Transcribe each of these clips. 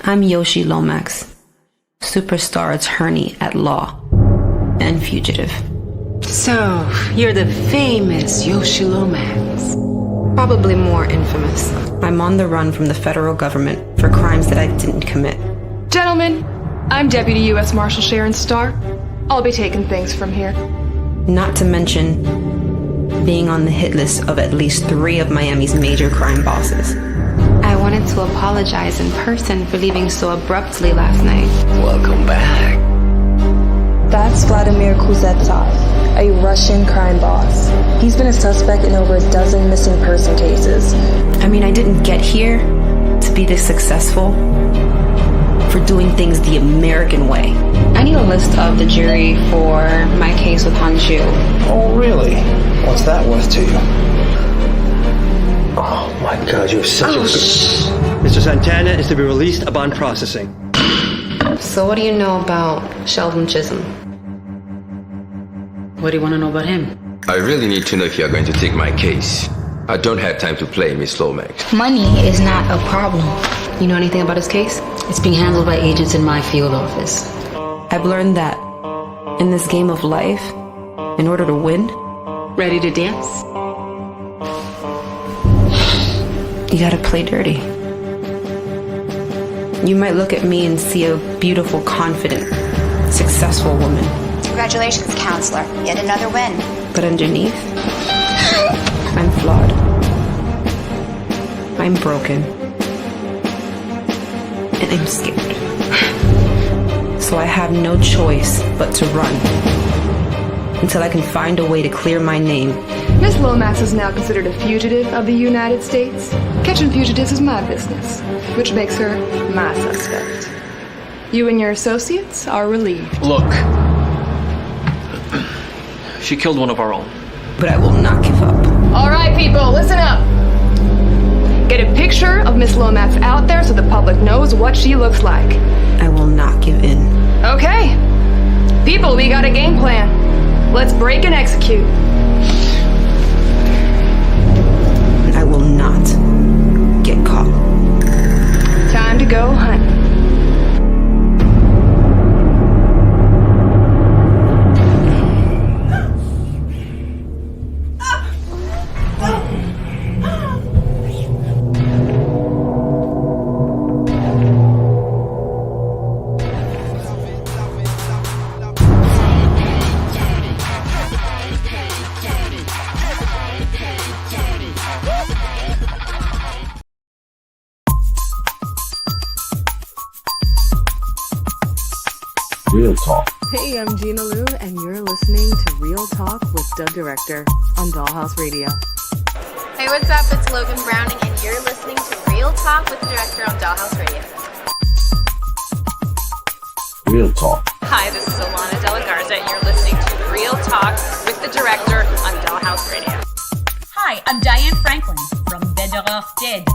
I'm Yoshi Lomax, superstar attorney at law and fugitive. So, you're the famous Yoshi Lomax. Probably more infamous. I'm on the run from the federal government for crimes that I didn't commit. Gentlemen, I'm Deputy U.S. Marshal Sharon Starr. I'll be taking things from here. Not to mention being on the hit list of at least 3 of Miami's major crime bosses. I wanted to apologize in person for leaving so abruptly last night. Welcome back. That's Vladimir Kuznetsov, a Russian crime boss. He's been a suspect in over a dozen missing person cases. I mean, I didn't get here to be this successful for doing things the American way. I need a list of the jury for my case with Hanshu. Oh, really? What's that worth to you? Oh my God, you're such a good... Mr. Santana is to be released upon processing. So what do you know about Sheldon Chisholm? What do you want to know about him? I really need to know if you're going to take my case. I don't have time to play, Miss Lomax. Money is not a problem. You know anything about his case? It's being handled by agents in my field office. I've learned that in this game of life, in order to win, Ready to dance? you gotta play dirty. You might look at me and see a beautiful, confident, successful woman. Congratulations, counselor. Yet another win. But underneath, I'm flawed. I'm broken. And I'm scared. So I have no choice but to run until I can find a way to clear my name. Miss Lomax is now considered a fugitive of the United States. Catching fugitives is my business, which makes her my suspect. You and your associates are relieved. Look. She killed one of our own. But I will not give up. All right, people, listen up. Get a picture of Miss Lomax out there so the public knows what she looks like. I will not give in. Okay. People, we got a game plan. Let's break and execute. I will not get caught. Time to go hunt. Real Talk. Hey, I'm Gina Lou, and you're listening to Real Talk with the Director on Dollhouse Radio. Hey, what's up? It's Logan Browning, and you're listening to Real Talk with the Director on Dollhouse Radio. Real Talk. Hi, this is Alana De La Garza, and you're listening to Real Talk with the Director on Dollhouse Radio. Hi, I'm Diane Franklin from Better Off Dead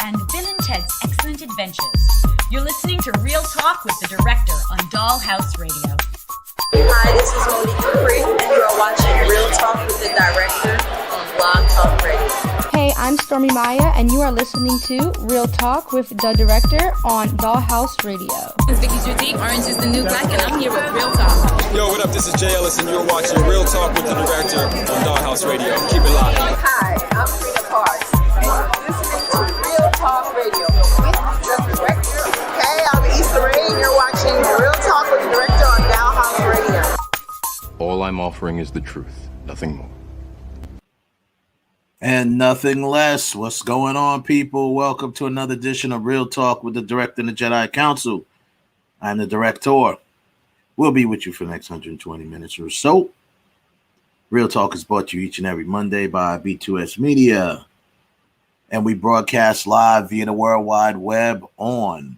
and Bill and Ted's Excellent Adventures. You're listening to Real Talk with the Director on Dollhouse Radio. Hi, this is Monique Capri, and you are watching Real Talk with the Director on Blog Talk Radio. Hey, I'm Stormy Maya, and you are listening to Real Talk with the Director on Dollhouse Radio. It's Vicky Judy, Orange is the New Black, and I'm here with Real Talk. Yo, what up? This is Jay Ellis, and you're watching Real Talk with the Director on Dollhouse Radio. Keep it locked. Hi, I'm Rita Parks. You are listening to Real Talk Radio with the Director. Hey, I'm Issa Rae, and you're watching Real Talk with the Director on Dollhouse Radio. All I'm offering is the truth, nothing more. And nothing less. What's going on, people? Welcome to another edition of Real Talk with the Director and the Jedi Council. I'm the Director. We'll be with you for the next 120 minutes or so. Real Talk is brought to you each and every Monday by B2S Media. And we broadcast live via the World Wide Web on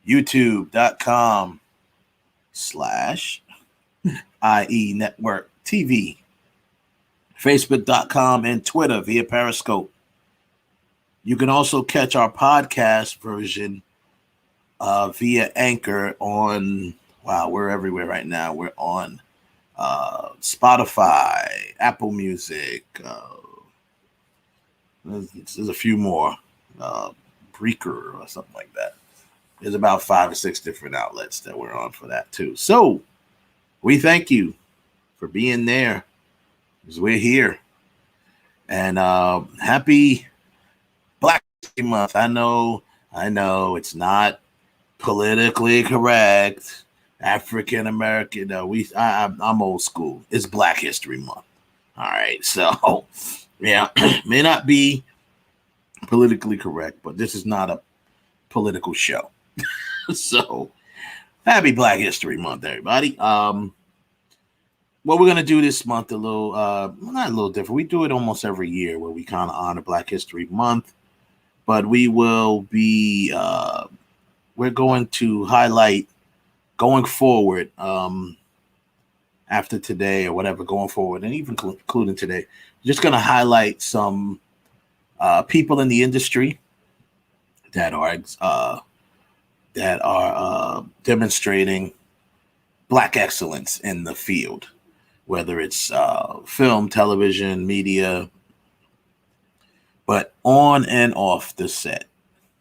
youtube.com/IE Network TV, Facebook.com, and Twitter via Periscope. You can also catch our podcast version via Anchor on, we're everywhere right now. We're on Spotify, Apple Music. There's a few more, Breaker or something like that. there's about 5 or 6 different outlets that we're on for that too. So we thank you for being there, because we're here. And happy Black History Month. I know it's not politically correct. African American. No, I'm old school. It's Black History Month. All right. So yeah, may not be politically correct, but this is not a political show. So happy Black History Month, everybody. What we're gonna do this month, not a little different. We do it almost every year where we kind of honor Black History Month, but we will be we're going to highlight going forward, after today or whatever, going forward, and even including today, just going to highlight some people in the industry that are demonstrating Black excellence in the field, whether it's film, television, media, but on and off the set.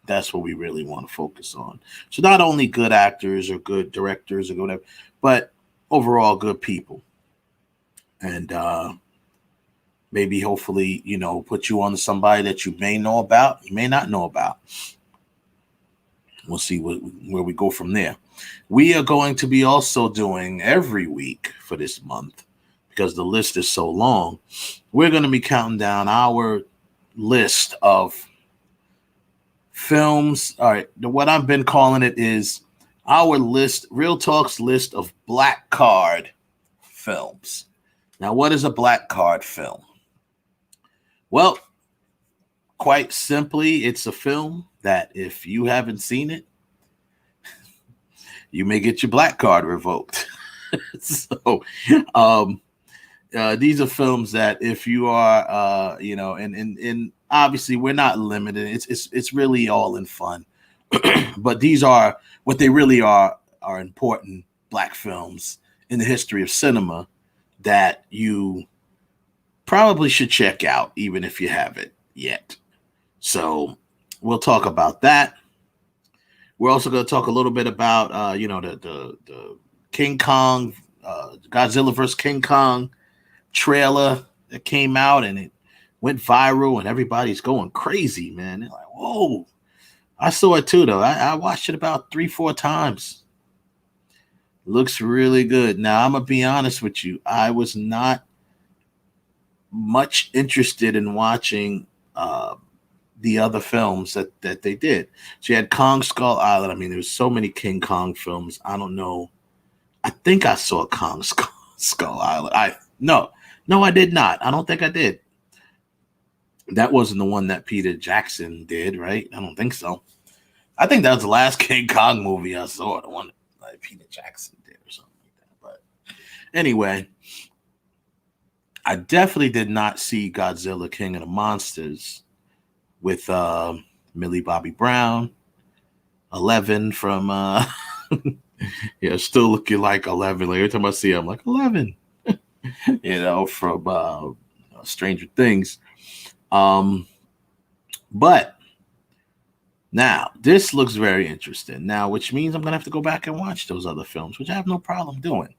That's what we really want to focus on. So not only good actors or good directors or whatever, but overall good people. And maybe hopefully, put you on to somebody that you may know about, you may not know about. We'll see where we go from there. We are going to be also doing every week for this month, because the list is so long, we're going to be counting down our list of films. All right, what I've been calling it is our list, Real Talk's list of black card films. Now, what is a black card film? Well, quite simply, it's a film that if you haven't seen it, you may get your black card revoked. So these are films that if you are, and obviously we're not limited. It's really all in fun. But these are what they really are important black films in the history of cinema that you probably should check out, even if you haven't yet. So we'll talk about that. We're also going to talk a little bit about, the King Kong, Godzilla vs. King Kong trailer that came out, and it went viral, and everybody's going crazy, man. They're like, whoa. I saw it too, though. I watched it about 3-4 times. Looks really good. Now, I'm going to be honest with you. I was not much interested in watching the other films that they did. So you had Kong Skull Island. I mean, there's so many King Kong films. I don't know. I think I saw Kong Skull Island. No, I did not. I don't think I did. That wasn't the one that Peter Jackson did, right? I don't think so. I think that was the last King Kong movie I saw, the one that Peter Jackson did or something like that. But anyway, I definitely did not see Godzilla King of the Monsters with Millie Bobby Brown, 11 from still looking like 11. Like every time I see her, I'm like 11. From Stranger Things. But now this looks very interesting. Now, which means I'm gonna have to go back and watch those other films, which I have no problem doing.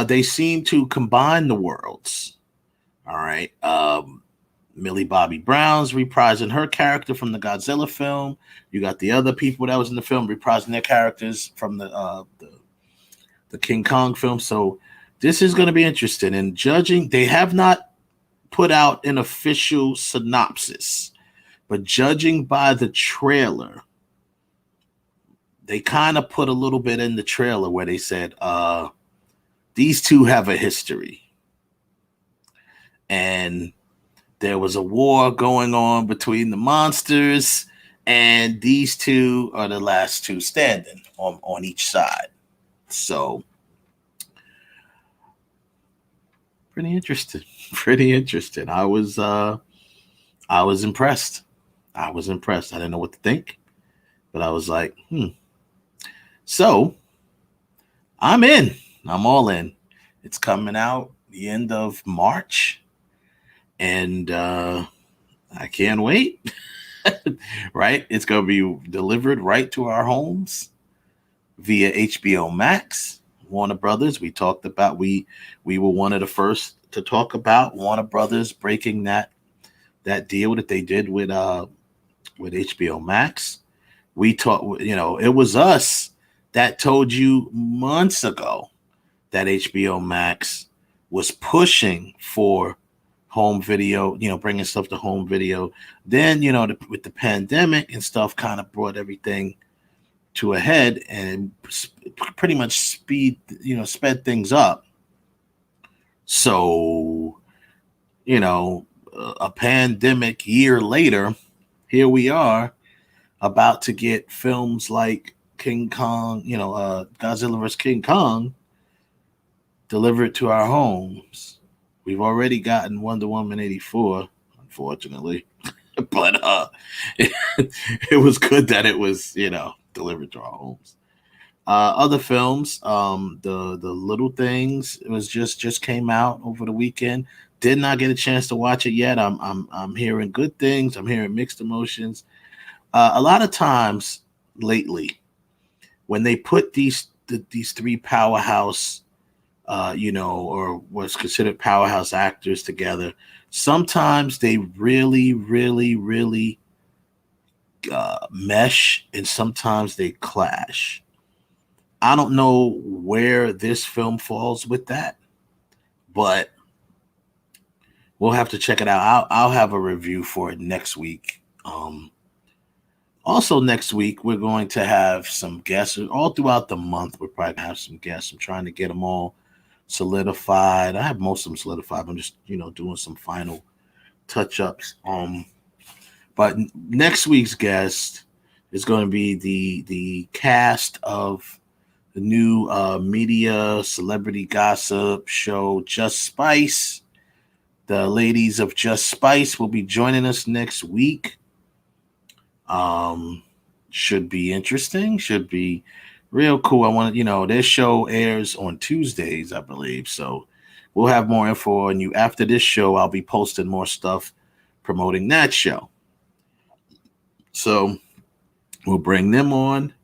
They seem to combine the worlds. All right. Millie Bobby Brown's reprising her character from the Godzilla film. You got the other people that was in the film reprising their characters from the King Kong film. So this is going to be interesting. And judging, they have not put out an official synopsis, but judging by the trailer, they kind of put a little bit in the trailer where they said, these two have a history. And there was a war going on between the monsters, and these two are the last two standing on each side. So pretty interesting. I was impressed. I didn't know what to think, but I was like, So I'm in. I'm all in. It's coming out the end of March, and I can't wait. right? It's going to be delivered right to our homes via HBO Max. Warner Brothers, we talked about, we were one of the first to talk about Warner Brothers breaking that deal that they did with HBO Max. We talked, it was us that told you months ago that HBO Max was pushing for home video, bringing stuff to home video. Then, with the pandemic and stuff, kind of brought everything to a head and pretty much sped things up. So, a pandemic year later, here we are about to get films like King Kong, Godzilla vs. King Kong delivered to our homes. We've already gotten Wonder Woman 84, unfortunately, but it was good that it was, delivered to our homes. Other films, the Little Things, it was just came out over the weekend. Did not get a chance to watch it yet. I'm hearing good things. I'm hearing mixed emotions. A lot of times lately, when they put these three powerhouse, or what's considered powerhouse actors together, sometimes they really, really, really mesh, and sometimes they clash. I don't know where this film falls with that, but we'll have to check it out. I'll have a review for it next week. Also next week, we're going to have some guests. All throughout the month, we're probably going to have some guests. I'm trying to get them all solidified. I have most of them solidified. I'm just, doing some final touch-ups. But next week's guest is going to be the cast of the new media celebrity gossip show, Just Spice. The ladies of Just Spice will be joining us next week. Should be interesting. Should be real cool. I want to, their show airs on Tuesdays, I believe. So we'll have more info on you after this show. I'll be posting more stuff promoting that show. So we'll bring them on.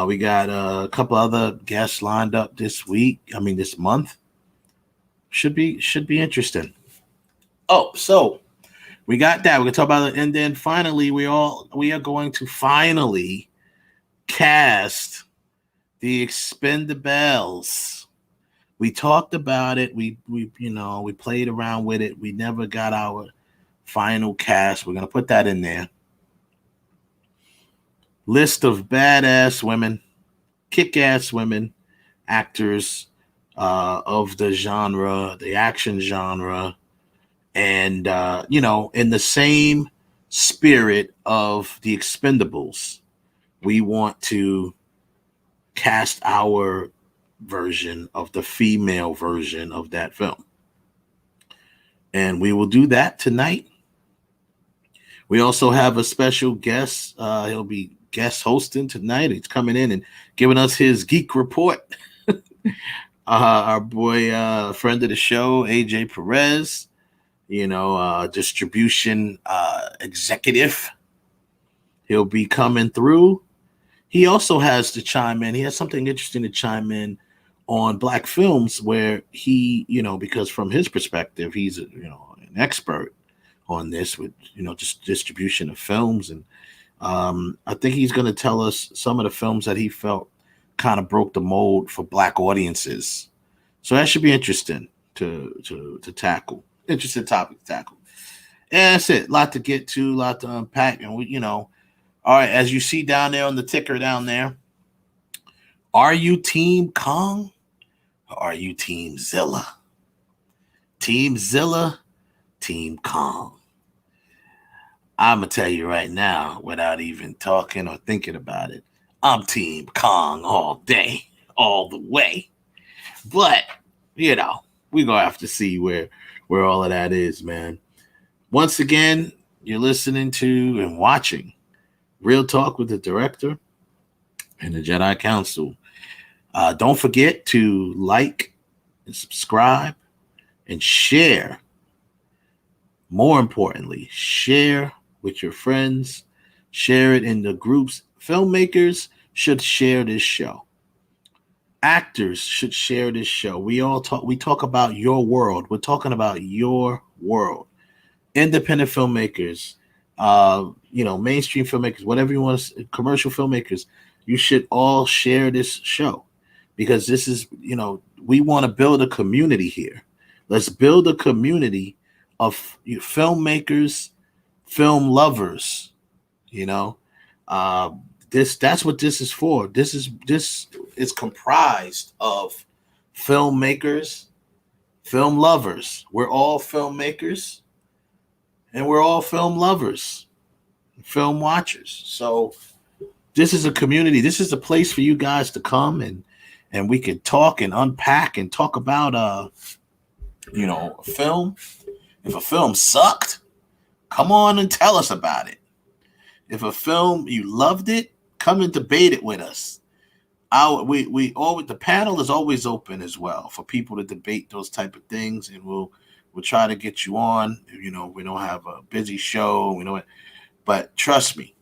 We got a couple other guests lined up this month. Should be interesting. Oh, so we got that. We're gonna talk about it, and then finally, we are going to finally cast the ExpendaBELLES. We talked about it. We played around with it. We never got our final cast. We're gonna put that in there. List of badass women, kick-ass women, actors of the genre, the action genre, and in the same spirit of the Expendables, we want to cast our version of the female version of that film. And we will do that tonight. We also have a special guest. He'll be guest hosting tonight. He's coming in and giving us his geek report. Our boy, friend of the show, AJ Perez, distribution executive. He'll be coming through. He also has to chime in. He has something interesting to chime in on black films where he, because from his perspective, he's an expert on this with, just distribution of films. And I think he's going to tell us some of the films that he felt kind of broke the mold for black audiences. So that should be interesting to tackle. Interesting topic to tackle. And that's it. A lot to get to, a lot to unpack. And we, all right, as you see down there on the ticker down there, are you Team Kong or are you Team Zilla? Team Zilla, Team Kong. I'm going to tell you right now, without even talking or thinking about it, I'm Team Kong all day, all the way. But, we're going to have to see where all of that is, man. Once again, you're listening to and watching Real Talk with the Director and the Jedi Council. Don't forget to like and subscribe and share. More importantly, share with your friends. Share it in the groups. Filmmakers should share this show. Actors should share this show. We talk about your world. We're talking about your world. Independent filmmakers, mainstream filmmakers, whatever you want to, commercial filmmakers, you should all share this show because this is, we want to build a community here. Let's build a community of filmmakers, film lovers, that's what this is for. This is comprised of filmmakers, film lovers. We're all filmmakers and we're all film lovers, film watchers. So this is a community. This is a place for you guys to come and we can talk and unpack and talk about a film. If a film sucked, come on and tell us about it. If a film you loved it, come and debate it with us. The panel is always open as well for people to debate those type of things, and we'll try to get you on. We don't have a busy show, but trust me,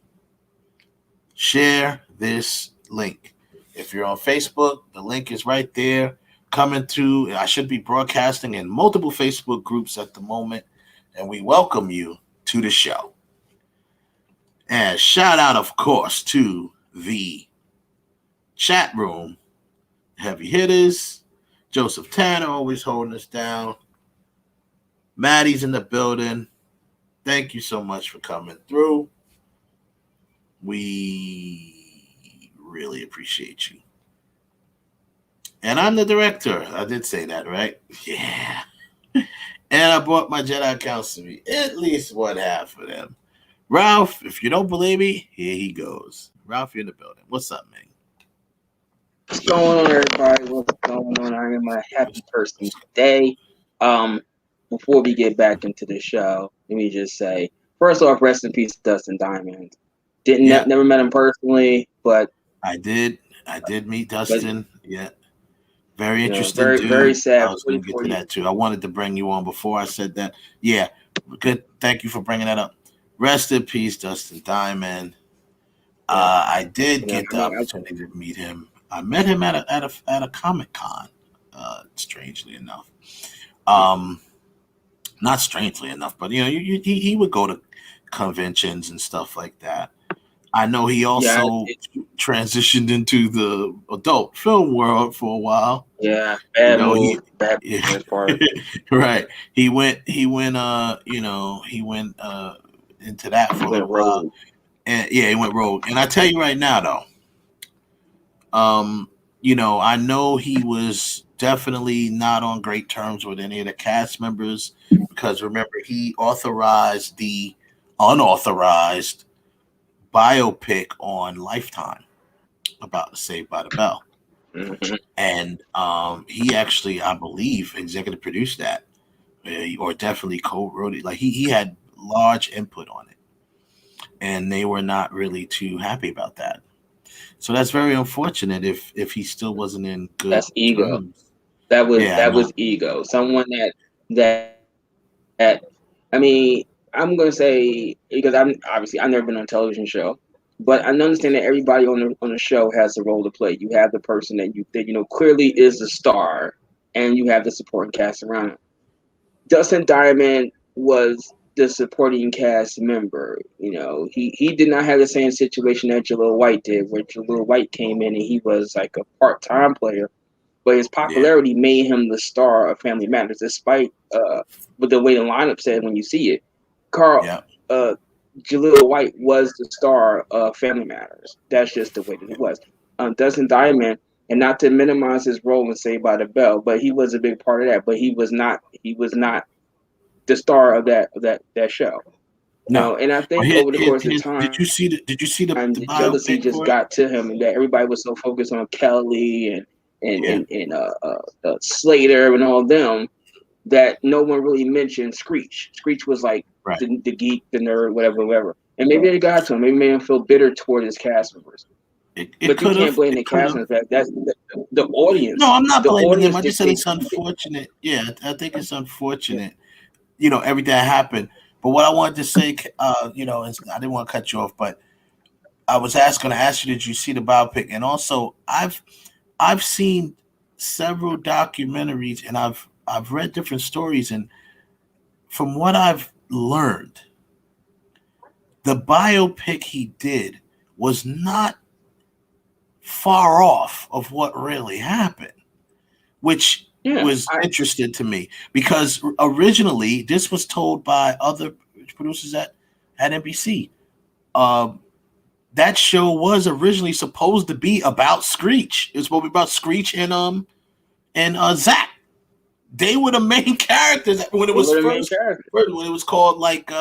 share this link. If you're on Facebook, the link is right there. I should be broadcasting in multiple Facebook groups at the moment, and we welcome you to the show. And shout out, of course, to the chat room, heavy hitters, Joseph Tanner always holding us down. Maddie's in the building. Thank you so much for coming through. We really appreciate you. And I'm the director. I did say that, right? Yeah. And I brought my Jedi Council to me. At least one half of them. Ralph, if you don't believe me, here he goes. Ralph, you're in the building. What's up, man? What's going on, everybody? What's going on? I am a happy person today. Before we get back into the show, let me just say, first off, rest in peace, Dustin Diamond. Never met him personally, but I did meet Dustin. Yeah. Very interesting. Very, dude. very sad. I was going to get to that too. I wanted to bring you on before I said that. Yeah. Good. Thank you for bringing that up. Rest in peace, Dustin Diamond. I did get the opportunity to meet him. I met him at a Comic-Con, strangely enough. Not strangely enough, but he would go to conventions and stuff like that. I know he also transitioned into the adult film world for a while. Yeah, bad part. Right. He went into that for a little while. And he went rogue. And I tell you right now, though, I know he was definitely not on great terms with any of the cast members because remember, he authorized the unauthorized biopic on Lifetime about Saved by the Bell. Mm-hmm. And he actually, I believe, executive produced that or definitely co-wrote it. Like he had large input on it. And they were not really too happy about that. So that's very unfortunate if he still wasn't in good That's ego. terms. That was ego. Someone that I mean, I'm gonna say because I've never been on a television show, but I understand that everybody on the show has a role to play. You have the person that clearly is the star, and you have the supporting cast around him. Dustin Diamond was the supporting cast member. He did not have the same situation that Jaleel White did, where Jaleel White came in and he was like a part-time player, but his popularity made him the star of Family Matters, despite with the way the lineup said when you see it. Jaleel White was the star of Family Matters. That's just the way that it was. Dustin Diamond, and not to minimize his role in Saved by the Bell, but he was a big part of that. But he was not the star of that show. No, and I think over the course of time, did you see the jealousy just got to him, and that everybody was so focused on Kelly and Slater and all of them that no one really mentioned Screech. Screech was like the geek, the nerd, whatever. And maybe it got to him. Maybe it made him feel bitter toward his cast members. But you can't blame the cast members. That's the audience. No, I'm not blaming them. I just said it's unfortunate. Yeah, I think it's unfortunate. Everything that happened. But what I wanted to say, you know, I didn't want to cut you off, but I was going to ask you, did you see the biopic? And also, I've seen several documentaries, and I've read different stories, and from what I've learned, the biopic he did was not far off of what really happened, which was interesting to me, because originally this was told by other producers at NBC. That show was originally supposed to be about Screech. It was supposed to be about Screech and Zach. They were the main characters when it was first, when it was called like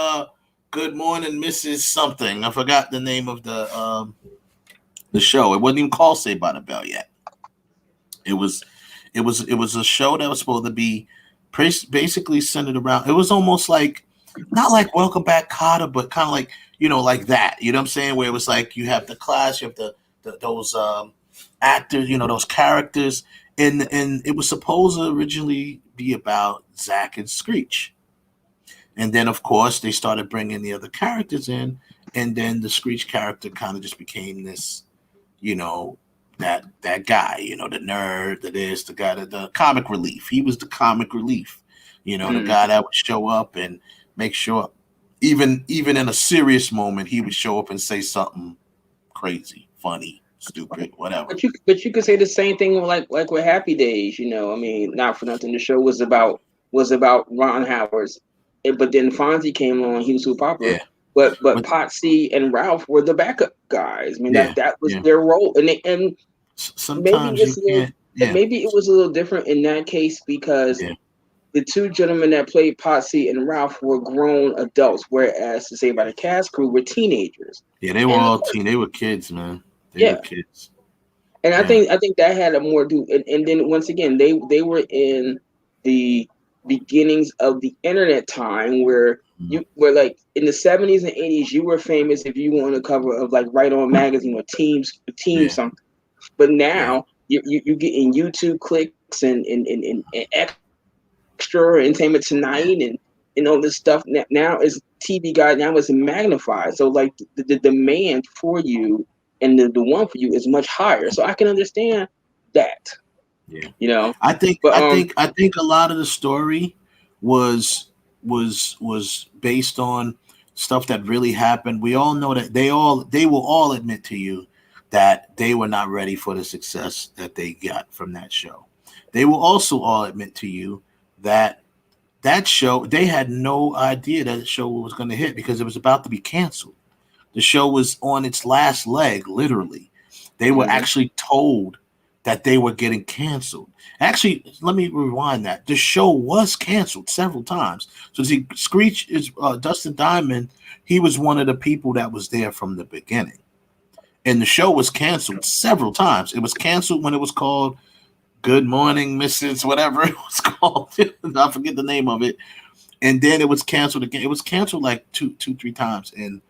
Good Morning Mrs. Something. I forgot the name of the show. It wasn't even called Saved by the Bell yet. It was a show that was supposed to be basically centered around. It was almost like, not like Welcome Back, Kotter, but kind of like, you know, like that. You know what I'm saying? Where it was like you have the class, you have those actors, you know, those characters, and it was supposed to originally be about Zach and Screech. And then, of course, they started bringing the other characters in, and then the Screech character kind of just became this, you know, that guy, you know, the nerd, the guy, the comic relief. He was the comic relief, you know, the guy that would show up and make sure, even in a serious moment, he would show up and say something crazy, funny, stupid, whatever. But you could say the same thing like with Happy Days, you know. I mean, not for nothing, the show was about Ron Howard's, but then Fonzie came on, he was super popular. Yeah. But Potsy and Ralph were the backup guys. I mean, that was their role, and sometimes maybe it was a little different in that case because the two gentlemen that played Potsy and Ralph were grown adults, whereas to say by the cast crew were teenagers. Yeah, they were all they were kids, man. They were kids. And I think that had a more do. And then once again, they were in the beginnings of the internet time where you were like in the 70s and 80s, you were famous if you were on the cover of like Right On magazine or Team something. But now you getting YouTube clicks and Extra Entertainment Tonight and all this stuff. Now is TV guide, now it's magnified. So like the demand for you and the one for you is much higher. So I can understand that. Yeah. You know, I think a lot of the story was based on stuff that really happened. We all know that they will all admit to you that they were not ready for the success that they got from that show. They will also all admit to you that show, they had no idea that the show was going to hit because it was about to be canceled. The show was on its last leg, literally. They were actually told that they were getting canceled. Actually, let me rewind that. The show was canceled several times. So see, Screech is Dustin Diamond. He was one of the people that was there from the beginning. And the show was canceled several times. It was canceled when it was called Good Morning Mrs. whatever it was called. I forget the name of it. And then it was canceled again. It was canceled like two, 3 times. And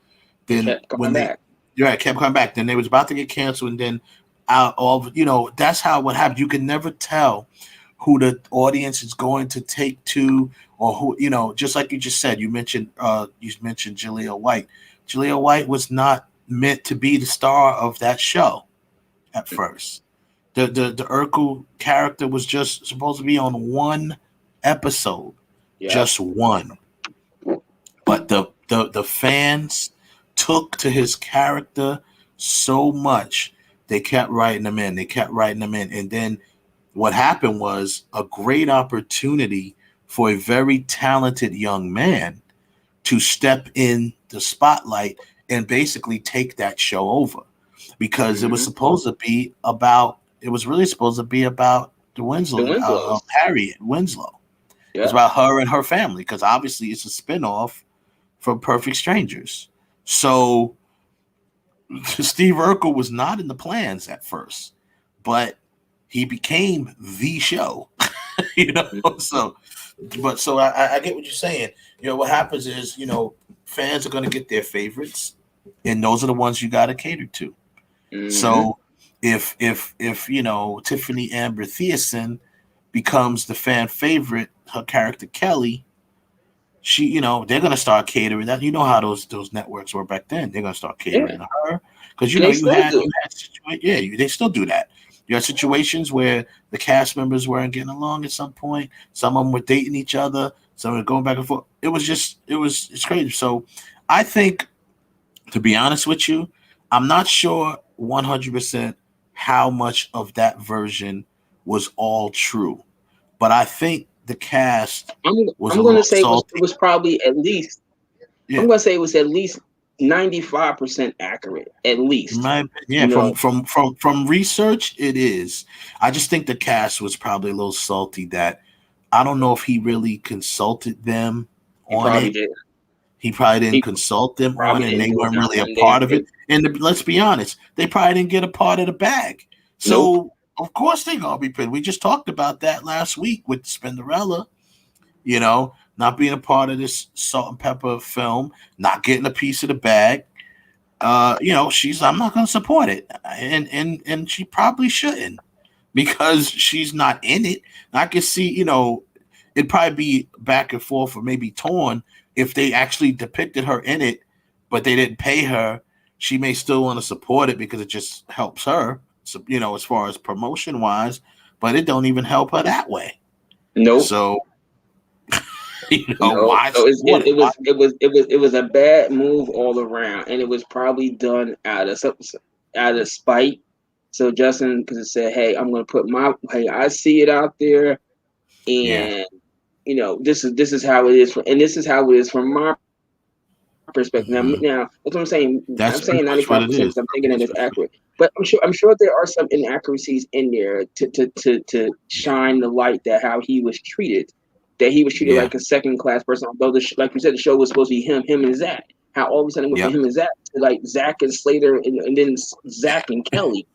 then kept coming back. Then they was about to get canceled, and then that's how what happened. You can never tell who the audience is going to take to, or who, you know, just like you just said, you mentioned Jaleel White. Jaleel White was not meant to be the star of that show at first. The Urkel character was just supposed to be on one episode, just one. But the fans took to his character so much, they kept writing him in. And then what happened was a great opportunity for a very talented young man to step in the spotlight and basically take that show over, because it was supposed to be about, it was really supposed to be about the Winslow, Harriet Winslow. Yeah. It's about her and her family, because obviously it's a spinoff from Perfect Strangers. So Steve Urkel was not in the plans at first, but he became the show, you know. So I get what you're saying. You know, what happens is, you know, fans are going to get their favorites, and those are the ones you got to cater to. So if you know, Tiffany Amber Thiessen becomes the fan favorite, her character Kelly, she, you know, they're gonna start catering that. You know how those networks were back then. They're gonna start catering to her because you know you had they still do that. You had situations where the cast members weren't getting along at some point. Some of them were dating each other. Some were going back and forth. It's crazy. So I think, to be honest with you, I'm not sure 100% how much of that version was all true, but I think the cast was I'm a going little to say salty. it was probably at least. Yeah. I'm going to say it was at least 95% accurate, at least. From research, it is. I just think the cast was probably a little salty that I don't know if he really consulted them on it. Did. He probably didn't consult them on it, and they weren't really a part of it. And let's be honest, they probably didn't get a part of the bag. So of course they're gonna be paid. We just talked about that last week with ExpendaBELLES. You know, not being a part of this salt and pepper film, not getting a piece of the bag. You know, I'm not going to support it, and she probably shouldn't because she's not in it. I can see, you know, it'd probably be back and forth or maybe torn if they actually depicted her in it, but they didn't pay her. She may still want to support it because it just helps her, so, you know, as far as promotion wise, but it don't even help her that way. Nope. So. Why? So it was a bad move all around, and it was probably done out of spite. So Justin, because it said, "Hey, I'm going to put I see it out there, and you know, this is how it is, and this is how it is from my perspective." Now, that's what I'm saying. I'm saying 95%. I'm thinking that it's accurate, but I'm sure there are some inaccuracies in there to shine the light that how he was treated. That he was treated like a second-class person, although like you said, the show was supposed to be him and Zach. How all of a sudden it went from him and Zach to like Zach and Slater, and then Zach and Kelly.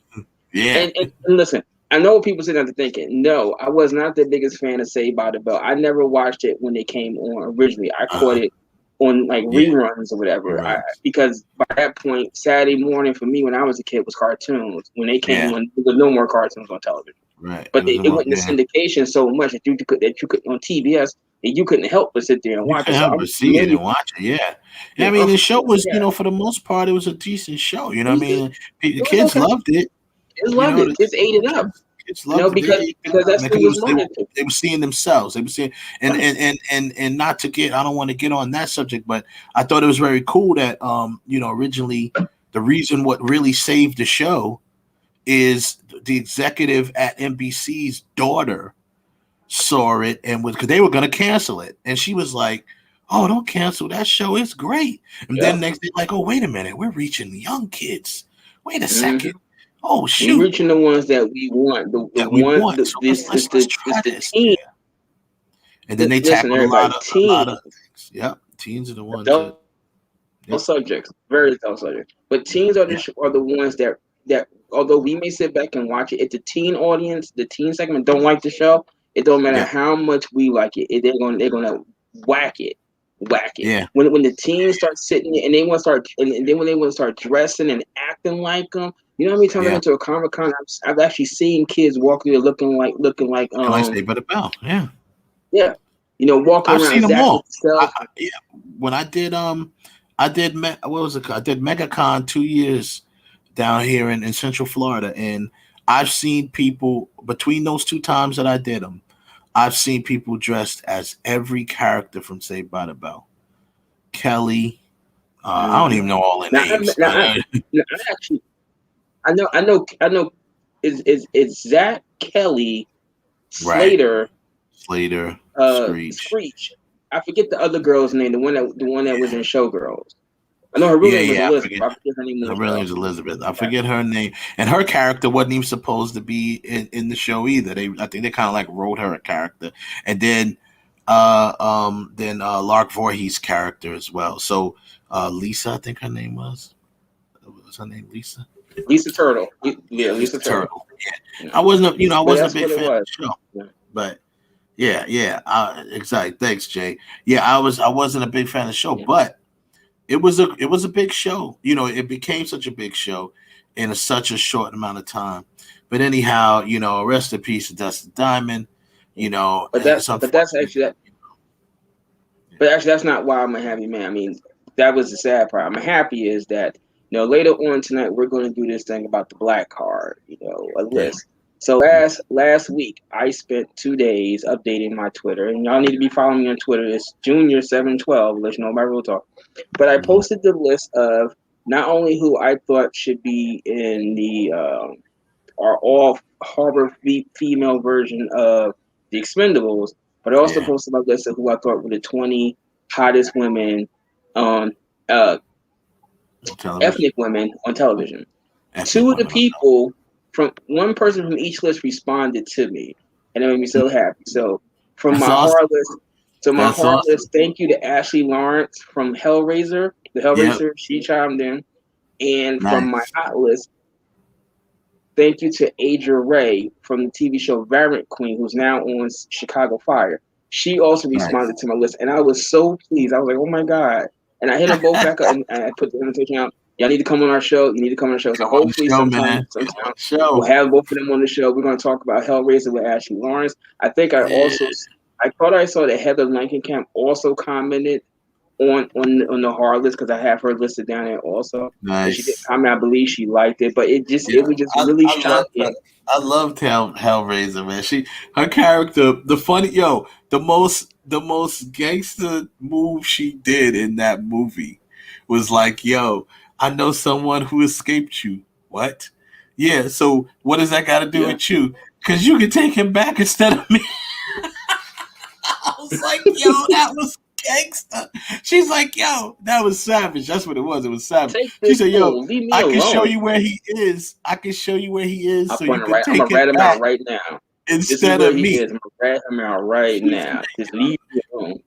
And listen, I know what people sitting there thinking. No, I was not the biggest fan of Saved by the Bell. I never watched it when it came on originally. I caught it on like reruns or whatever. Because by that point, Saturday morning for me when I was a kid was cartoons. When they came on, there was no more cartoons on television. Right. But it went into syndication so much that you could on TBS and you couldn't help but sit there and watch it. So see it and watch it, I mean, the show was, you know, for the most part, it was a decent show. You know what I mean? The kids loved it. Kids loved it. Kids ate it up. Kids loved it. Because that's what was marketed. They were seeing themselves. They were seeing, and not to get, I don't want to get on that subject, but I thought it was very cool that, you know, originally the reason what really saved the show is the executive at NBC's daughter saw it and because they were going to cancel it, and she was like, "Oh, don't cancel that show. It's great." And then next day, like, "Oh, wait a minute, we're reaching young kids. Wait a second. Oh shoot, we're reaching the ones that we want. The teen." And then they tackle a lot of things. Yep, teens are the ones. Subjects, very adult subjects. But teens are the ones that although we may sit back and watch it, if the teen audience, the teen segment don't like the show, it don't matter how much we like it. They're gonna whack it. Yeah. When the teens start sitting and they want to start, and then when they want to start dressing and acting like them, you know how many times I went to a Comic-Con, I've actually seen kids walk through looking like Saved by the Bell. Yeah. You know, walking around. I've seen them all. When I did what was it called? I did MegaCon 2 years down here in Central Florida, and I've seen people between those two times that I did them. I've seen people dressed as every character from Saved by the Bell. Kelly, I don't even know all their names. I know. It's Zach, Kelly, Slater, Screech. I forget the other girl's name. The one that was in Showgirls. I know her real name was Elizabeth. I forget her name. Her real name was Elizabeth. I forget her name. And her character wasn't even supposed to be in the show either. I think they kind of like wrote her a character. And then Lark Voorhees' character as well. So Lisa, I think her name was. What was her name? Lisa? Lisa Turtle. Yeah, Lisa Turtle. Yeah. I wasn't a big fan of the show. Yeah. But exactly. Thanks, Jay. Yeah, I wasn't a big fan of the show, but it was a big show. You know, it became such a big show in such a short amount of time. But anyhow, you know, rest in peace to Dustin Diamond. You know, but that's actually But actually, that's not why I'm a happy man. I mean, that was the sad part. I'm happy is that, later on tonight, we're going to do this thing about the black card, a list. So last week, I spent 2 days updating my Twitter, and y'all need to be following me on Twitter. It's Junior712, let you know my real talk. But I posted the list of not only who I thought should be in the our all harbor female version of the Expendables, but I also posted my list of who I thought were the 20 hottest women on ethnic women on television. Two of the people from one person from each list responded to me, and it made me so happy. So from my hard list, thank you to Ashley Lawrence from Hellraiser, the Hellraiser. She chimed in, and from my hot list, thank you to Adria Ray from the TV show Variant Queen, who's now on Chicago Fire. She also responded to my list, and I was so pleased. I was like, "Oh my god!" And I hit them both back up, and I put the invitation out. Y'all need to come on our show. You need to come on the show. So hopefully sometime we'll have both of them on the show. We're going to talk about Hellraiser with Ashley Lawrence. I think I thought I saw that Heather Langenkamp also commented on the hard list because I have her listed down there also. Nice. She did comment. I believe she liked it, but it was just really shocking. I loved Hellraiser, man. Her character, the most gangster move she did in that movie was like, yo, I know someone who escaped you. What? Yeah, so what does that got to do with you? Because you can take him back instead of me. I was like, yo, that was gangster. She's like, yo, that was savage. That's what it was. It was savage. She said, yo, I can show you where he is. So you can take him back right now. Instead of me. I'm going to write him out right now. Just leave me alone.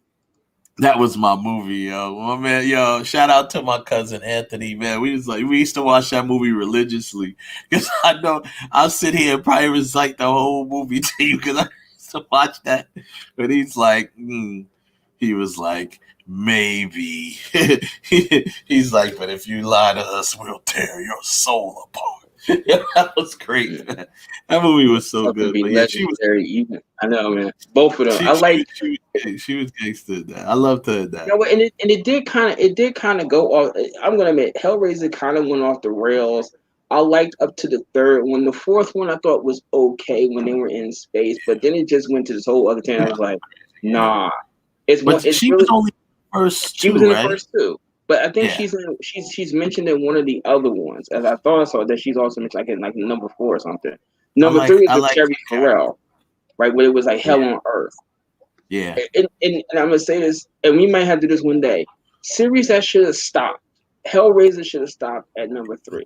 That was my movie, yo. My man, yo, shout out to my cousin Anthony, man. We used to watch that movie religiously. Because I know I'll sit here and probably recite the whole movie to you because I used to watch that. But he's like, he was like, maybe. He's like, but if you lie to us, we'll tear your soul apart. Yeah, that was great. Man. That movie was so good. But yeah, she was even. I know, man. Both of them. She was gangster. I loved her. That. And it did kind of go off. I'm gonna admit, Hellraiser kind of went off the rails. I liked up to the third one. The fourth one I thought was okay when they were in space, but then it just went to this whole other thing. I was like, nah. She was only the first two. She was in the first two. But I think she's mentioned in one of the other ones, as I thought I saw that she's also mentioned like in number 4 or something. Number 3 is with Terry Farrell, right? Where it was like Hell on Earth. Yeah. And I'm gonna say this, and we might have to do this one day. Series that should have stopped. Hellraiser should have stopped at number 3.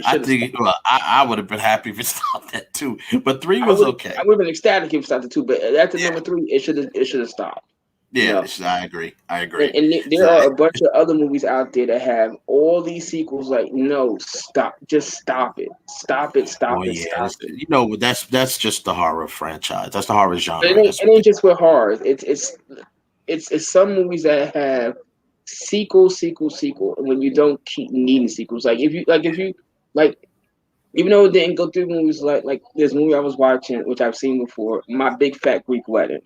I think I would have been happy if it stopped at 2, but 3 was okay. I would have been ecstatic if it stopped at 2, but after number 3, it should have stopped. Yeah, I agree. And there are a bunch of other movies out there that have all these sequels. Like, no, stop! Just stop it! Stop it! Stop it! You know, that's just the horror franchise. That's the horror genre. It ain't just with horror. It's some movies that have sequel, and when you don't keep needing sequels. If you even though it didn't go through movies like this movie I was watching, which I've seen before, My Big Fat Greek Wedding.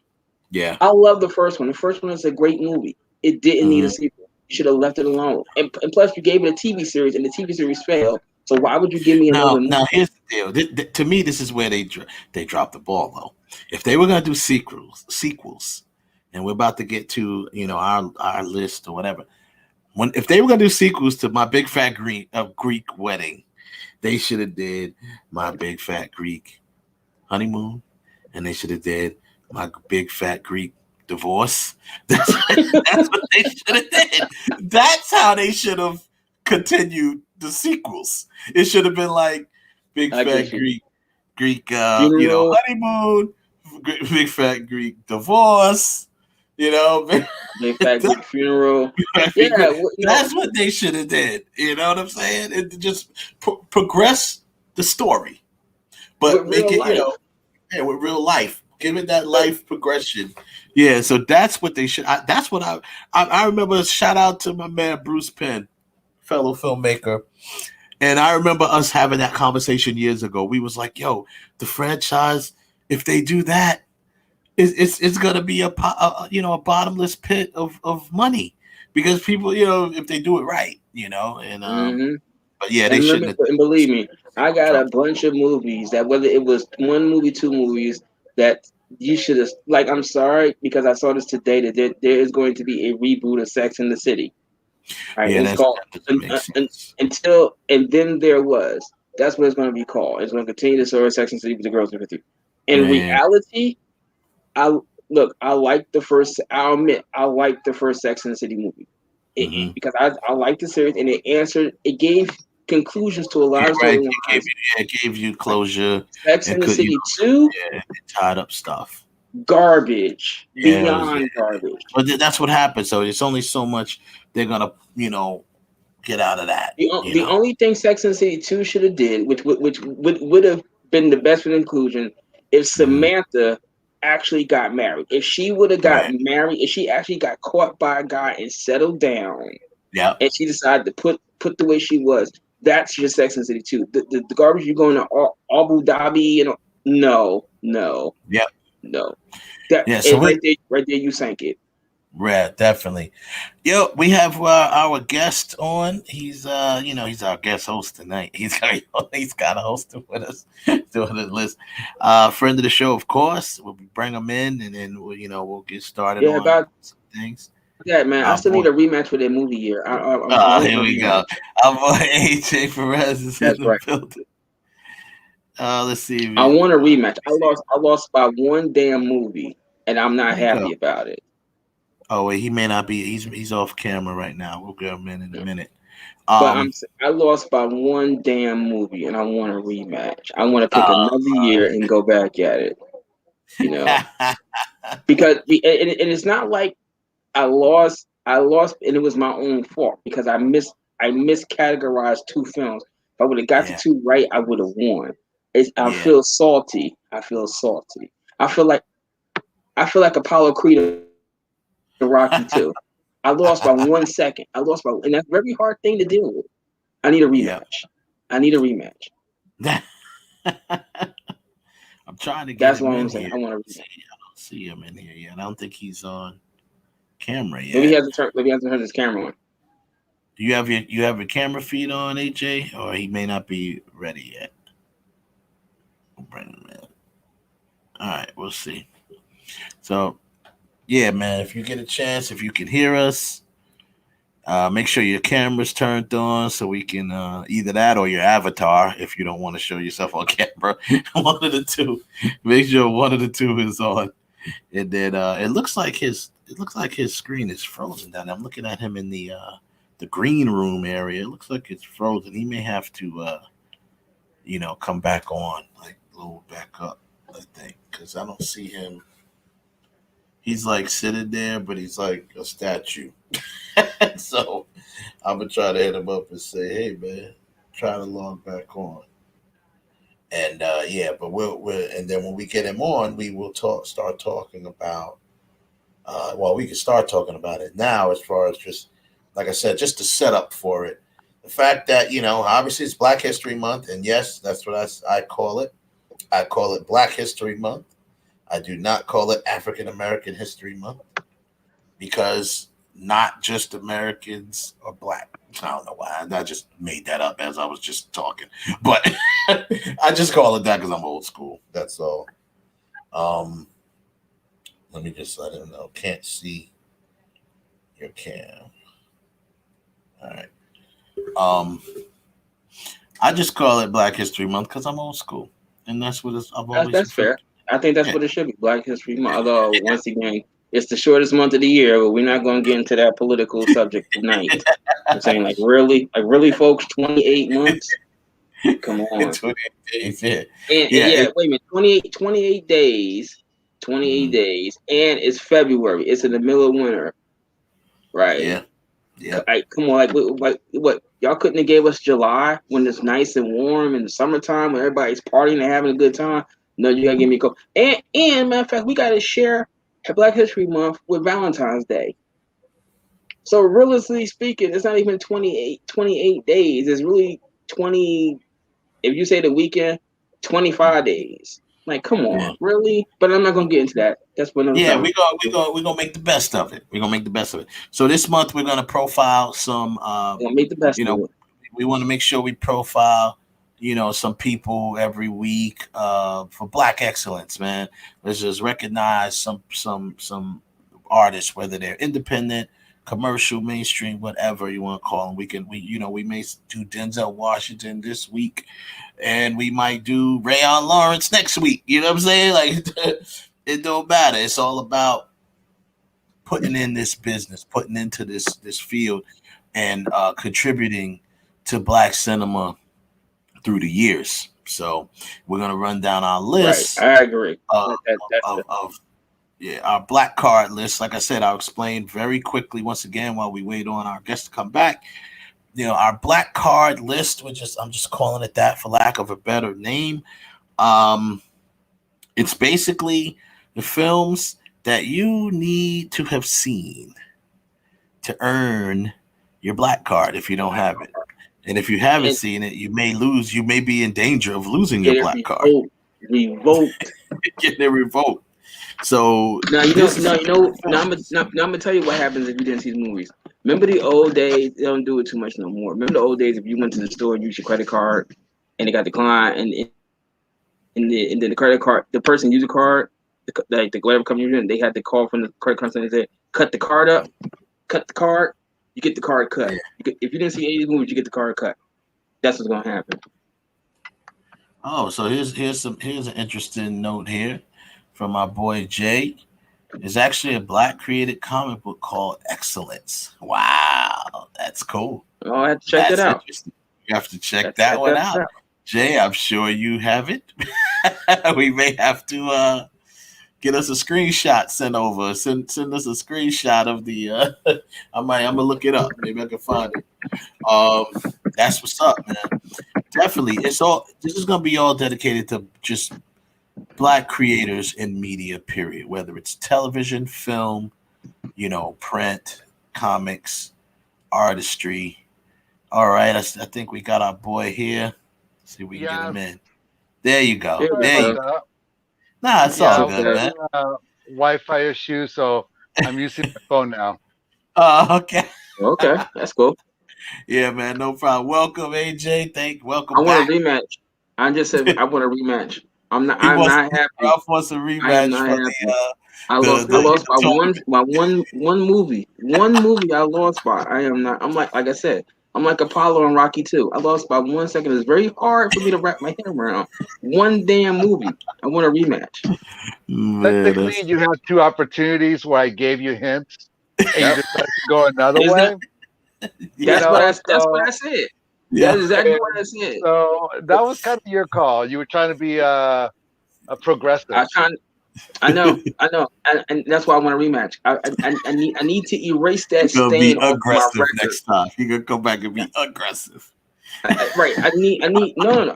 Yeah, I love the first one. The first one is a great movie. It didn't need a sequel. You should have left it alone. And plus, you gave it a TV series, and the TV series failed. So why would you give me another movie? Now, here's the deal. To me, this is where they dropped the ball, though. If they were going to do sequels, and we're about to get to our list or whatever, if they were going to do sequels to My Big Fat Greek Wedding, they should have did My Big Fat Greek Honeymoon, and they should have did My Big Fat Greek Divorce. That's what they should have did. That's how they should have continued the sequels. It should have been like Big Fat Greek honeymoon, Big Fat Greek divorce. Big Fat Greek funeral. That's what they should have did. You know what I'm saying? It just progress the story, but make it with real life. Give it that life progression. Yeah, so that's what they should. That's what I remember. Shout out to my man Bruce Penn, fellow filmmaker. And I remember us having that conversation years ago. We was like, yo, the franchise, if they do that, it's gonna be a bottomless pit of money because people, if they do it right, and but yeah, they shouldn't have. And believe me, I got a bunch of movies that whether it was one movie, two movies that you should have. Like, I'm sorry because I saw this today that there is going to be a reboot of Sex in the City. Right? Yeah, It's called Until and Then There Was. That's what it's going to be called. It's going to continue the story of Sex and the City with the girls with you. In reality, I like the first. I'll admit, I like the first Sex and the City movie because I liked the series and it gave conclusions to a lot of storylines. It gave you closure. Sex and the City 2, it tied up stuff. Garbage, beyond garbage. But that's what happens. So it's only so much they're gonna, get out of that. The only thing Sex and the City 2 should have did, which would have been the best conclusion, if Samantha actually got married. If she would have got married, if she actually got caught by a guy and settled down, and she decided to put the way she was, that's your Sex and the City 2. The garbage you're going to Abu Dhabi, no. So right there, you sank it. Yeah, definitely. Yo, we have our guest on. He's he's our guest host tonight. He's got a host with us doing the list. Friend of the show, of course. We'll bring him in, and then we'll get started on about some things. Yeah, man. I still need a rematch for that movie year. Here we go. Our boy AJ Perez is in the building. Let's see. I want a rematch. I lost by one damn movie, and I'm not happy about it. Oh wait, he may not be. He's off camera right now. We'll get him in a minute. But I lost by one damn movie, and I want a rematch. I want to pick another year and go back at it. Because it's not like I lost, and it was my own fault because I miscategorized two films. If I would have got the two right, I would have won. I feel salty. I feel like Apollo Creed. Rocky 2. I lost by 1 second. And that's a very hard thing to deal with. I need a rematch. I'm trying to get That's him what in I'm saying. here. I want to rematch. I don't see him in here yet. I don't think he's on camera yet. Maybe he hasn't turned his camera on. Do you have your camera feed on, AJ, or he may not be ready yet? We'll bring him in. All right, we'll see. So. Yeah, man, if you get a chance, if you can hear us, make sure your camera's turned on so we can either that or your avatar if you don't want to show yourself on camera. One of the two. Make sure one of the two is on. And then it looks like his screen is frozen down there. I'm looking at him in the green room area. It looks like it's frozen. He may have to come back on, like load back up, I think, because I don't see him. He's like sitting there, but he's like a statue. So I'm gonna try to hit him up and say, "Hey, man, try to log back on." And but we'll and then when we get him on, we will start talking about. We can start talking about it now, as far as just like I said, just to set up for it. The fact that obviously it's Black History Month, and yes, that's what I call it. I call it Black History Month. I do not call it African American History Month because not just Americans are Black. I don't know why. I just made that up as I was just talking. But I just call it that because I'm old school. That's all. Let me just let him know. Can't see your cam. All right. I just call it Black History Month because I'm old school. And that's what I've always That's fair. I think that's what it should be, Black History Month. Although, once again, it's the shortest month of the year, but we're not going to get into that political subject tonight. I'm saying, really, folks, 28 months? Come on. 28 days, yeah. Wait a minute, 28 days, 28 days, and it's February. It's in the middle of winter, right? Yeah. Come on, what? Y'all couldn't have gave us July when it's nice and warm in the summertime when everybody's partying and having a good time? No, you gotta give me a call. And matter of fact, we gotta share Black History Month with Valentine's Day. So realistically speaking, it's not even 28 days. It's really 20. If you say the weekend, 25 days. Like, come on, Yeah. really? But I'm not gonna get into that. That's what I'm Yeah, talking. we're gonna make the best of it. We're gonna make the best of it. So this month we're gonna profile some. We'll make the best You of know, it. we want to make sure we profile, some people every week for Black excellence, man. Let's just recognize some artists, whether they're independent, commercial, mainstream, whatever you want to call them. We may do Denzel Washington this week, and we might do Rayon Lawrence next week. You know what I'm saying? Like it don't matter. It's all about putting in this business, putting into this field, and contributing to Black cinema through the years. So we're gonna run down our list. Right, I agree. Our Black card list. Like I said, I'll explain very quickly once again while we wait on our guests to come back. Our Black card list, I'm just calling it that for lack of a better name. It's basically the films that you need to have seen to earn your Black card if you don't have it. And if you haven't seen it, you may be in danger of losing your Black card. Revoked. Getting it revoked. So now I'm gonna tell you what happens if you didn't see the movies. Remember the old days? They don't do it too much no more. Remember the old days if you went to the store and used your credit card and it got declined and then the credit card, the person used the card, the whatever company you're in, they had to call from the credit company and say, cut the card up, cut the card, you get the card cut. If you didn't see any of these movies, you get the card cut. That's what's gonna happen. Oh, so here's an interesting note here from my boy Jay. There's actually a Black created comic book called Excellence. Wow, that's cool. Oh, I have to check it out. You have to check that one out. Jay, I'm sure you have it. We may have to get us a screenshot sent over. Send us a screenshot of the I'm gonna look it up. Maybe I can find it. That's what's up, man. Definitely. This is gonna be all dedicated to just Black creators in media, period. Whether it's television, film, print, comics, artistry. All right, I think we got our boy here. Let's see if we can get him in. There you go. There you go. Nah, it's all good, man. Wi-Fi issue, so I'm using my phone now. Okay. Okay, that's cool. Yeah, man, no problem. Welcome, AJ. Welcome. I want a rematch. I just said I want a rematch. I'm not happy. Ralph wants a rematch I lost by one movie. One movie I lost by. I am not. I'm like I said. I'm like Apollo and Rocky 2. I lost by 1 second. It's very hard for me to wrap my head around one damn movie. I want a rematch. Technically, you have two opportunities where I gave you hints, and you decided to go another way. That's what I said. Yeah. That's exactly what I said. So that was kind of your call. You were trying to be a progressive. I know, and that's why I want a rematch. I need to erase that stain. Be aggressive off my record. Next time. You're gonna come back and be aggressive. Right. I need. No.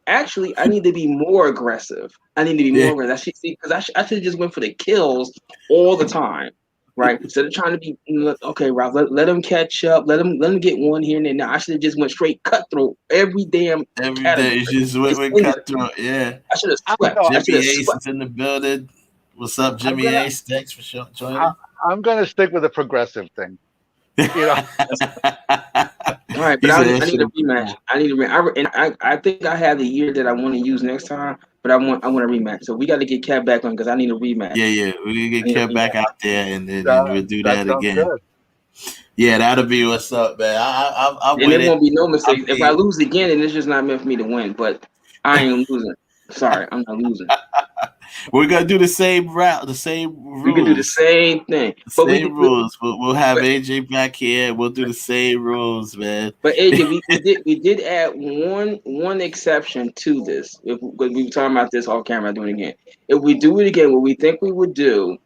Actually, I need to be more aggressive. I need to be more aggressive. Because I should have just went for the kills all the time. Right. Instead of trying to be okay, Ralph, let them catch up. Let them get one here and there. Now I should have just went straight cutthroat every day. You just went cutthroat. Yeah. I should have swept. Jimmy Ace is in the building. What's up, Jimmy Ace? Thanks for joining. I'm gonna stick with the progressive thing. All right, but I need a rematch. I think I have the year that I want to use next time, but I want a rematch. So we got to get Cat back on because I need a rematch. Yeah, we get Cat back out there and then we'll do that again. Good. Yeah, that'll be what's up, man. I'm and there won't be no mistakes. If I lose again, then it's just not meant for me to win. But I ain't losing. Sorry, I'm not losing. We're gonna do the same route, the same rules. We can do the same thing. Same rules. We'll have AJ back here. We'll do the same rules, man. But AJ, we did add one exception to this. Because we were talking about this off camera, doing it again. If we do it again, what we think we would do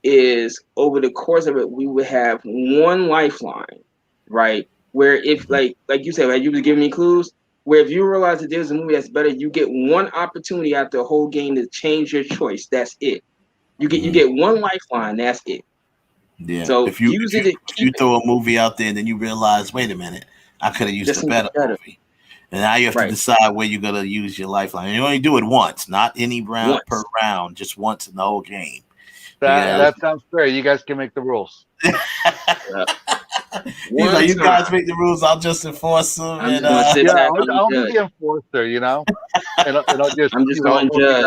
is over the course of it, we would have one lifeline, right? Where if like you said, like you was giving me clues. Where if you realize that there's a movie that's better, you get one opportunity after the whole game to change your choice. That's it. You get one lifeline. That's it. Yeah. So if you throw a movie out there and then you realize, wait a minute, I could have used a better movie, And now you have to decide where you're gonna use your lifeline. You only do it once, not any round per round, just once in the whole game. That sounds fair. You guys can make the rules. He's like, you guys make the rules. I'll just enforce them. I'll be the enforcer. You know, and I'll just. I'm just going to judge.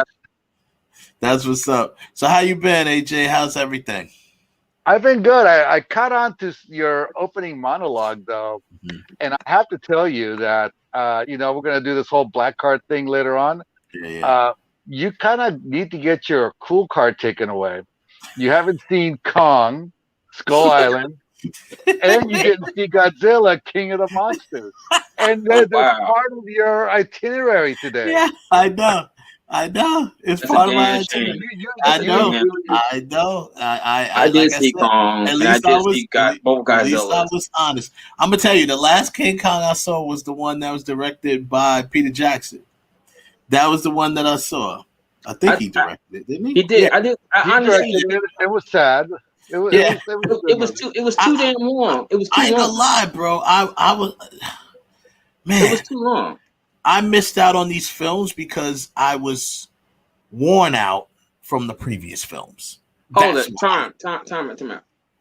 That's what's up. So how you been, AJ? How's everything? I've been good. I caught on to your opening monologue though, and I have to tell you that we're gonna do this whole black card thing later on. You kind of need to get your cool card taken away. You haven't seen Kong, Skull Island, and you didn't see Godzilla, King of the Monsters, and that's part of your itinerary today. Yeah, I know. It's part of my itinerary. I know. I did see Kong. At least I was both Godzilla. At least I was honest. I'm gonna tell you, the last King Kong I saw was the one that was directed by Peter Jackson. That was the one that I saw. I think he directed it, didn't he? He did. Yeah. I did. Honestly, it was sad. It was too damn long. It was too long. I ain't gonna lie, bro. I was man. It was too long. I missed out on these films because I was worn out from the previous films. Hold it. Time out.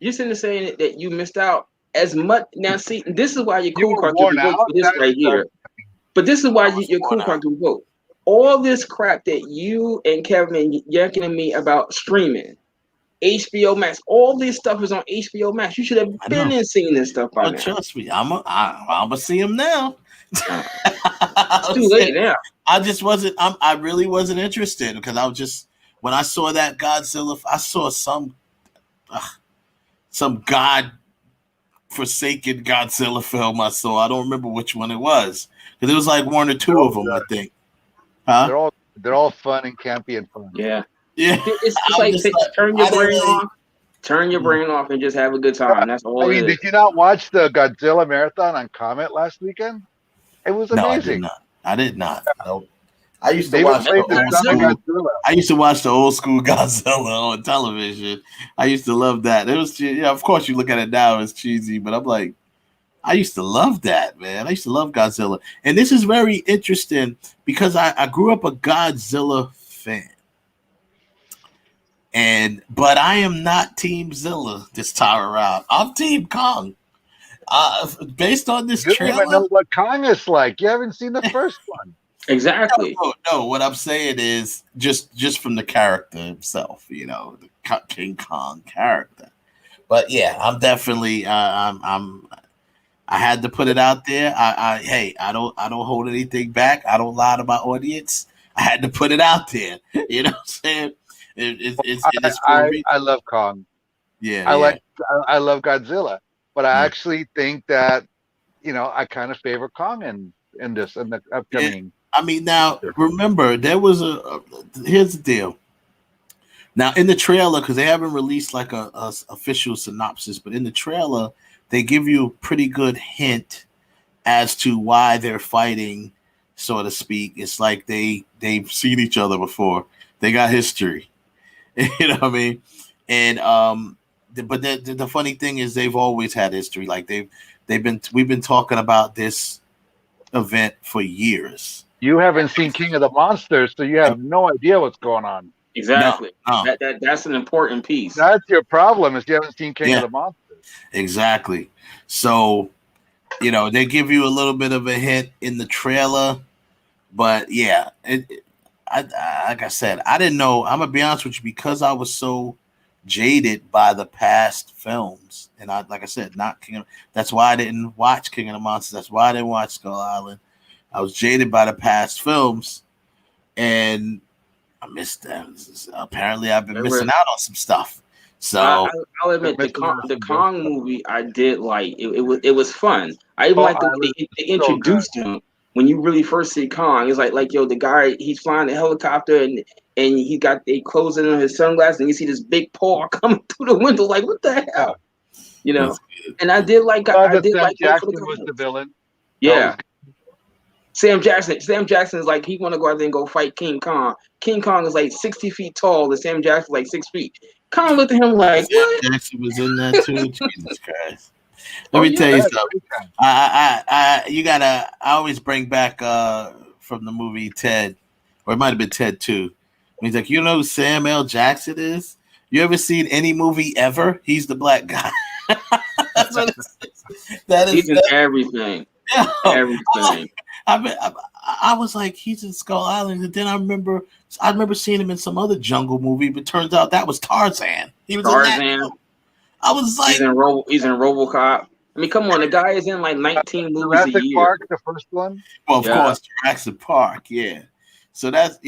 You're sitting there saying that you missed out as much. Now, see, this is why your cool card can vote for this right here. But this is why your cool card can vote. All this crap that you and Kevin yanking at me about streaming, HBO Max, all this stuff is on HBO Max. You should have been in seeing this stuff by now. Trust me, I'm gonna see them now. It's too late now. I just wasn't. I really wasn't interested because I was just when I saw that Godzilla, I saw some god-forsaken Godzilla film. I don't remember which one it was because it was like one or two of them. I think. Huh? They're all fun and campy and fun. Yeah. It's like turn your brain off. Turn your brain off and just have a good time. That's all. Did you not watch the Godzilla marathon on Comet last weekend? It was amazing. No, I did not. Nope. I used to watch the old school Godzilla on television. I used to love that. It was, of course, you look at it now, it's cheesy, but I'm like, I used to love that, man. I used to love Godzilla. And this is very interesting because I grew up a Godzilla fan. But I am not Team Zilla this time around. I'm Team Kong. Based on this trailer. You don't even know what Kong is like. You haven't seen the first one. Exactly. No, what I'm saying is just from the character himself, the King Kong character. But yeah, I'm definitely I had to put it out there. I don't hold anything back. I don't lie to my audience. I had to put it out there. You know what I'm saying? I love Kong. Yeah. I love Godzilla, but I actually think that I kind of favor Kong in the upcoming. Now remember there was here's the deal. Now in the trailer, because they haven't released like a official synopsis, but in the trailer they give you a pretty good hint as to why they're fighting, so to speak. It's like they've seen each other before. They got history. You know what I mean? And but the funny thing is they've always had history. Like we've been talking about this event for years. You haven't seen King of the Monsters, so you have no idea what's going on. Exactly. No. That's an important piece. That's your problem, is you haven't seen King of the Monsters. Exactly. So, they give you a little bit of a hint in the trailer, but yeah, like I said, I didn't know. I'm gonna be honest with you, because I was so jaded by the past films, and like I said, that's why I didn't watch King of the Monsters. That's why I didn't watch Skull Island. I was jaded by the past films, and I missed them. Apparently, I've been missing out on some stuff. So I'll admit the Kong movie I did like. It was fun. I even like the way they introduced him. When you really first see Kong, it's like the guy, he's flying the helicopter and he got they closing on his sunglasses and you see this big paw coming through the window. Like, what the hell? And I did like Jackson was the villain. Yeah. Sam Jackson is like, he want to go out there and go fight King Kong. King Kong is like 60 feet tall, and Sam Jackson is like 6 feet. Kong looked at him like, what? Jackson was in that too. Jesus Christ. Let me tell you that's something. great. I always bring back from the movie Ted, or it might have been Ted 2. He's like, you know who Sam L. Jackson is? You ever seen any movie ever? He's the black guy. That's what He's in everything. Everything. I was like, he's in Skull Island, and then I remember seeing him in some other jungle movie, but turns out that was Tarzan. He was Tarzan. in that. I was like, he's in RoboCop. I mean, come on, the guy is in like 19 movies a year. Park, the first one. Well, of course, Jurassic Park. Yeah. So that's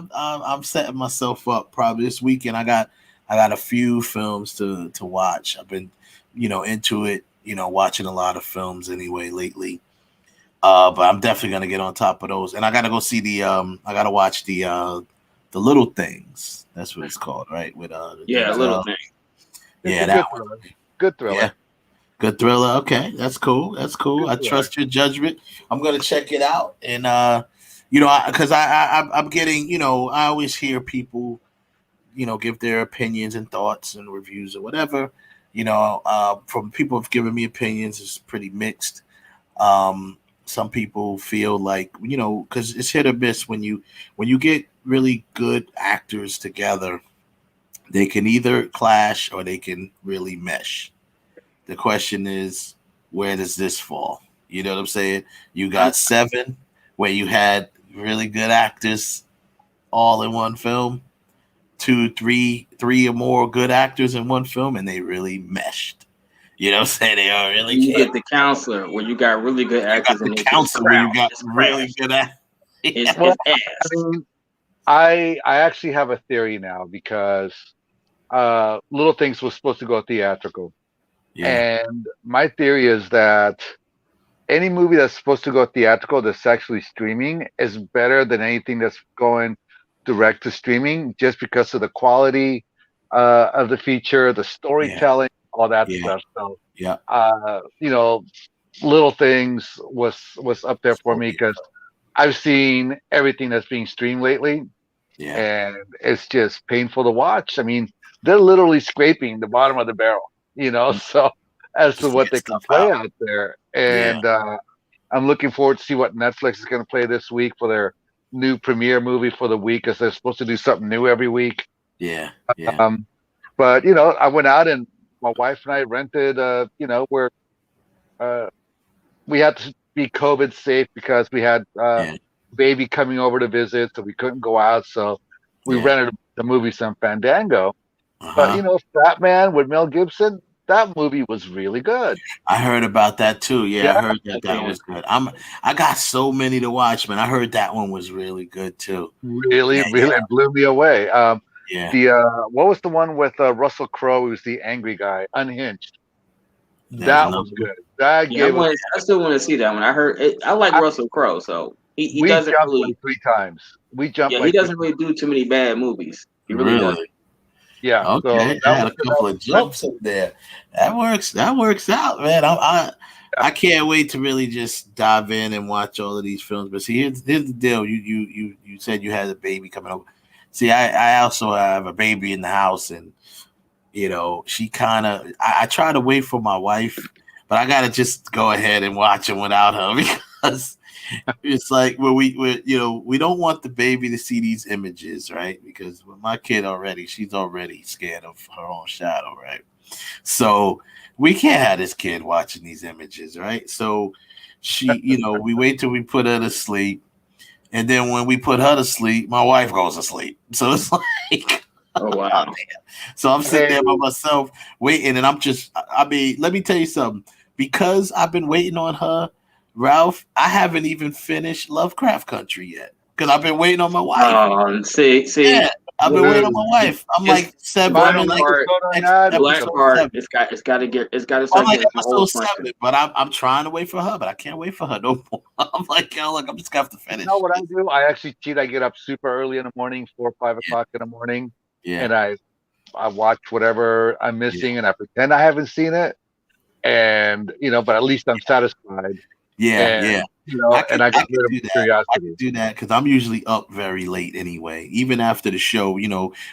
I'm setting myself up probably this weekend. I got a few films to watch. I've been into it, watching a lot of films anyway lately. But I'm definitely gonna get on top of those, and I gotta go see I gotta watch the Little Things. That's what it's called, right? With Little Things. Yeah, that one. Good thriller. Yeah. Good thriller. Okay, that's cool. Good I trust your judgment. I'm gonna check it out, and because I'm getting, I always hear people, give their opinions and thoughts and reviews or whatever. From people have given me opinions, it's pretty mixed. Some people feel like, because it's hit or miss when you get really good actors together, they can either clash or they can really mesh. The question is, where does this fall? You know what I'm saying? You got Seven, where you had really good actors all in one film, 2, 3 or more good actors in one film, and they really meshed. You know what I'm saying? They are really. You get The Counselor, where you got really good actors, and The Counselor, where you got really good actors. I actually have a theory now, because Little Things was supposed to go theatrical. Yeah. And my theory is that any movie that's supposed to go theatrical that's actually streaming is better than anything that's going direct to streaming, just because of the quality of the feature, the storytelling, all that stuff. So Little Things was up there for me, because I've seen everything that's being streamed lately. Yeah. And it's just painful to watch. I mean, they're literally scraping the bottom of the barrel, so as to what they can play out there. And I'm looking forward to see what Netflix is going to play this week for their new premiere movie for the week, because they're supposed to do something new every week. Yeah. But, I went out, and my wife and I rented, where we had to be COVID safe, because we had baby coming over to visit, so we couldn't go out. So we rented the movie some Fandango. But Fat Man with Mel Gibson, that movie was really good. I heard about that too. Yeah, I heard that was good. I got so many to watch, man. I heard that one was really good too. Really blew me away. What was the one with Russell Crowe? Who was the angry guy? Unhinged. That was good. I still want to see that one. I heard it. I like Russell Crowe, so he doesn't really like 3 times. We jumped. Yeah, he doesn't really do too many bad movies. He really doesn't. Yeah. Okay. So I had a couple of jumps in there. That works out, man. I can't wait to really just dive in and watch all of these films. But see, here's the deal. You said you had a baby coming over. See, I also have a baby in the house, and she kind of. I try to wait for my wife, but I gotta just go ahead and watch them without her, because it's like we don't want the baby to see these images, right? Because with my kid she's already scared of her own shadow, right? So we can't have this kid watching these images, right? So she, we wait till we put her to sleep, and then when we put her to sleep, my wife goes to sleep. So it's like, oh wow. So I'm sitting there by myself waiting, and let me tell you something. Because I've been waiting on her, Ralph, I haven't even finished Lovecraft Country yet, because I've been waiting on my wife. See. Yeah, I've been waiting on my wife. I'm like 7. I'm like Black part. It's got to start getting episode 7, but I'm trying to wait for her, but I can't wait for her no more. I'm like, look, I'm just gonna have to finish. You know what I do? I actually cheat. I get up super early in the morning, 4 or 5 o'clock in the morning, and I watch whatever I'm missing, and I pretend I haven't seen it, and but at least I'm satisfied. Yeah. and I got rid of do that. curiosity. I can do that because I'm usually up very late anyway. Even after the show, we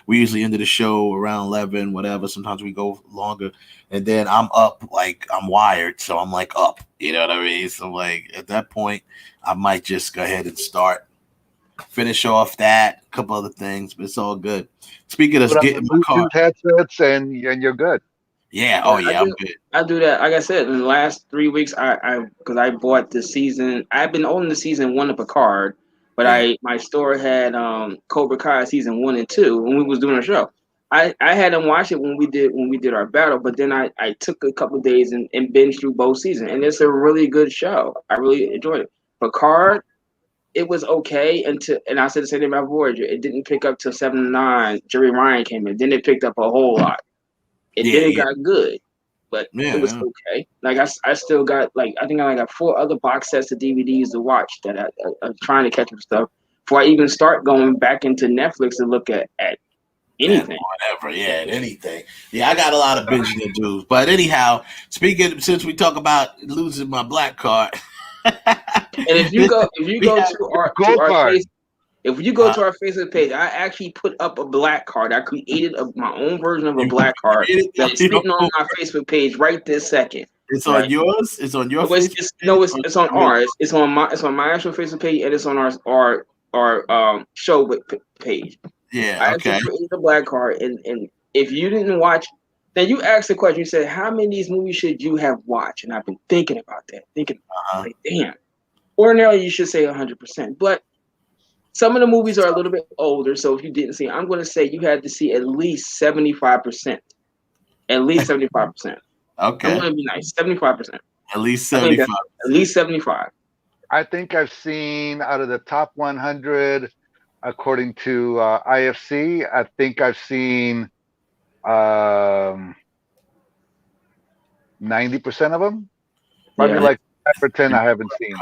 usually end the show around 11, whatever. Sometimes we go longer, and then I'm up like I'm wired, so I'm like up. You know what I mean? So like at that point, I might just go ahead and finish off that, a couple other things, but it's all good. Speaking of getting my car headsets, and you're good. Yeah. Yeah, I'm good. I do that. Like I said, in the last 3 weeks, because I bought the season. I've been on the season 1 of Picard, but my store had Cobra Kai season 1 and 2 when we was doing a show. I hadn't watched it when we did our battle, but then I took a couple of days and binged through both seasons, and it's a really good show. I really enjoyed it. Picard, it was okay and I said the same thing about Voyager. It didn't pick up till 7 and 9. Jerry Ryan came in, then it picked up a whole lot. Then it got good, but it was okay. Like I still got I think I got 4 other box sets of DVDs to watch that I'm trying to catch up stuff before I even start going back into Netflix to look at anything. Whatever, anything. Yeah, I got a lot of binging to do. But anyhow, since we talk about losing my black card, and if you go to our Facebook. If you go to our Facebook page, I actually put up a black card. I created my own version of a black card that's sitting on my Facebook page right this second. It's on yours. It's on your. It's on ours. It's on my actual Facebook page, and it's on our show page. Yeah. I actually created a black card, and if you didn't watch, then you asked the question. You said, "How many of these movies should you have watched?" And I've been thinking about that. Damn. Ordinarily, you should say 100%, but some of the movies are a little bit older, so if you didn't see, I'm going to say you had to see at least 75%. At least 75%. Okay. I'm going to be nice. 75%. At least 75. At least 75. I think I've seen out of the top 100, according to IFC, I think I've seen 90% of them. Probably like 5 or 10 I haven't seen.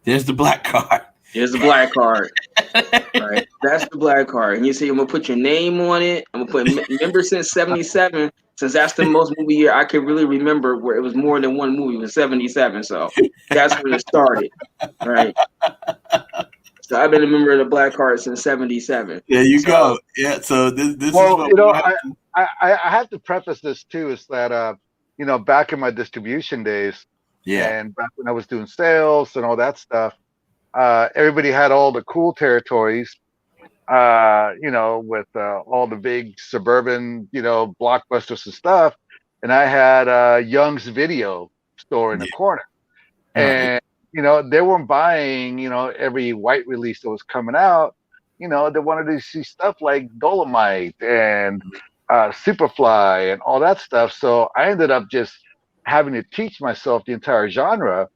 There's the black card. Here's the black card. Right. That's the black card. And you see, I'm going to put your name on it. I'm going to put member since 77, since that's the most movie year I can really remember where it was more than one movie. It was 77. So that's when it started. Right. So I've been a member of the black card since 77. There you go. Yeah. So this is what I have to preface this too, is that, back in my distribution days, and back when I was doing sales and all that stuff, everybody had all the cool territories, with all the big suburban, blockbusters and stuff. And I had Young's Video store in the corner. And, they weren't buying, every white release that was coming out. They wanted to see stuff like Dolomite and Superfly and all that stuff. So I ended up just having to teach myself the entire genre,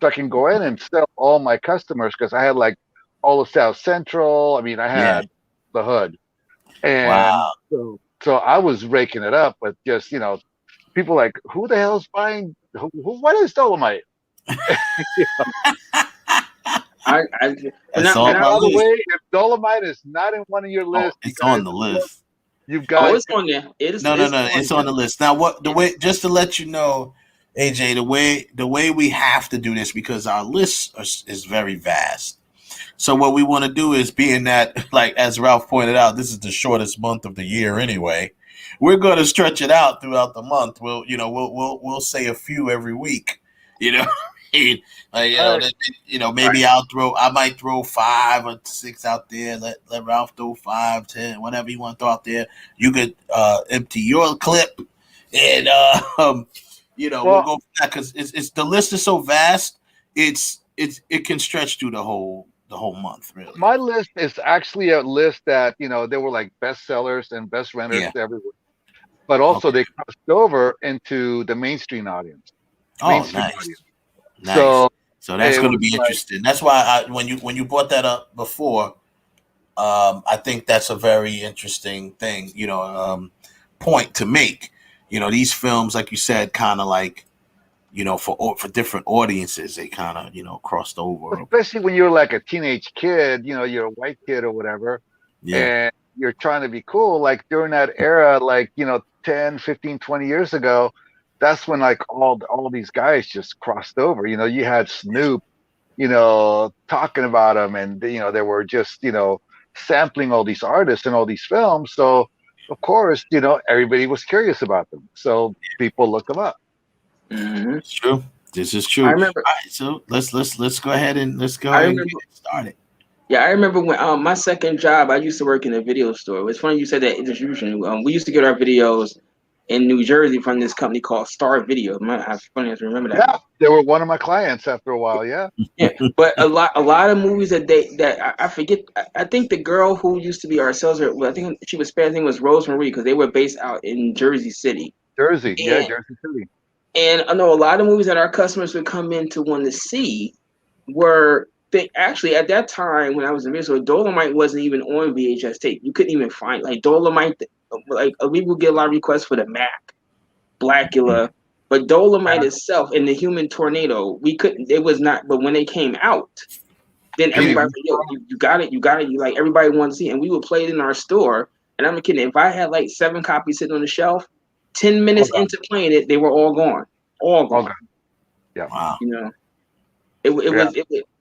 so I can go in and sell all my customers, because I had like all of South Central. I mean, I had the hood, and so I was raking it up with just people like, who the hell's buying? What is Dolomite? That's all by the way, if Dolomite is not in one of your lists, it's on the list. You've got it's on there. No, it's on the list. Now, just to let you know, AJ, the way we have to do this, because our list is very vast. So what we want to do is, being that, like as Ralph pointed out, this is the shortest month of the year anyway, we're going to stretch it out throughout the month. We'll say a few every week. Maybe I might throw 5 or 6 out there. Let Ralph throw 5, 10, whatever you want to throw out there. You could empty your clip, and we'll go from that, because it's the list is so vast. It can stretch through the whole month, really. My list is actually a list that they were like bestsellers and best renters everywhere, but also they crossed over into the mainstream audience. Nice. Audience. Nice. So that's going to be interesting. That's why when you brought that up before, I think that's a very interesting thing, point to make. These films, like you said, kind of like, for different audiences, they kind of, crossed over. Especially when you're like a teenage kid, you're a white kid or whatever, and you're trying to be cool. Like during that era, like, 10, 15, 20 years ago, that's when like all these guys just crossed over. You had Snoop talking about them, and they were just sampling all these artists and all these films. So of course, everybody was curious about them. So people look them up. Mm-hmm. It's true. This is true. I remember. All right, so let's go ahead and get started. Yeah, I remember when my second job, I used to work in a video store. It's funny you said that distribution. We used to get our videos in New Jersey from this company called Star Video. It's funny to remember that. Yeah, they were one of my clients after a while. Yeah. Yeah, but a lot of movies that I forget. I think the girl who used to be our sales rep, I think she was Spanish. I think it was Rosemary because they were based out in Jersey City. Jersey City. And I know a lot of movies that our customers would come in to want to see were they actually at that time when I was in video, Dolomite wasn't even on VHS tape. You couldn't even find like Dolomite. Like we would get a lot of requests for the Mac, Blackula, but Dolomite itself and the Human Tornado, we couldn't. It was not. But when they came out, then everybody was like, "Yo, you got it, you got it." You like everybody wanted to see, it. And we would play it in our store. And I'm kidding. If I had like 7 copies sitting on the shelf, 10 minutes into playing it, they were all gone. All gone. Yeah. Wow. It was,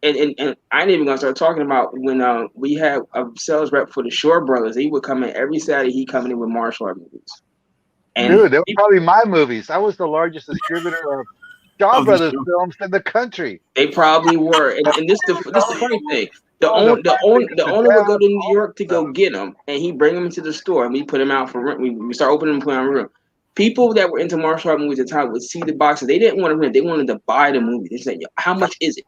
and I ain't even gonna start talking about when we had a sales rep for the Shore Brothers. He would come in every Saturday. He coming in with martial art movies. And dude, they were probably my movies. I was the largest distributor of Shaw Brothers films in the country. They probably were, and this the funny thing. The owner would go to New York to go get them, and he bring them into the store, and we put them out for rent. We start opening them and putting them on rent. People that were into martial art movies at the time would see the boxes. They didn't want to rent. They wanted to buy the movie. They said, "How much is it?"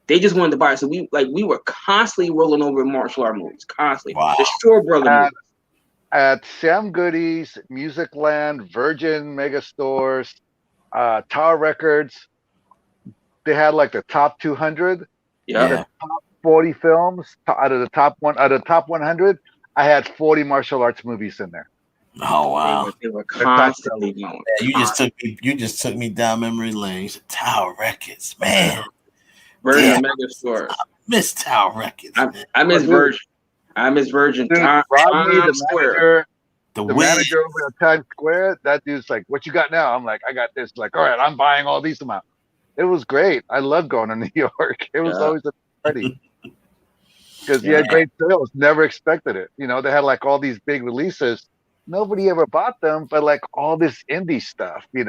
They just wanted to buy it. So we were constantly rolling over martial art movies, constantly. Wow. The Shore Brother movies. At Sam Goody's, Music Land, Virgin Megastores, Tower Records, they had like the top 200. Yeah. The top 40 films out of the top 100. I had 40 martial arts movies in there. Oh wow! They were constantly going. Yeah, you just took me down memory lane. Tower Records, man. Virgin Megastores. I miss Tower Records. I miss Virgin. I miss Virgin. Dude, Rodney, the manager over at Times Square, that dude's like, "What you got now?" I'm like, "I got this." Like, all right, I'm buying all these amounts. It was great. I loved going to New York. It was always a party because you had great sales. Never expected it. They had like all these big releases. Nobody ever bought them, but like all this indie stuff. That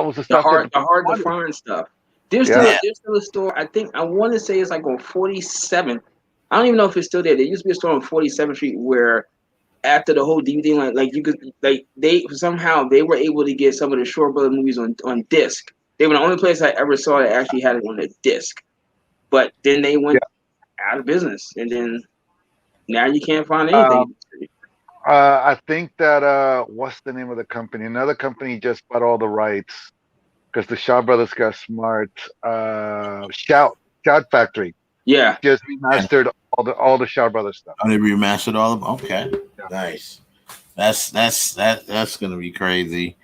was the stuff. The hard to find stuff. There's still a store. I want to say it's like on 47th. I don't even know if it's still there. There used to be a store on 47th Street where after the whole DVD, like you could they were able to get some of the Shore Brother movies on disc. They were the only place I ever saw that actually had it on a disc. But then they went out of business, and then now you can't find anything. I think that what's the name of the company? Another company just bought all the rights because the Shaw Brothers got smart. Shout Factory. Yeah, just remastered all the Shaw Brothers stuff. Oh, they remastered all of them. Okay, nice. That's gonna be crazy.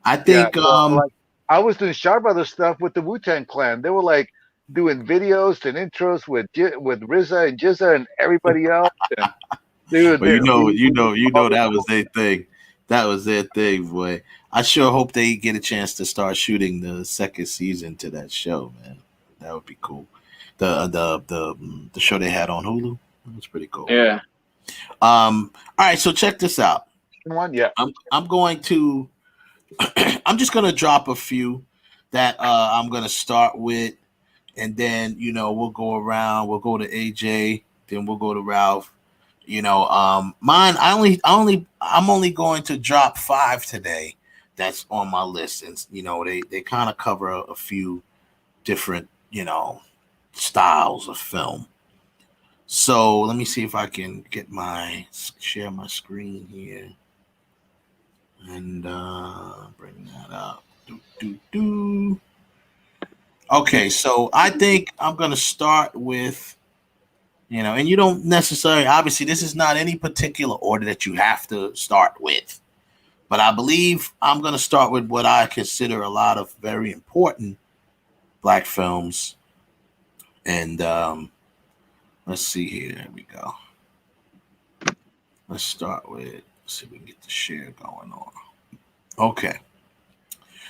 I think I was doing Shaw Brothers stuff with the Wu-Tang Clan. They were like doing videos and intros with RZA and Jizza and everybody else. And, dude, well, you know that was their thing. That was their thing, boy. I sure hope they get a chance to start shooting the second season to that show, man. That would be cool. The show they had on Hulu. That was pretty cool. Yeah. All right, so check this out. Yeah. I'm going to I'm just gonna drop a few that I'm gonna start with, and then we'll go around. We'll go to AJ, then we'll go to Ralph. Mine. I'm only going to drop 5 today. That's on my list, and they kind of cover a few different styles of film. So let me see if I can share my screen here and bring that up. Okay, so I think I'm gonna start with and you don't necessarily, obviously this is not any particular order that you have to start with, but I believe I'm gonna start with what I consider a lot of very important Black films. And let's see here. There we go. Let's start with, see if we can get the share going on. Okay.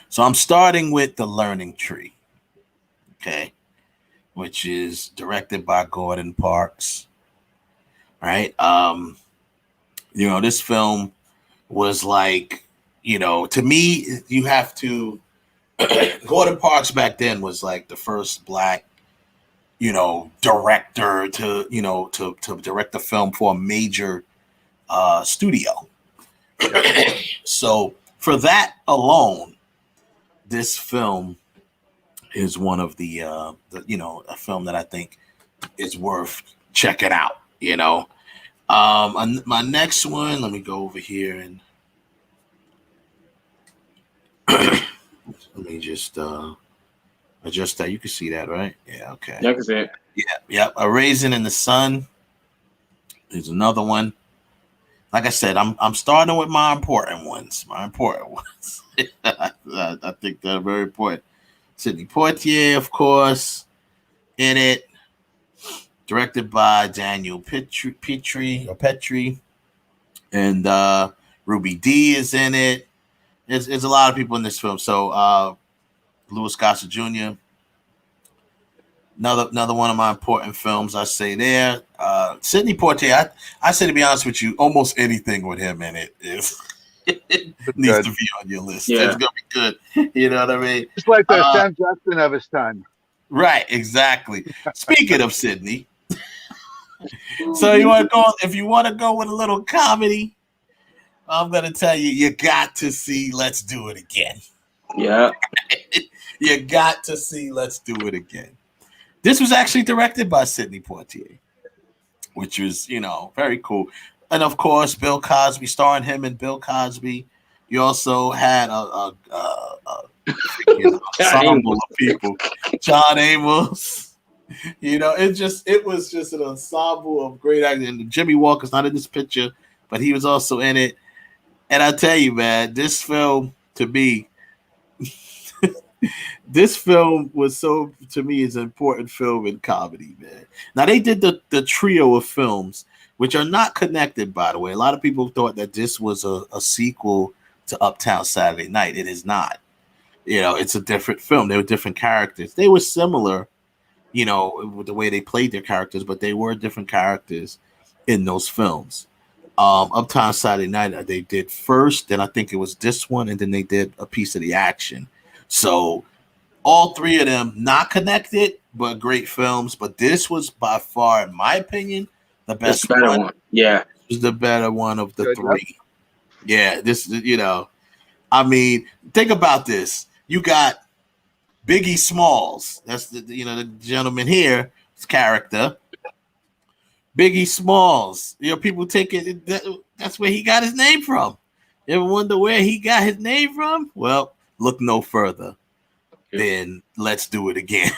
So I'm starting with The Learning Tree. Okay. which is directed by Gordon Parks. Right? This film was like, to me, you have to. Gordon Parks back then was like the first black, director to direct a film for a major studio. So for that alone, this film is one of the a film that I think is worth checking out. My next one, let me go over here and let me just adjust that. You can see that, right? Yeah, okay. Yeah, I can see it. Yeah. A Raisin in the Sun is another one. Like I said, I'm starting with my important ones. I think they're very important. Sidney Poitier, of course, in it. Directed by Daniel Petrie. And Ruby Dee is in it. There's a lot of people in this film. So Louis Gossett Jr., another one of my important films, I say there. Sidney Poitier, I say, to be honest with you, almost anything with him in it needs to be on your list. Yeah. It's gonna be good. You know what I mean? It's like the Sam Jackson of his time. Right, exactly. Speaking of Sidney, so if you want to go with a little comedy, I'm gonna tell you, you got to see Let's Do It Again. Yeah. You got to see Let's Do It Again. This was actually directed by Sidney Poitier, which was, very cool. And of course, Bill Cosby, starring him and Bill Cosby. You also had a ensemble of people. John Amos. It was just an ensemble of great actors. And Jimmy Walker's not in this picture, but he was also in it. And I tell you, man, this film, to me, this film was to me, is an important film in comedy, man. Now, they did the trio of films, which are not connected, by the way. A lot of people thought that this was a sequel to Uptown Saturday Night. It is not. It's a different film. They were different characters. They were similar, with the way they played their characters, but they were different characters in those films. Uptown Saturday Night, they did first, then I think it was this one, and then they did a piece of the action. So all three of them not connected, but great films. But this was by far, in my opinion, the best one. Yeah, this is the better one of the three. Yeah, this, I mean, think about this. You got Biggie Smalls. That's the gentleman here, his character. Biggie Smalls. People take it. That's where he got his name from. You ever wonder where he got his name from? Well, look no further than Let's Do It Again.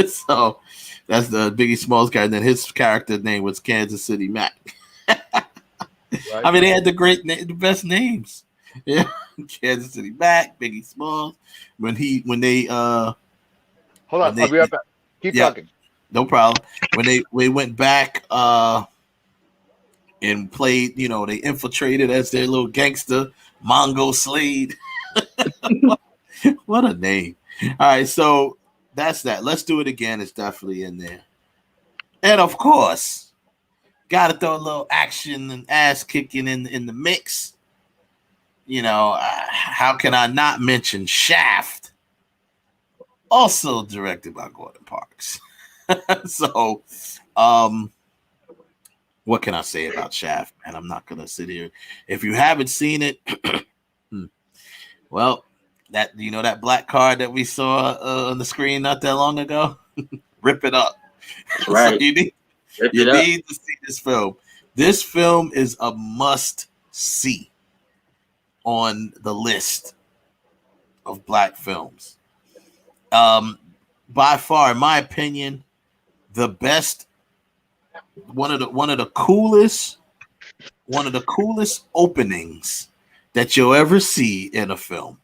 So that's the Biggie Smalls guy. And then his character name was Kansas City Mac. Right. I mean, they had the best names. Yeah, Kansas City Mac, Biggie Smalls. When they hold on, I'll be right back. Keep talking. No problem. When they went back and played, they infiltrated as their little gangster, Mongo Slade. What a name. All right, so that's that. Let's Do It Again. It's definitely in there. And of course, gotta throw a little action and ass kicking in the mix. How can I not mention Shaft? Also directed by Gordon Parks. So, what can I say about Shaft? And I'm not gonna sit here. If you haven't seen it, well, that black card that we saw on the screen not that long ago, rip it up. Right. So you need to see this film. This film is a must see on the list of black films. By far, in my opinion, the best, one of the coolest openings that you'll ever see in a film,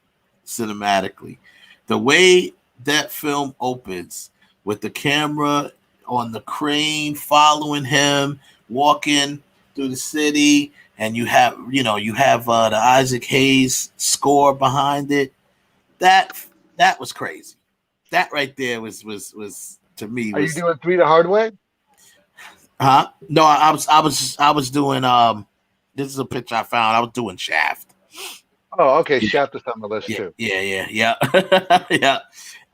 cinematically. The way that film opens with the camera on the crane following him, walking through the city, and you have the Isaac Hayes score behind it. That was crazy. That right there was to me Are you was. doing 3 the hard way? Huh? No, I was doing. This is a picture I found. I was doing Shaft. Oh, okay. Shaft is on the list Yeah, too. yeah. Yeah,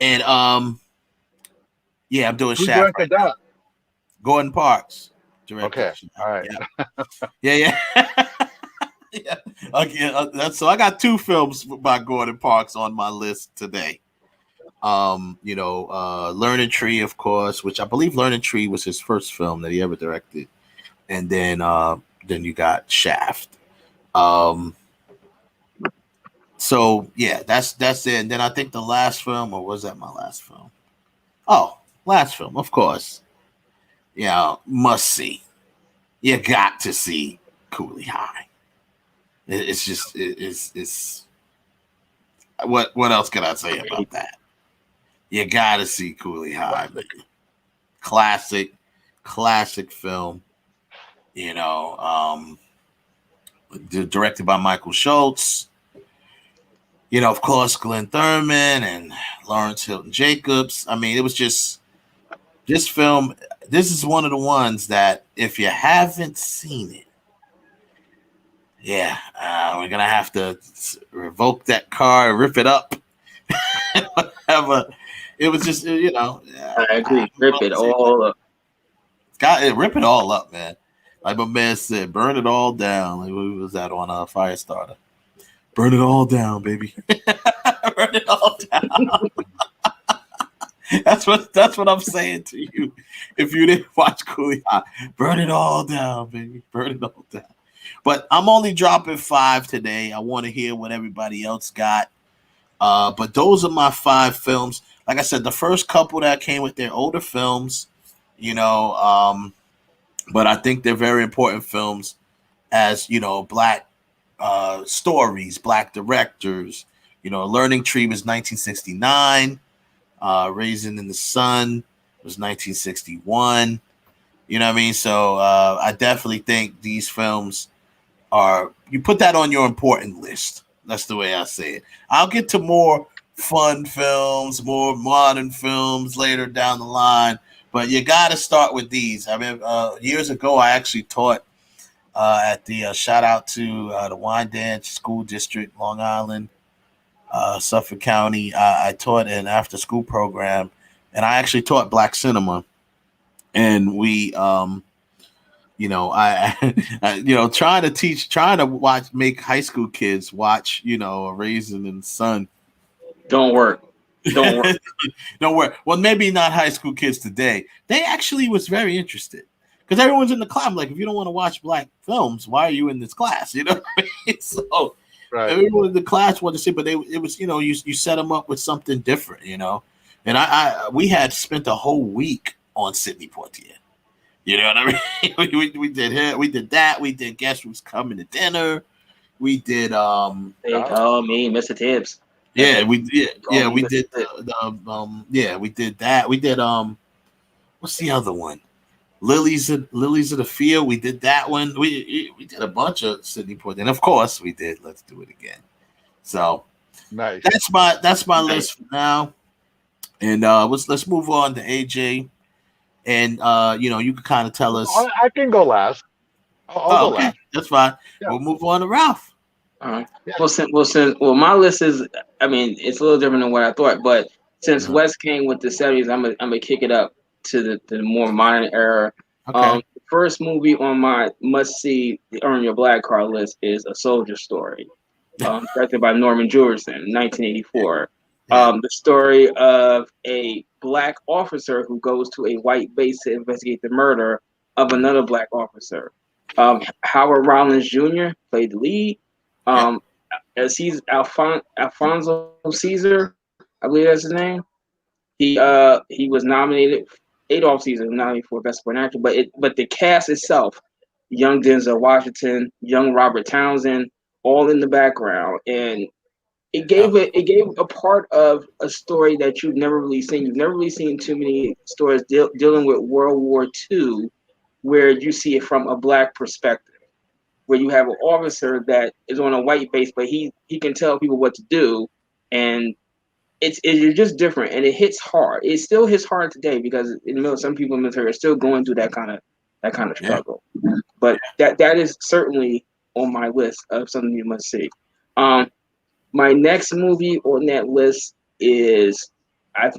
and yeah, I'm doing Who Shaft directed right now. that? Gordon Parks directed. Okay, all right. Yeah. Yeah. Okay, so I got 2 films by Gordon Parks on my list today. Learning Tree, of course, which I believe Learning Tree was his first film that he ever directed, and then you got Shaft. So yeah, that's it. And then I think the last film, or was that my last film? Oh, last film, of course. Yeah, must see. You got to see Cooley High. It's what else can I say about that? You got to see Cooley High. Classic film. Directed by Michael Schultz. Of course, Glenn Thurman and Lawrence Hilton Jacobs. I mean, it was just this film. This is one of the ones that if you haven't seen it, yeah, we're gonna have to revoke that car, rip it up, whatever. It was just, I agree. Rip it all up. Rip it all up, man. Like my man said, burn it all down. Like, what was that on Firestarter? Burn it all down, baby. Burn it all down. That's what I'm saying to you. If you didn't watch Cooley High, burn it all down, baby. Burn it all down. But I'm only dropping 5 today. I want to hear what everybody else got. But those are my 5 films. Like I said, the first couple that came with their older films, but I think they're very important films as, Black stories, Black directors. Learning Tree was 1969. Raisin in the Sun was 1961. You know what I mean? So I definitely think these films you put that on your important list. That's the way I say it. I'll get to more fun films, more modern films later down the line, but you got to start with these. I mean, years ago, I actually taught at the shout out to the Wyandanch School District, Long Island, Suffolk County. I taught an after school program, and I actually taught Black cinema. And we, trying to make high school kids watch, A Raisin in the Sun. Don't work. Don't work. Well, maybe not high school kids today. They actually was very interested because everyone's in the class. I'm like, if you don't want to watch Black films, why are you in this class? You know what I mean? So right. Everyone in the class wanted to see, but it was, you set them up with something different, And we had spent a whole week on Sidney Poitier. You know what I mean? we did we did that. We did Guess Who's Coming to Dinner. We did They Call Me Mr. Tibbs. Yeah, we did. Yeah, we did. Yeah, we did that. We did. What's the other one? Lilies of the Field. We did that one. We did a bunch of Sidney Poitier, and of course, we did Let's Do It Again. So nice. That's my list for now. And let's move on to AJ. And you can kind of tell us. I can go last. I'll go last. That's fine. Yeah. We'll move on to Ralph. All right. Yeah. Well, my list is. I mean, it's a little different than what I thought, but since Wes came with the series, I'm gonna kick it up to the more modern era. Okay. The first movie on my must see Earn Your Black Card list is A Soldier Story, directed by Norman Jewison, 1984. The story of a Black officer who goes to a white base to investigate the murder of another Black officer. Howard Rollins Jr. played the lead. Alfonso Caesar, I believe that's his name. He was nominated. Adolph Caesar was nominated for Best Supporting Actor, but the cast itself, young Denzel Washington, young Robert Townsend, all in the background, and it gave a part of a story that you've never really seen. You've never really seen too many stories dealing with World War II, where you see it from a Black perspective, where you have an officer that is on a white base, but he can tell people what to do, and it's just different, and it hits hard. It still hits hard today because some people in the military are still going through that kind of struggle. But that is certainly on my list of something you must see. My next movie on that list is a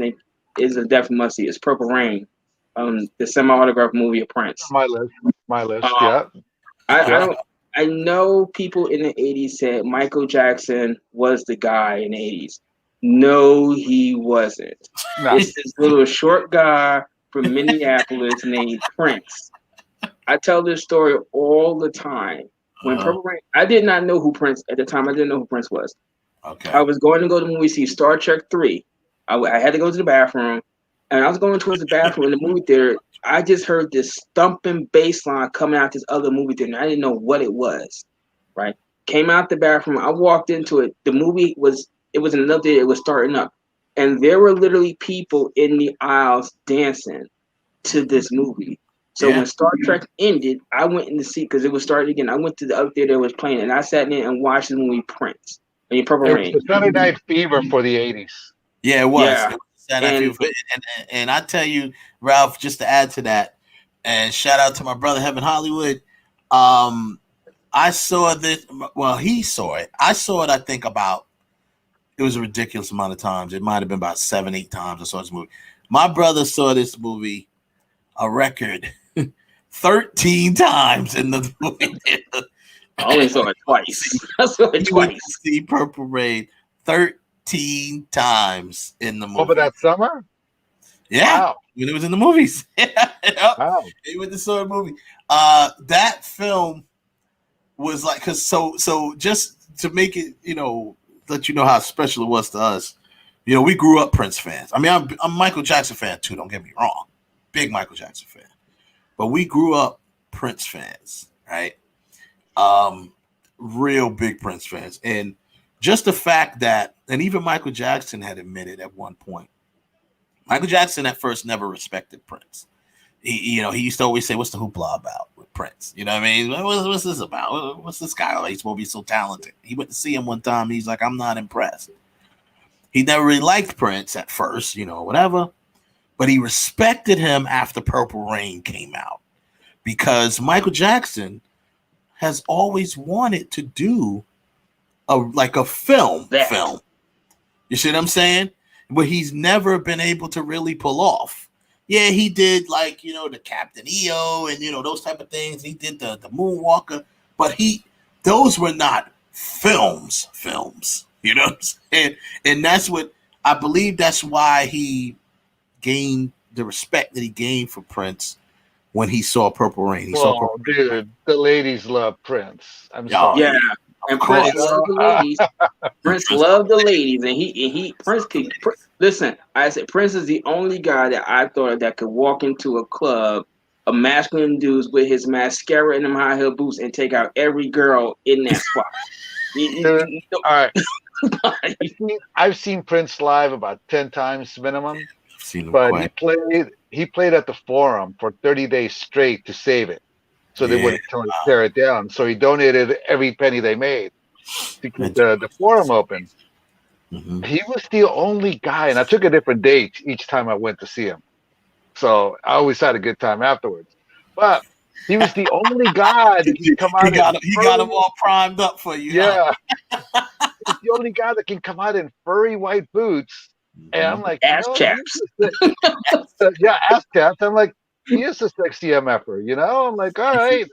definite must see. It's Purple Rain, the semi-autographed movie of Prince. My list. Yeah. I know people in the 80s said Michael Jackson was the guy in the 80s. No, he wasn't. No. It's this little short guy from Minneapolis named Prince. I tell this story all the time. When Purple Rain, I did not know who Prince at the time. I didn't know who Prince was. Okay. I was going to go to the movie see Star Trek 3. I had to go to the bathroom, and I was going towards the bathroom in the movie theater. I just heard this thumping bass line coming out this other movie theater, and I didn't know what it was. Right? Came out the bathroom. I walked into it. The movie was in another theater. It was starting up, and there were literally people in the aisles dancing to this movie. So when Star Trek ended, I went in the seat because it was starting again. I went to the other theater that was playing, and I sat in and watched the movie Prince. Purple Rain. It was the Saturday Night Fever for the 80s. Yeah, it was. Yeah. It was Saturday Night Fever. And I tell you, Ralph, just to add to that, and shout out to my brother Heaven Hollywood. I saw this. Well, he saw it. I saw it. I think it was a ridiculous amount of times. It might have been about 7-8 times I saw this movie. My brother saw this movie a record 13 times in the movie. I only saw it twice. I saw it twice. Went to see Purple Rain 13 times in the movie. Over that summer? Yeah. Wow. When it was in the movies. Wow. He went to see the movie. That film was like, so just to make it, let you know how special it was to us. We grew up Prince fans. I mean, I'm a Michael Jackson fan too, don't get me wrong. Big Michael Jackson fan. But we grew up Prince fans, right? Real big Prince fans. And just the fact that, and even Michael Jackson had admitted at one point, Michael Jackson at first never respected Prince. He used to always say, what's the hoopla about with Prince? You know what I mean? What's this about? What's this guy like? He's supposed to be so talented. He went to see him one time. And he's like, I'm not impressed. He never really liked Prince at first, whatever. But he respected him after Purple Rain came out because Michael Jackson has always wanted to do a film. You see what I'm saying? But he's never been able to really pull off. Yeah, he did the Captain EO and those type of things. He did the Moonwalker, but those were not films. You know what I'm saying? And that's what I believe. That's why he gained the respect that he gained for Prince when he saw Purple Rain. Dude, the ladies love Prince. I'm sorry. Yeah, and Prince loved the ladies. Prince loved the ladies, and Prince could listen. I said Prince is the only guy that I thought that could walk into a club, a masculine dudes with his mascara and them high heel boots, and take out every girl in that spot. All right. I've seen Prince live about 10 times minimum. But he played at the Forum for 30 days straight to save it, so they wouldn't tear it down. So he donated every penny they made to keep the Forum open. Mm-hmm. He was the only guy, and I took a different date each time I went to see him, so I always had a good time afterwards. But he was the only guy that can come out. He got them all primed up for you. Yeah, he's the only guy that can come out in furry white boots. And I'm like, ass chaps. Yeah, ass chaps. I'm like, he is a sexy MFer, I'm like, all right,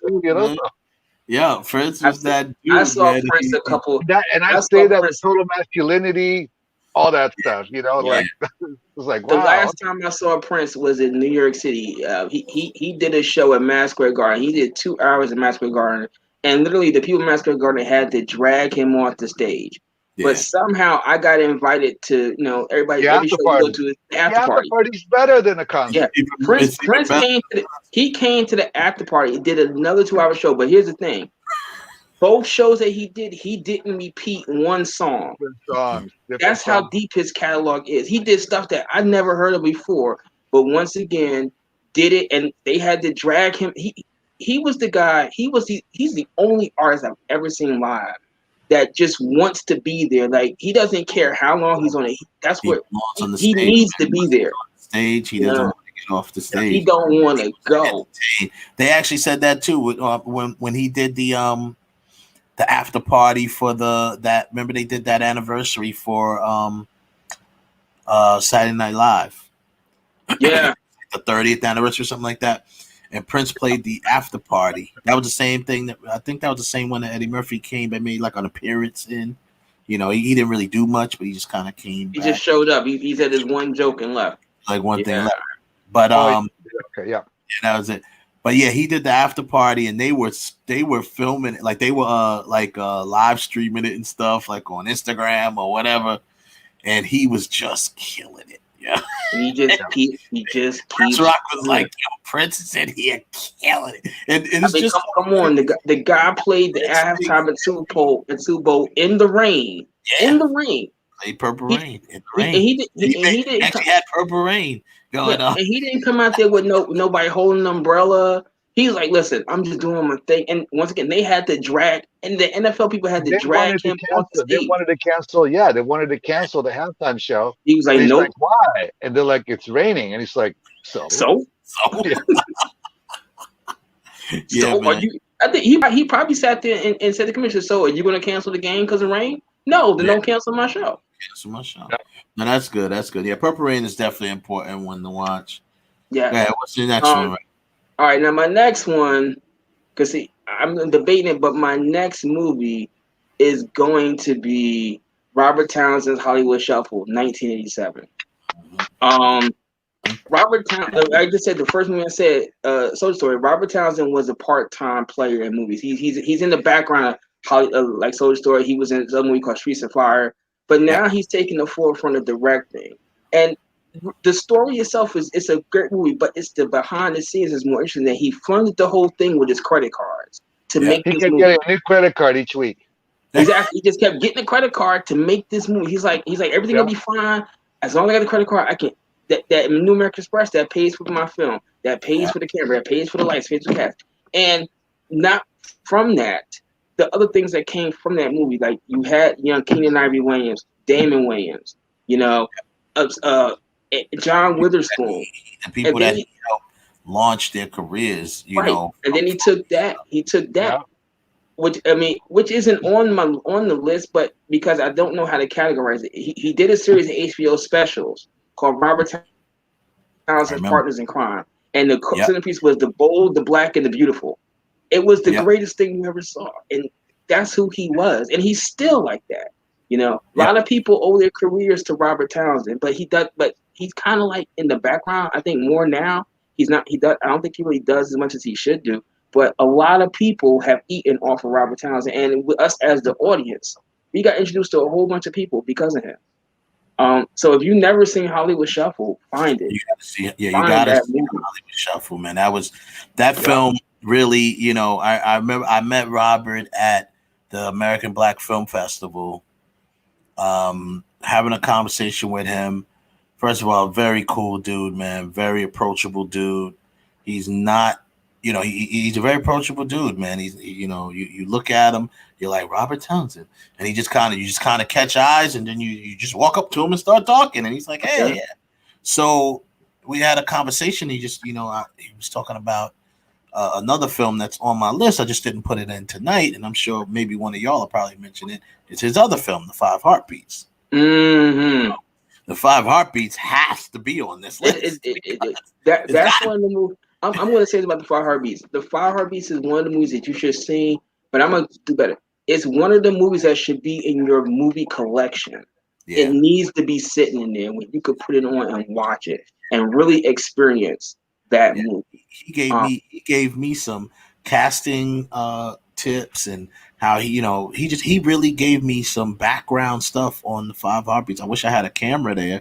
Yeah, Prince was that dude. I saw Prince a couple. I say that with total masculinity, all that stuff, like it was like, wow. The last time I saw Prince was in New York City. He did a show at Madison Square Garden. He did 2 hours at Madison Square Garden, and literally the people at Madison Square Garden had to drag him off the stage. Yeah. But somehow I got invited to, every show we go to the after party. The party's better than a concert. Yeah, Prince came to the after party. He did another 2-hour show. But here's the thing: both shows that he didn't repeat one song. That's how deep his catalog is. He did stuff that I never heard of before, but once again did it, and they had to drag him. He was the guy. He's the only artist I've ever seen live that just wants to be there. Like he doesn't care how long he's on it. That's what on the he stage, needs to be there. Stage. He doesn't want to get off the stage. He don't want to go. They actually said that too when he did the after party for that. Remember they did that anniversary for Saturday Night Live. Yeah, the 30th anniversary or something like that. And Prince played the after party. That was the same thing that I think that was the same one that Eddie Murphy came but made like an appearance in. You know, he didn't really do much, but he just kind of came. He just showed up. He said his one joke and left. Like one thing left. But okay, yeah, that was it. But yeah, he did the after party, and they were filming it, like they were live streaming it and stuff, like on Instagram or whatever. And he was just killing it. Yeah, and he just keeps. Prince Rock was like, "Yo, Prince is in here killing it," and it's just come on. The guy played the halftime at Super Bowl in the rain. Yeah. In the rain. Played Purple Rain in the rain. He didn't actually had Purple Rain going on. And he didn't come out there with nobody holding an umbrella. He's like, listen, I'm just doing my thing. And once again, they had to drag, and the NFL people had to drag him off the stage. They wanted to cancel. Yeah, they wanted to cancel the halftime show. He was like, nope. Like, why? And they're like, it's raining. And he's like, so. Yeah. So are you? I think he probably sat there and said to the commissioner, "So are you going to cancel the game because of rain? No, then don't cancel my show." Cancel my show. No, that's good. That's good. Yeah, Purple Rain is definitely an important one to watch. Yeah. What's your next one? All right, now my next one, because I'm debating it, but my next movie is going to be Robert Townsend's Hollywood Shuffle, 1987. Robert Townsend, I just said the first movie I said, Soldier Story. Robert Townsend was a part-time player in movies. He's in the background of like Soldier Story. He was in a movie called Streets of Fire, but now he's taking the forefront of directing. And the story itself it's a great movie, but it's the behind the scenes is more interesting. That he funded the whole thing with his credit cards to make this movie. He kept getting a new credit card each week. Exactly. He just kept getting a credit card to make this movie. He's like everything will be fine as long as I got the credit card. I can. That New American Express that pays for my film, that pays for the camera, that pays for the lights, pays for the cast, and not from that. The other things that came from that movie, like you had young Keenan Ivory Williams, Damon Wayans, John Witherspoon, and people that helped launch their careers, you know. And then he took that, which isn't on the list, but because I don't know how to categorize it, he did a series of HBO specials called Robert Townsend's Partners in Crime, and the centerpiece was The Bold, the Black, and the Beautiful. It was the greatest thing you ever saw, and that's who he was, and he's still like that. You know, a lot of people owe their careers to Robert Townsend, but he's kind of like in the background. I think more now. He's not. He does. I don't think he really does as much as he should do. But a lot of people have eaten off of Robert Townsend, and with us as the audience, we got introduced to a whole bunch of people because of him. So if you've never seen Hollywood Shuffle, find it. You gotta see it. Yeah, you gotta see Hollywood Shuffle, man. That film really, you know, I remember I met Robert at the American Black Film Festival, having a conversation with him. First of all, very cool dude, man. Very approachable dude. He's not, you know, he's a very approachable dude, man. He's, you know, you look at him, you're like Robert Townsend, and you just kind of catch eyes, and then you just walk up to him and start talking, and he's like, hey, yeah. So we had a conversation. He just, you know, he was talking about another film that's on my list. I just didn't put it in tonight, and I'm sure maybe one of y'all will probably mention it. It's his other film, The Five Heartbeats. Mm-hmm. The Five Heartbeats has to be on this list. That's one of the movies. I'm going to say about The Five Heartbeats. The Five Heartbeats is one of the movies that you should see, but I'm going to do better. It's one of the movies that should be in your movie collection. Yeah. It needs to be sitting in there when you could put it on and watch it and really experience that movie. He gave me some casting tips and how he really gave me some background stuff on The Five Heartbeats. I wish I had a camera there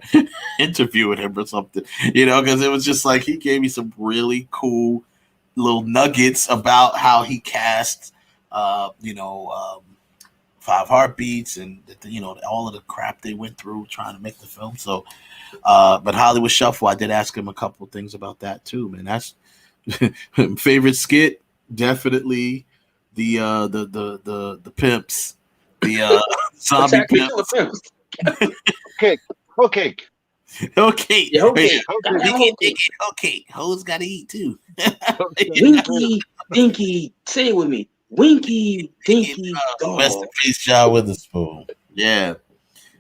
interviewing him or something, you know, because it was just like he gave me some really cool little nuggets about how he cast, Five Heartbeats and, you know, all of the crap they went through trying to make the film. So, but Hollywood Shuffle, I did ask him a couple of things about that too, man. That's favorite skit, definitely the pimps The zombie Attack the pimps. Killer Pimps. Okay. Okay. Yeah, okay. Okay. Hoes gotta eat too. Winky, Dinky, say it with me. Winky, Dinky, Rest in dog. peace, John Witherspoon. Yeah.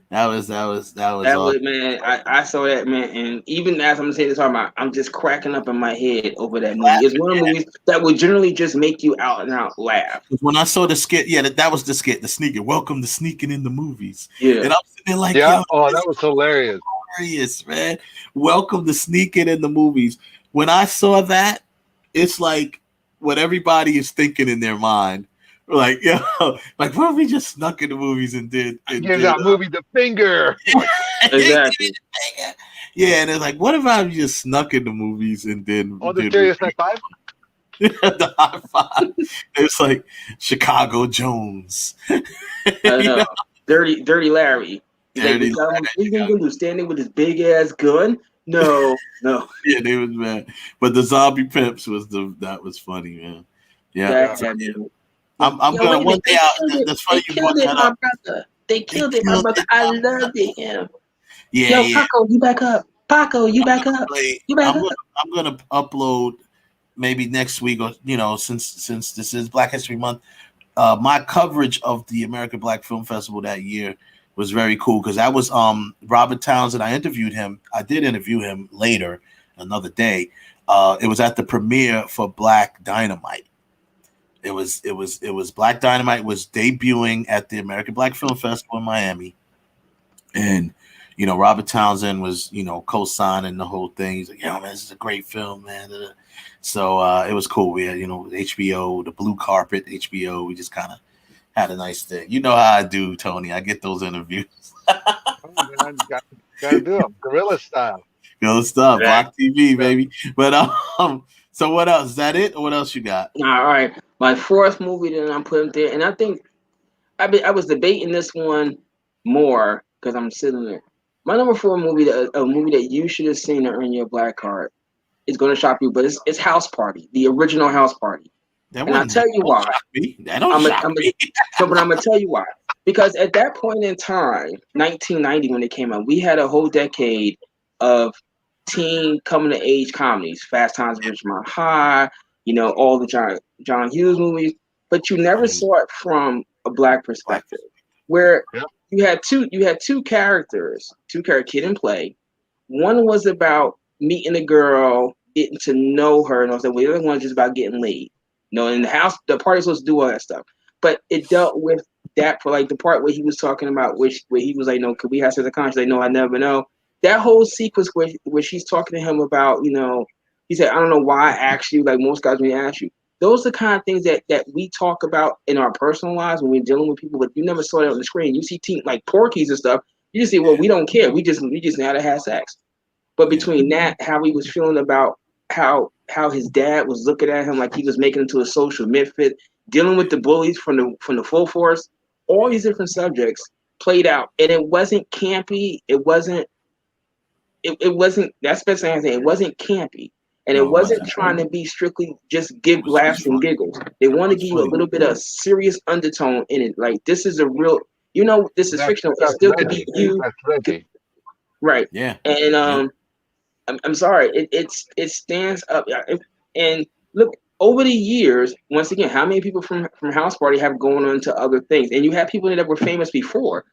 That was awesome. Man. I saw that, man, and even as I'm saying this, I'm just cracking up in my head over that movie. It's one of the movies that would generally just make you out and out laugh. When I saw the skit, that was the skit, the sneaking. Welcome to sneaking in the movies. Yeah. And I'm sitting there like, yeah. yo, Oh, that was hilarious. Hilarious, man. Welcome to sneaking in the movies. When I saw that, it's like what everybody is thinking in their mind. Like, yo, like what if we just snuck in the movies and did give that movie the finger. Exactly. Yeah, and it's like, what if I just snuck in the movies and then the serious high five? The high five. It's like Chicago Jones. I know. Dirty Larry. He's like, what are you gonna do? Standing with his big ass gun? No. Yeah, they was mad. But the zombie pimps that was funny, man. Yeah. I'm gonna one day out. That's funny. They killed it, my brother. They killed it, my brother. I loved him. Yeah, Yo, Paco, you back up. Paco, you back up. You back up. I'm gonna upload maybe next week, or since this is Black History Month, my coverage of the American Black Film Festival that year was very cool because that was Robert Townsend. I interviewed him. I did interview him later, another day. It was at the premiere for Black Dynamite. It was Black Dynamite was debuting at the American Black Film Festival in Miami, and Robert Townsend was co-signing the whole thing. He's like, "Yo, man, this is a great film, man." So it was cool. We had HBO, the blue carpet, HBO. We just kind of had a nice thing. You know how I do, Tony. I get those interviews. Gotta do them, guerrilla style. Guerrilla style, Block TV, baby. But so what else? Is that it, or what else you got? All right. My fourth movie that I'm putting there, and I think I was debating this one more because I'm sitting there. My number 4 movie, a movie that you should have seen to earn your black card, is going to shock you, but it's House Party, the original House Party. And I'll tell you why. That don't shock me. No, but I'm going to tell you why. Because at that point in time, 1990 when it came out, we had a whole decade of teen coming to age comedies, Fast Times at Ridgemont High, all the John Hughes movies, but you never saw it from a black perspective, where you had two characters, kid and play. One was about meeting a girl, getting to know her, and the other one was just about getting laid. In the house, the party was supposed to do all that stuff, but it dealt with that for like the part where he was talking about where he was like, "No, could we have such a conscience?" Like, "No, I never know." That whole sequence where she's talking to him about, he said, "I don't know why I asked you, like most guys when they ask you." Those are the kind of things that we talk about in our personal lives when we're dealing with people, but you never saw that on the screen. You see teen like Porky's and stuff. You just say, "Well, we don't care. We just know how to have sex." But between that, how he was feeling about how his dad was looking at him like he was making him to a social misfit, dealing with the bullies from the full force, all these different subjects played out, and it wasn't campy. It wasn't. That's the best thing I say. It wasn't campy. And it wasn't trying to be strictly just give laughs and giggles. They want to give you a little bit of serious undertone in it. Like, this is a real, this is fictional. It still could be you. Right. Yeah. And I'm sorry. It stands up. And look, over the years, once again, how many people from House Party have gone on to other things? And you have people that were famous before.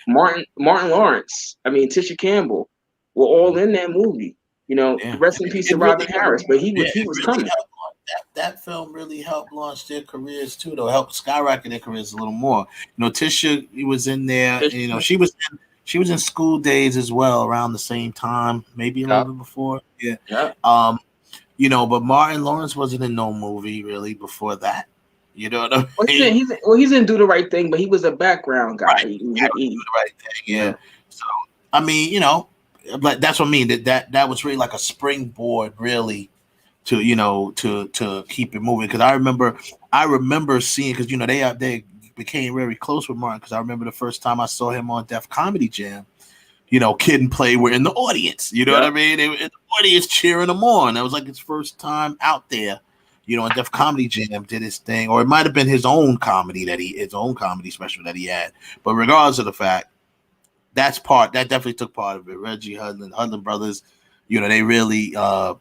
Martin Lawrence, Tisha Campbell, were all in that movie. Rest in peace to Robin Harris, but he was coming. That film really helped launch their careers too, though. Helped skyrocket their careers a little more. Tisha, he was in there. She was in School Days as well around the same time, maybe a little bit before. Yeah. But Martin Lawrence wasn't in no movie really before that. You know what I mean? He's in Do the Right Thing, but he was a background guy. Right. Do the Right Thing. Yeah. So but that's what I mean. That was really like a springboard, really, to keep it moving. Because I remember seeing, because they became very close with Martin. Because I remember the first time I saw him on Def Comedy Jam. Kid and Play were in the audience. You know what I mean? They were in the audience cheering him on. That was like his first time out there. you know, and Def Comedy Jam did his thing, or it might have been his own comedy special that he had. But regardless of the fact, that definitely took part of it. Reggie Hudlin brothers, you know, they really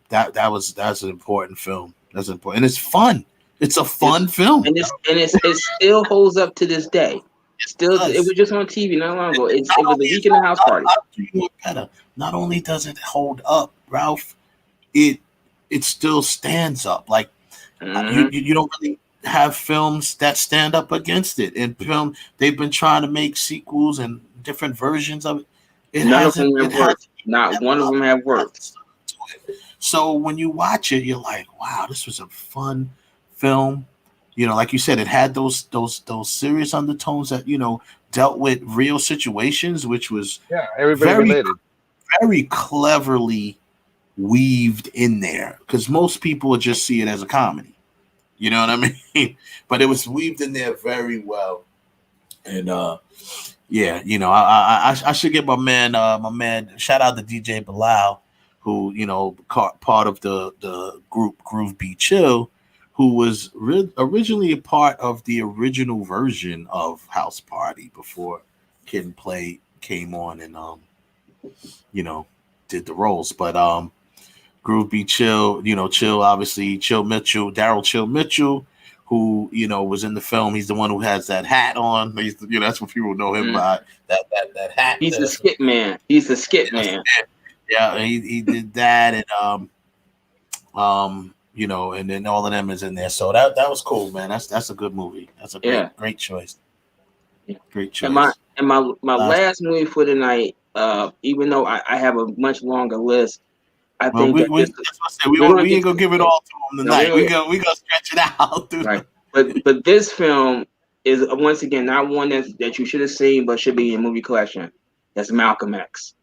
that's an important film. That's important, and it's fun. It's a fun film, and it still holds up to this day. It was just on TV not long ago. It was a week in the house party. Not only does it hold up, Ralph, it still stands up. Like you don't really have films that stand up against it. And film, they've been trying to make sequels and different versions of it. None of them have worked. Not one of them have worked. So when you watch it, you're like, wow, this was a fun film. You know, like you said, it had those serious undertones that, you know, dealt with real situations, which was related. Very cleverly weaved in there, because most people would just see it as a comedy. You know what I mean? But it was weaved in there very well. And yeah, you know, I should give my man shout out to DJ Bilal, who, you know, part of the group Groove Be Chill, who was originally a part of the original version of House Party before Kid and Play came on and you know, did the roles. But Groove Be Chill, you know, Chill, obviously Chill Mitchell, Daryl Chill Mitchell, who, you know, was in the film. He's the one who has that hat on. You know, that's what people know him by, that hat. He's the skit man. He's the skit man. Yeah, he did that, and you know, and then all of them is in there. So that was cool, man. That's a good movie. That's a great choice. Great choice. And my last movie for the night, even though I have a much longer list, I think we ain't gonna give it all to them tonight. We gonna stretch it out. Right. But this film is once again not one that you should have seen, but should be in movie collection. That's Malcolm X.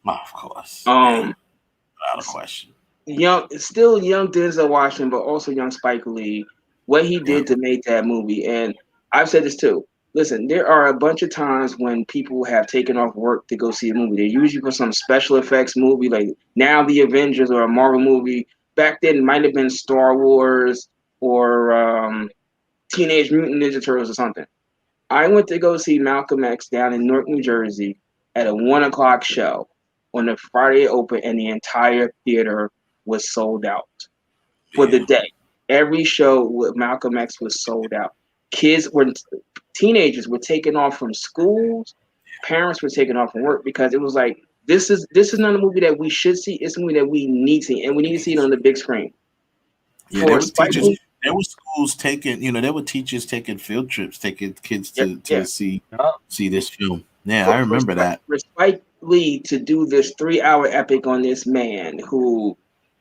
Of course. Without a question. Still young Denzel Washington, but also young Spike Lee. What he did to make that movie, and I've said this too. Listen, there are a bunch of times when people have taken off work to go see a movie. They're usually for some special effects movie, like now the Avengers or a Marvel movie. Back then, it might have been Star Wars or Teenage Mutant Ninja Turtles or something. I went to go see Malcolm X down in Newark, New Jersey at a 1:00 show on the Friday open, and the entire theater was sold out for the day. Every show with Malcolm X was sold out. Teenagers were taken off from schools. Parents were taken off from work because it was like, this is not a movie that we should see. It's a movie that we need to see, and we need to see it on the big screen. Yeah, there were schools taking, you know, there were teachers taking field trips, taking kids to see this film. Yeah, I remember that. For Spike Lee to do this 3-hour epic on this man who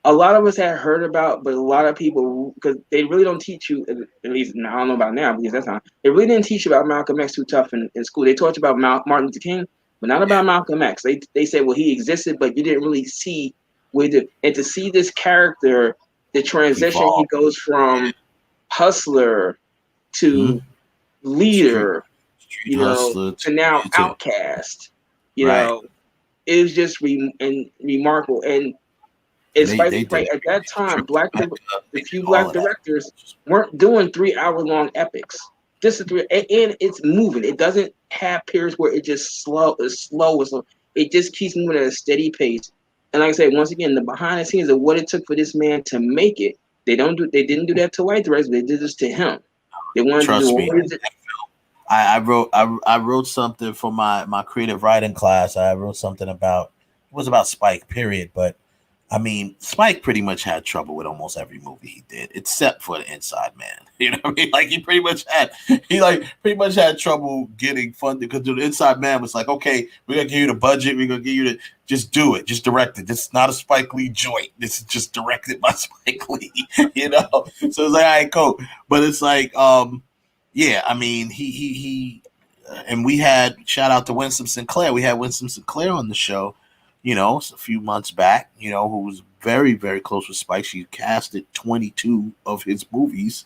a lot of us had heard about, but a lot of people, because they really don't teach you, at least I don't know about now, because that's not, they really didn't teach you about Malcolm X too tough in school. They taught you about Martin Luther King, but not about Malcolm X. They said, well, he existed, but you didn't really see what he did. And to see this character, the transition, he goes from hustler to leader, you know, to now outcast, you know, it was just remarkable. And it's at that time, the few black directors weren't doing 3-hour long epics. This is and it's moving. It doesn't have periods where it just slow. It just keeps moving at a steady pace. And like I said, once again, the behind the scenes of what it took for this man to make it, they didn't do that to white directors. They did this to him. They wanted to do me. I wrote something for my creative writing class. I wrote something about, it was about Spike, period. But I mean, Spike pretty much had trouble with almost every movie he did, except for The Inside Man. You know what I mean? Like he pretty much had trouble getting funded, because The Inside Man was like, okay, we're gonna give you the budget, we're gonna give you the, just do it, just direct it. This is not a Spike Lee joint. This is just directed by Spike Lee. You know? So it's like, all right, cool. But it's like, yeah, I mean, he and we had, shout out to Winston Sinclair. We had Winston Sinclair on the show, you know, a few months back, you know, who was very, very close with Spike. She casted 22 of his movies,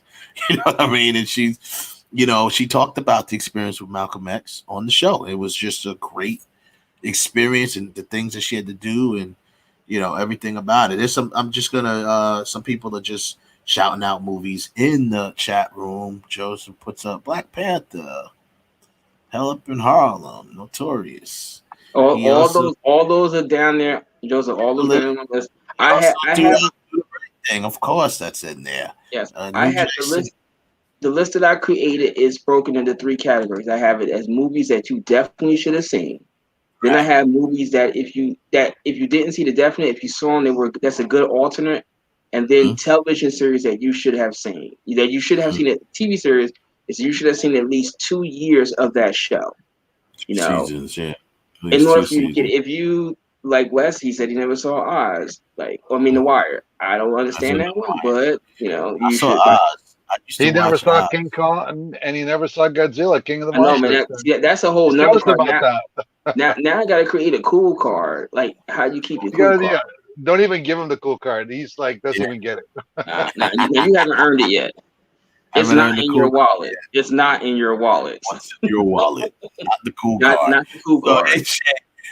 you know what I mean? And she's, you know, she talked about the experience with Malcolm X on the show. It was just a great experience, and the things that she had to do, and, you know, everything about it. There's some, I'm just gonna, some people are just shouting out movies in the chat room. Joseph puts up Black Panther, Hell Up in Harlem, Notorious. All those are down there, Joseph. All those down on the list. I have thing, of course, that's in there. Yes, I had the list. The list that I created is broken into 3 categories. I have it as movies that you definitely should have seen. Then I have movies that if you didn't see the definite, if you saw them, that's a good alternate. And then television series that you should have seen. That you should have seen a TV series is you should have seen at least 2 years of that show. You know, seasons, yeah. In order for you to get, if you like Wes, he said he never saw Oz, The Wire. I don't understand that one, but you should. He never saw King Kong, and he never saw Godzilla, King of the Monsters. Monsters. Man, that's a whole nother card. That. now I got to create a cool card. Like, how you keep your cool card? Yeah. Don't even give him the cool card. He's like, doesn't even get it. You haven't earned it yet. It's not in your wallet. It's not in your wallet. What's in your wallet? Not the cool card. Not the cool card.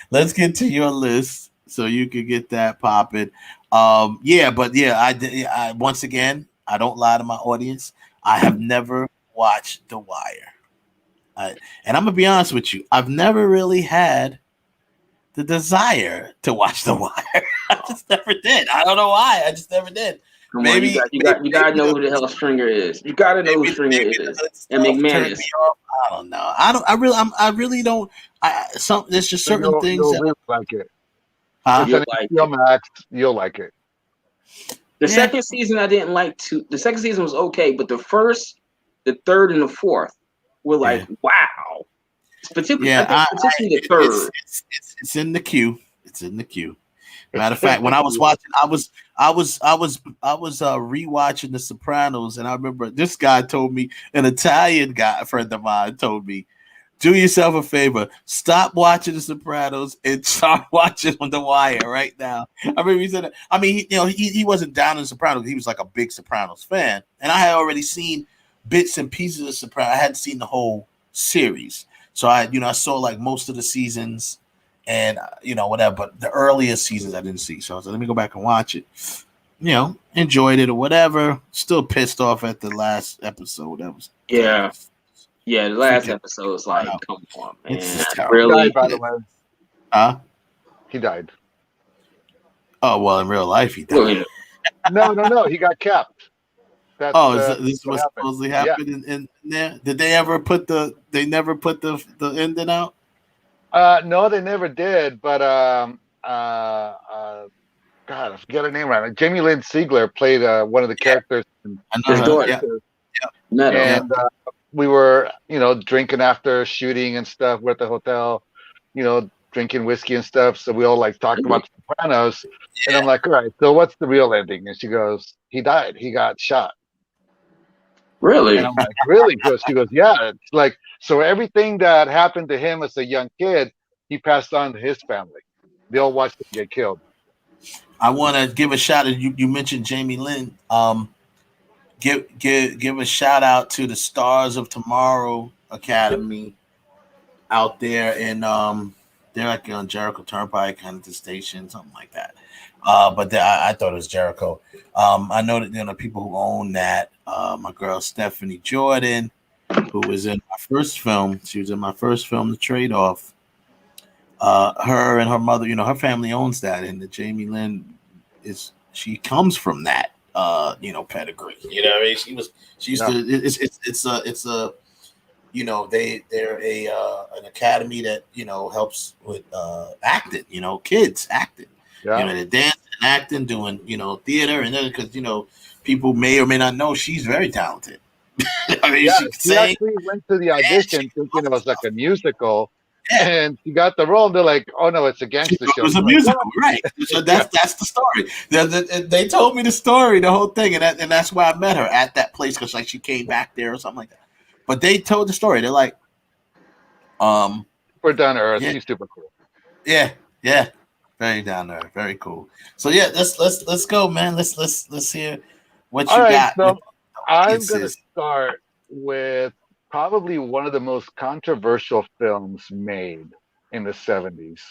Let's get to your list so you can get that popping. I once again, I don't lie to my audience. I have never watched The Wire. And I'm gonna be honest with you. I've never really had the desire to watch The Wire. I just never did. I don't know why. I just never did. Maybe you gotta know who the hell Stringer is. You gotta know who Stringer is. And McManus. I don't know. I really don't. There's just certain things you'll that really like it. You'll like it. The second season I didn't like too. The second season was okay, but the first, the third, and the fourth were like, wow. Particularly the third. It's in the queue. It's in the queue. Matter of fact, when I was watching, I was rewatching The Sopranos, and I remember this guy told me, an Italian guy, a friend of mine, told me, do yourself a favor, stop watching The Sopranos and start watching The Wire right now. I remember he said that. I mean, he wasn't down in Sopranos. He was like a big Sopranos fan, and I had already seen bits and pieces of Sopranos. I hadn't seen the whole series, so I saw like most of the seasons. And whatever, but the earliest seasons I didn't see. So I was like, let me go back and watch it. Enjoyed it or whatever. Still pissed off at the last episode. That was the last episode was like, come on, man. Really? He died, by the way. Huh? He died. Oh well, in real life he died. No. He got capped. That's, this is what supposedly happened in there. Did they ever put they never put the ending out? No, they never did. But God, I forget her name right. Jamie Lynn Sigler played one of the characters. His daughter. And we were, drinking after shooting and stuff. We're at the hotel, drinking whiskey and stuff. So we all like talked about The Sopranos. And I'm like, all right, so what's the real ending? And she goes, he died. He got shot. Really? And I'm like, really? She goes, yeah. It's like, so everything that happened to him as a young kid, he passed on to his family. They all watched him get killed. I want to give a shout out. You mentioned Jamie Lynn. Give a shout out to the Stars of Tomorrow Academy out there, and they're like on Jericho Turnpike, kind of the station, something like that. But I thought it was Jericho. I know that people who own that. My girl Stephanie Jordan, who was in my first film. She was in my first film, The Trade Off. Her and her mother, her family owns that, and the Jamie Lynn she comes from that pedigree. You know what I mean? She used to they're an academy that helps with acting, kids acting. Yeah. They're dancing and acting, doing theater, and then because people may or may not know she's very talented. I mean, she actually went to the audition thinking it was like a musical, and she got the role. And they're like, "Oh no, it's a gangster show." It was a musical, right? So that's the story. They told me the story, the whole thing, and that's why I met her at that place because like she came back there or something like that. But they told the story. They're like, "We're down to earth. She's super cool." Yeah. Very down there, very cool. So let's go, man. Let's hear what you got. So I'm gonna start with probably one of the most controversial films made in the 70s,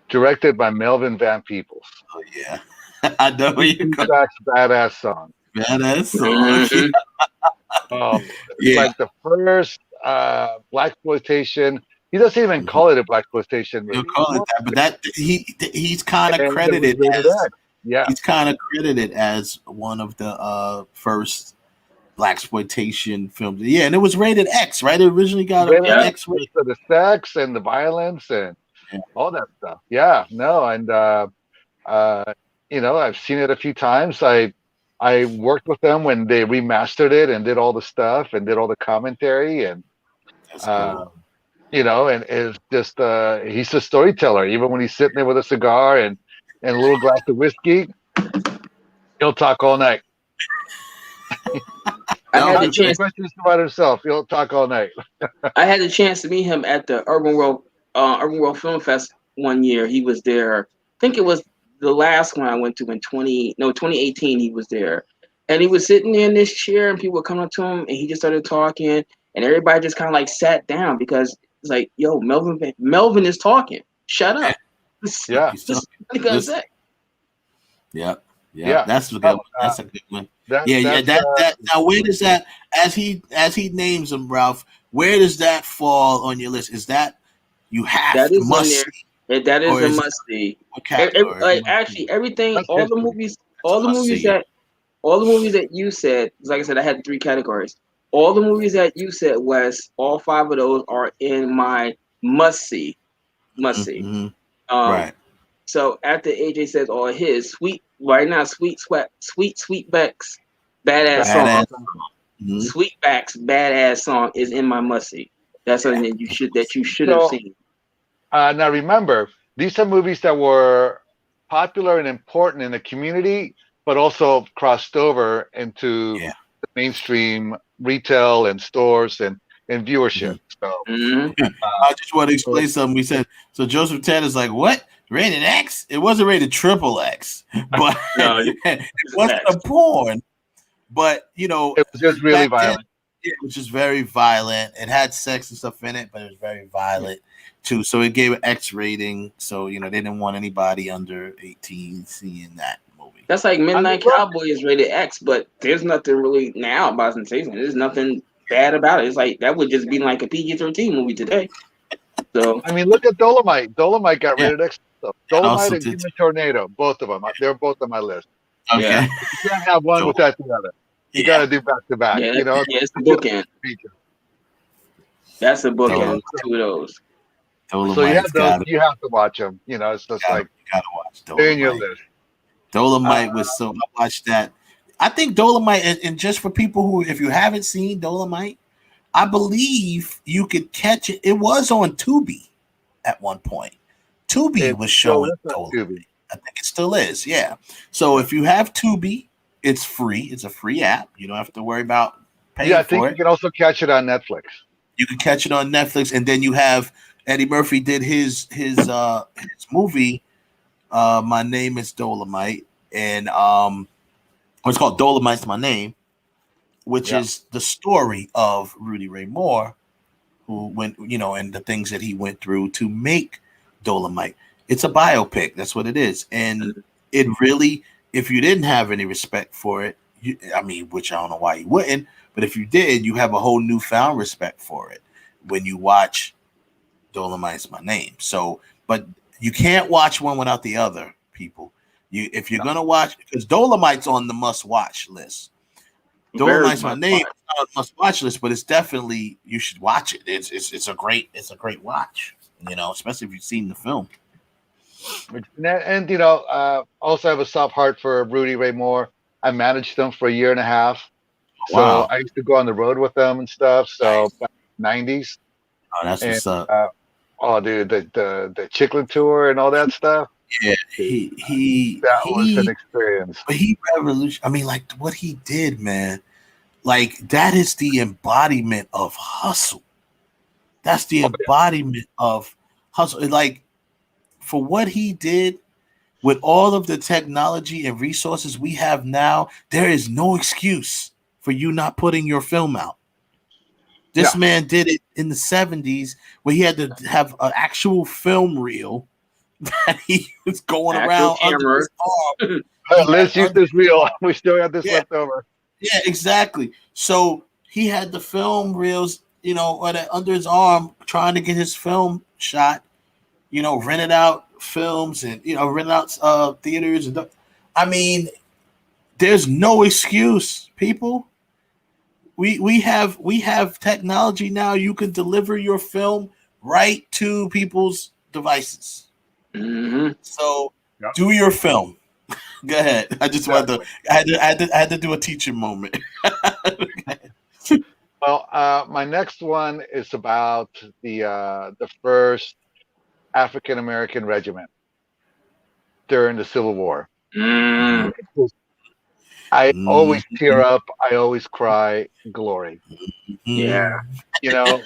directed by Melvin Van Peebles. Oh yeah, I know where you're going. That's Badass Song. Badass song. Mhm. It's like the first blaxploitation. He doesn't even call it a blaxploitation movie. He'll call it that, but that he's kind of And it was credited rated as X. Yeah. he's kind of credited as one of the first blaxploitation films. Yeah, and it was rated X, right? It originally got an X rating for the sex and the violence and all that stuff. Yeah, no, and you know, I've seen it a few times. I worked with them when they remastered it and did all the stuff and did all the commentary and you know, and it's just he's a storyteller. Even when he's sitting there with a cigar and a little glass of whiskey, he'll talk all night. I had the chance questions about himself. He'll talk all night. I had the chance to meet him at the Urban World Film Fest one year. He was there. I think it was the last one I went to in 2018. He was there, and he was sitting there in this chair, and people were coming up to him, and he just started talking, and everybody just kind of like sat down because it's like, yo, Melvin is talking. Shut up. Yeah. What you gonna say? Yeah. That's a good one. That's a good one. That now where does that as he names them, Ralph, where does that fall on your list? Is that you have that to is must there. That is a must see. Like actually everything, all the movies that you said, like I said, I had 3 categories. All the movies that you said, Wes, all 5 of those are in my must see. Mm-hmm. Right. So after AJ says all his sweet Beck's badass song. Mm-hmm. Sweetback's badass song is in my must see. That's something that you should have seen. Now remember, these are movies that were popular and important in the community, but also crossed over into the mainstream retail and stores and viewership. So I just want to explain something. We said so. Joseph Ted is like, what? Rated X? It wasn't rated XXX, but it wasn't a porn. But you know, it was just really violent. It was just very violent. It had sex and stuff in it, but it was very violent too. So it gave an X rating. So you know, they didn't want anybody under 18 seeing that movie. That's like Midnight Cowboy is rated X, but there's nothing really now about sensation. There's nothing bad about it. It's like that would just be like a PG-13 movie today. So I mean, look at Dolomite. Dolomite got rated X. So Dolomite and Human Tornado, both of them. They're both on my list. Okay. Yeah. You can't have one without the other. You got to do back to back. You know, it's the bookend. That's the bookend. 2 of those. So you have you have to watch them. You know, it's just like you gotta watch they're in your list. Dolomite was so. I watched that. I think Dolomite, and just for people who, if you haven't seen Dolomite, I believe you could catch it. It was on Tubi at one point. Tubi was showing Dolomite. I think it still is. Yeah. So if you have Tubi, it's free. It's a free app. You don't have to worry about paying for it. I think you can also catch it on Netflix. You can catch it on Netflix, and then you have Eddie Murphy did his movie. My Name is Dolomite, and it's called Dolomite's My Name, which is the story of Rudy Ray Moore, who went, you know, and the things that he went through to make Dolomite. It's a biopic. That's what it is. And it really, if you didn't have any respect for it, which I don't know why you wouldn't, but if you did, you have a whole newfound respect for it when you watch Dolomite's My Name. So, but you can't watch one without the other, people. If you're going to watch, because Dolomite's on the must-watch list. Dolomite's My Name is not on the must-watch list, but it's definitely, you should watch it. It's a great watch, you know, especially if you've seen the film. And you know, also have a soft heart for Rudy Ray Moore. I managed them for a year and a half, so I used to go on the road with them and stuff. So back in the 90s. Oh, that's what's up. Oh, dude, the Chiclet tour and all that stuff. Yeah, that was an experience. But he revolutionized. I mean, like what he did, man. Like that is the embodiment of hustle. That's the embodiment of hustle. Like for what he did with all of the technology and resources we have now, there is no excuse for you not putting your film out. This man did it in the 70s where he had to have an actual film reel that he was going around under his arm. Let's use this reel. We still got this left over. Yeah, exactly. So he had the film reels, under his arm, trying to get his film shot. Rented out films and rented out theaters and. I mean, there's no excuse, people. We have technology now. You can deliver your film right to people's devices. Mm-hmm. So do your film. Go ahead. I just wanted to. I had to do a teaching moment. Well, my next one is about the first African American regiment during the Civil War. I always tear up. I always cry. Glory. Yeah. Oh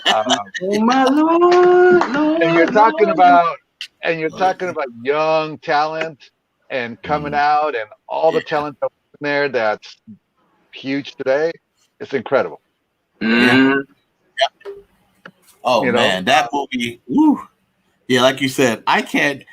my Lord. And you're talking about young talent and coming out and all the talent that's in there that's huge today. It's incredible. Mm-hmm. Yeah. Oh man, that movie. Woo. Yeah, like you said, I can't.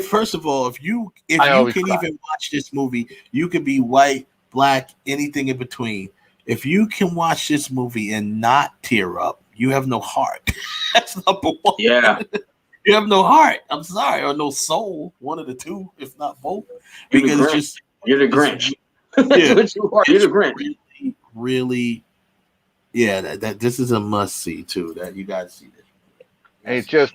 First of all, if you can even watch this movie, you can be white, black, anything in between. If you can watch this movie and not tear up, you have no heart. That's number one. Yeah. You have no heart. I'm sorry, or no soul. One of the two, if not both. Because it's just you're the Grinch. Yeah, what you are. You're the Grinch. Really. Yeah, that this is a must see too. That you guys see this. And it's just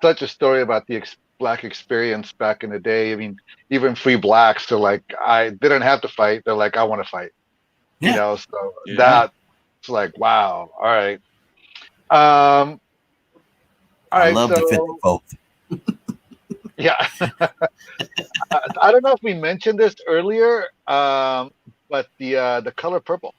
such a story about the black experience back in the day. I mean, even free blacks, they're like, I didn't have to fight. They're like, I want to fight. Yeah. So that's like, wow. All right. I love the fit both. Yeah. I don't know if we mentioned this earlier, but the color purple.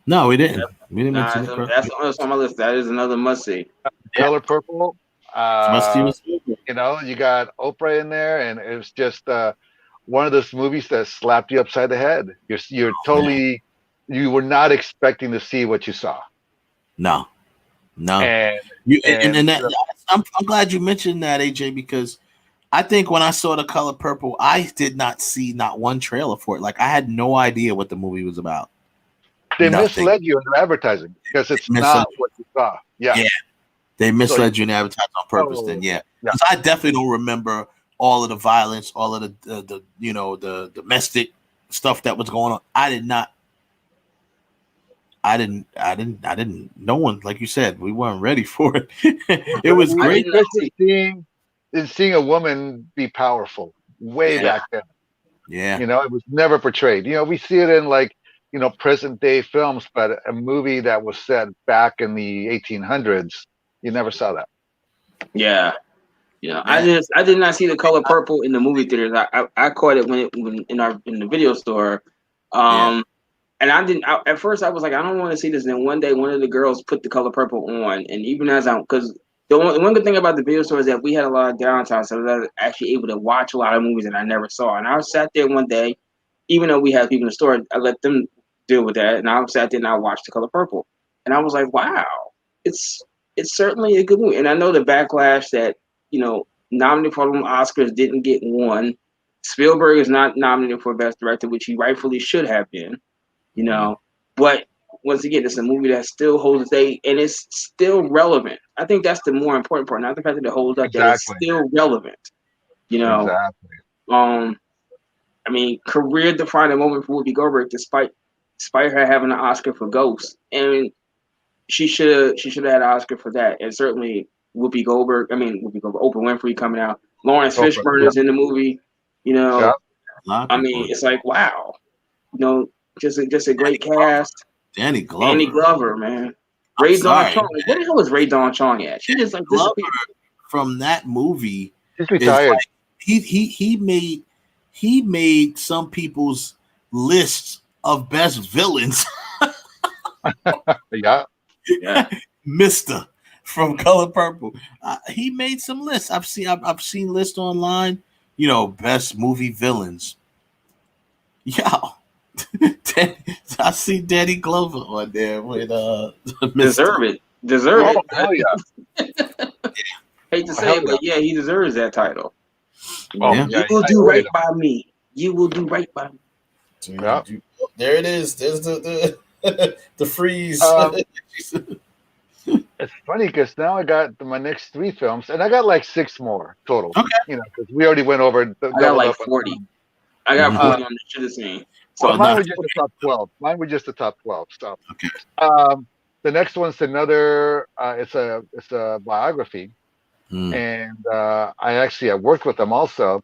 No, we didn't. We didn't mention it. That's on my list. That is another must see. Color purple. Must see. You got Oprah in there, and it was just one of those movies that slapped you upside the head. You're totally, you were not expecting to see what you saw. No. And I'm glad you mentioned that, AJ, because I think when I saw The Color Purple, I did not see not one trailer for it. Like, I had no idea what the movie was about. They misled you in their advertising because it's not what you saw. Yeah. They misled you in advertising on purpose. Then, because I definitely don't remember all of the violence, all of the domestic stuff that was going on. I didn't. No one, like you said, we weren't ready for it. It was great. Seeing a woman be powerful way back then. Yeah. It was never portrayed. We see it in present day films, but a movie that was set back in the 1800s, you never saw that. Yeah. I did not see The Color Purple in the movie theaters. I caught it when in the video store. And I didn't. At first, I was like, I don't want to see this. And then one day, one of the girls put The Color Purple on, and even because the one good thing about the video store is that we had a lot of downtime, so I was actually able to watch a lot of movies that I never saw. And I sat there one day, even though we had people in the store, I let them deal with that, and I sat there and I watched The Color Purple, and I was like, wow, it's certainly a good movie. And I know the backlash that nominated for them Oscars didn't get one. Spielberg is not nominated for Best Director, which he rightfully should have been. But once again, it's a movie that still holds its day and it's still relevant. I think that's the more important part, not the fact that it holds up, that it's still relevant. Exactly. I mean, career-defining moment for Whoopi Goldberg, despite her having an Oscar for Ghost, and she should have had an Oscar for that. And certainly Whoopi Goldberg, Oprah Winfrey coming out, Lawrence Fishburne is in the movie. I mean, it's like, wow, just a great cast. Danny Glover, man. Ray Dawn Chong. Where the hell is Ray Dawn Chong at? She just Glover from that movie. He's retired. Like, he made some people's lists of best villains. Yeah. Mr. from Color Purple. He made some lists. I've seen lists online. Best movie villains. I see Danny Glover on there with Deserve it. Oh, hell yeah. Hate to say it, but he deserves that title. Oh, you will do right by me. you will do right by me. So there it is. There's the the freeze. It's funny because now I got my next 3 films, and I got like 6 more total. Okay. You know, because we already went over. I got like 40. I got 40 on the shit of scene. So mine was just the top 12. Mine were just the top 12. So okay. The next one's another. It's a biography, and I worked with them also,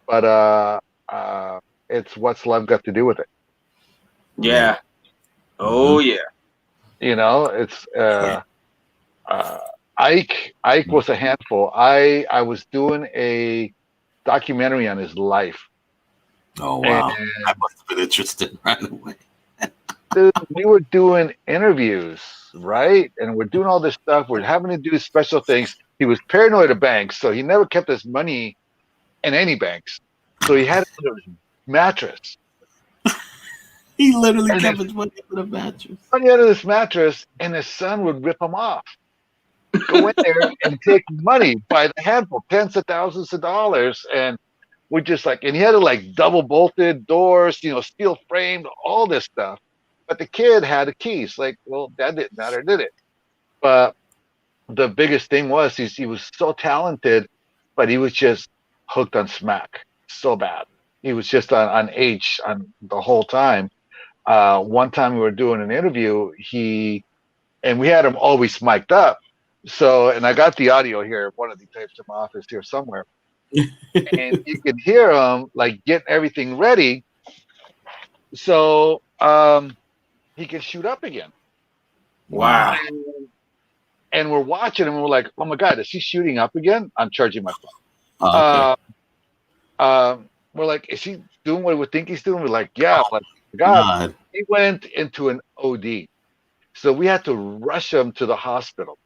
but it's What's Love Got to Do with It. Yeah. Oh yeah. You know, it's Ike was a handful. I was doing a documentary on his life. Oh wow! I must have been interested right away. Dude, we were doing interviews, right? And we're doing all this stuff. We're having to do special things. He was paranoid of banks, so he never kept his money in any banks. So he had it under his mattress. He literally kept his money under the mattress. Money under this mattress, and his son would rip him off. Go in there and take money by the handful, tens of thousands of dollars, and we're just like, and he had like double bolted doors, you know, steel framed, all this stuff. But the kid had the keys. Like, well, that didn't matter, did it? But the biggest thing was he was so talented, but he was just hooked on smack so bad. He was just on H on the whole time. One time we were doing an interview, and we had him always mic'd up. So, and I got the audio here, one of the tapes in my office here somewhere. And you can hear him like getting everything ready. So he can shoot up again. Wow. And we're watching him and we're like, oh my God, is he shooting up again? I'm charging my phone. Oh, okay. We're like, is he doing what we think he's doing? We're like, yeah. Like, God. He went into an OD. So we had to rush him to the hospital.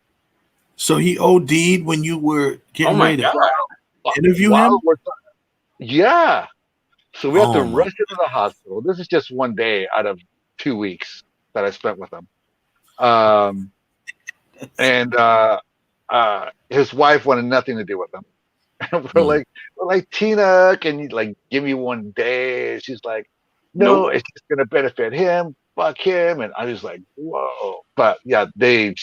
So he OD'd when you were getting ready to interview him? Yeah. So we had to rush him to the hospital. This is just one day out of 2 weeks that I spent with him. And his wife wanted nothing to do with him. And we're like, Tina, can you like give me one day? She's like, no, it's just gonna benefit him. Fuck him. And I was like, whoa. But yeah, I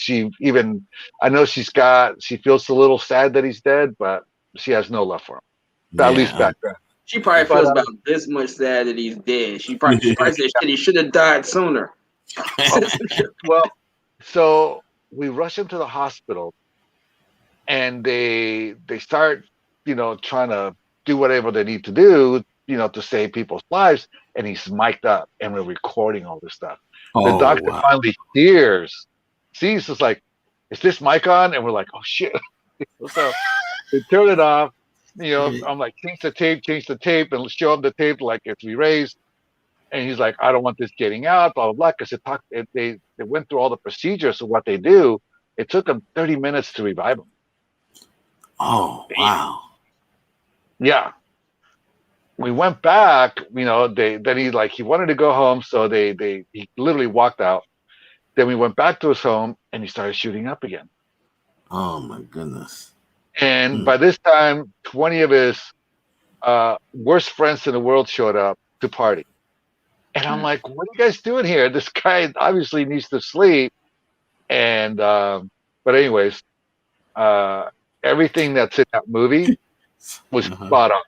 know she feels a little sad that he's dead, but she has no love for him. At least back then. She probably feels about this much sad that he's dead. She probably said, shit, he should have died sooner. Well, so we rush him to the hospital, and they start, you know, trying to do whatever they need to do, you know, to save people's lives. And he's mic'd up, and we're recording all this stuff. The doctor finally hears, sees, is like, is this mic on? And we're like, oh shit. So they turn it off. You know, I'm like, change the tape, and show him the tape like it's erased. And he's like, I don't want this getting out, blah, blah, blah. Because they went through all the procedures of what they do. It took them 30 minutes to revive him. Oh, wow. Yeah. We went back, you know, he wanted to go home. So he literally walked out. Then we went back to his home, and he started shooting up again. Oh, my goodness. And by this time, 20 of his worst friends in the world showed up to party. And I'm like, what are you guys doing here? This guy obviously needs to sleep. And, but anyways, everything that's in that movie was spot on,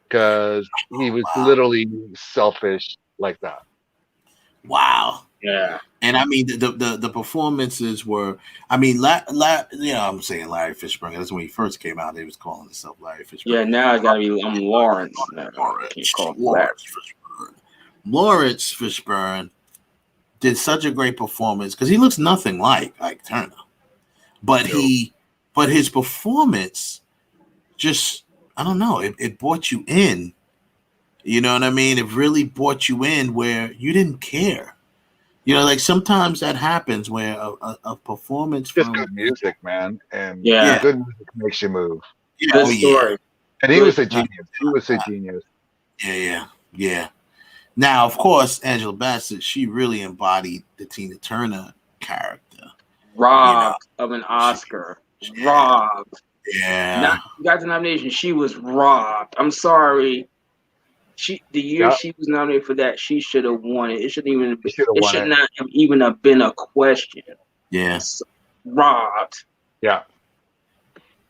because he was literally selfish like that. Wow. Yeah. And I mean, the performances were, I mean, I'm saying Larry Fishburne. That's when he first came out. He was calling himself Larry Fishburne. Yeah, now it's got to be Lawrence. Lawrence Fishburne did such a great performance because he looks nothing like Ike Turner. But his performance just, I don't know, it brought you in. You know what I mean? It really brought you in where you didn't care. You know, like sometimes that happens where a performance just good music, man, and good music makes you move. Good story. And he was a genius. He was a genius. Yeah. Now, of course, Angela Bassett, she really embodied the Tina Turner character. Robbed of an Oscar. Robbed. Yeah. Got the nomination. She was robbed. I'm sorry. The year Yep. she was nominated for that, she should have won it. It shouldn't even. Should've It won should it. not have even have been a question. Yeah. Robbed. Yeah.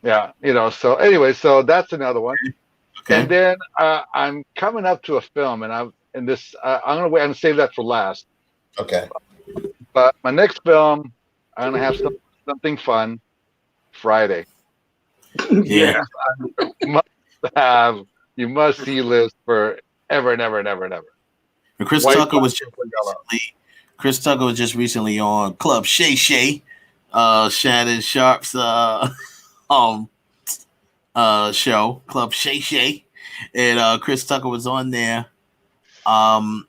Yeah. So anyway, so that's another one. Okay. And then I'm coming up to a film, and I'm gonna wait and save that for last. Okay. But my next film, I'm gonna have something fun. Friday. Yeah. You must see list for ever and ever and ever and ever. And Chris Tucker was just recently on Club Shay Shay, Shannon Sharp's show, Club Shay Shay, and Chris Tucker was on there.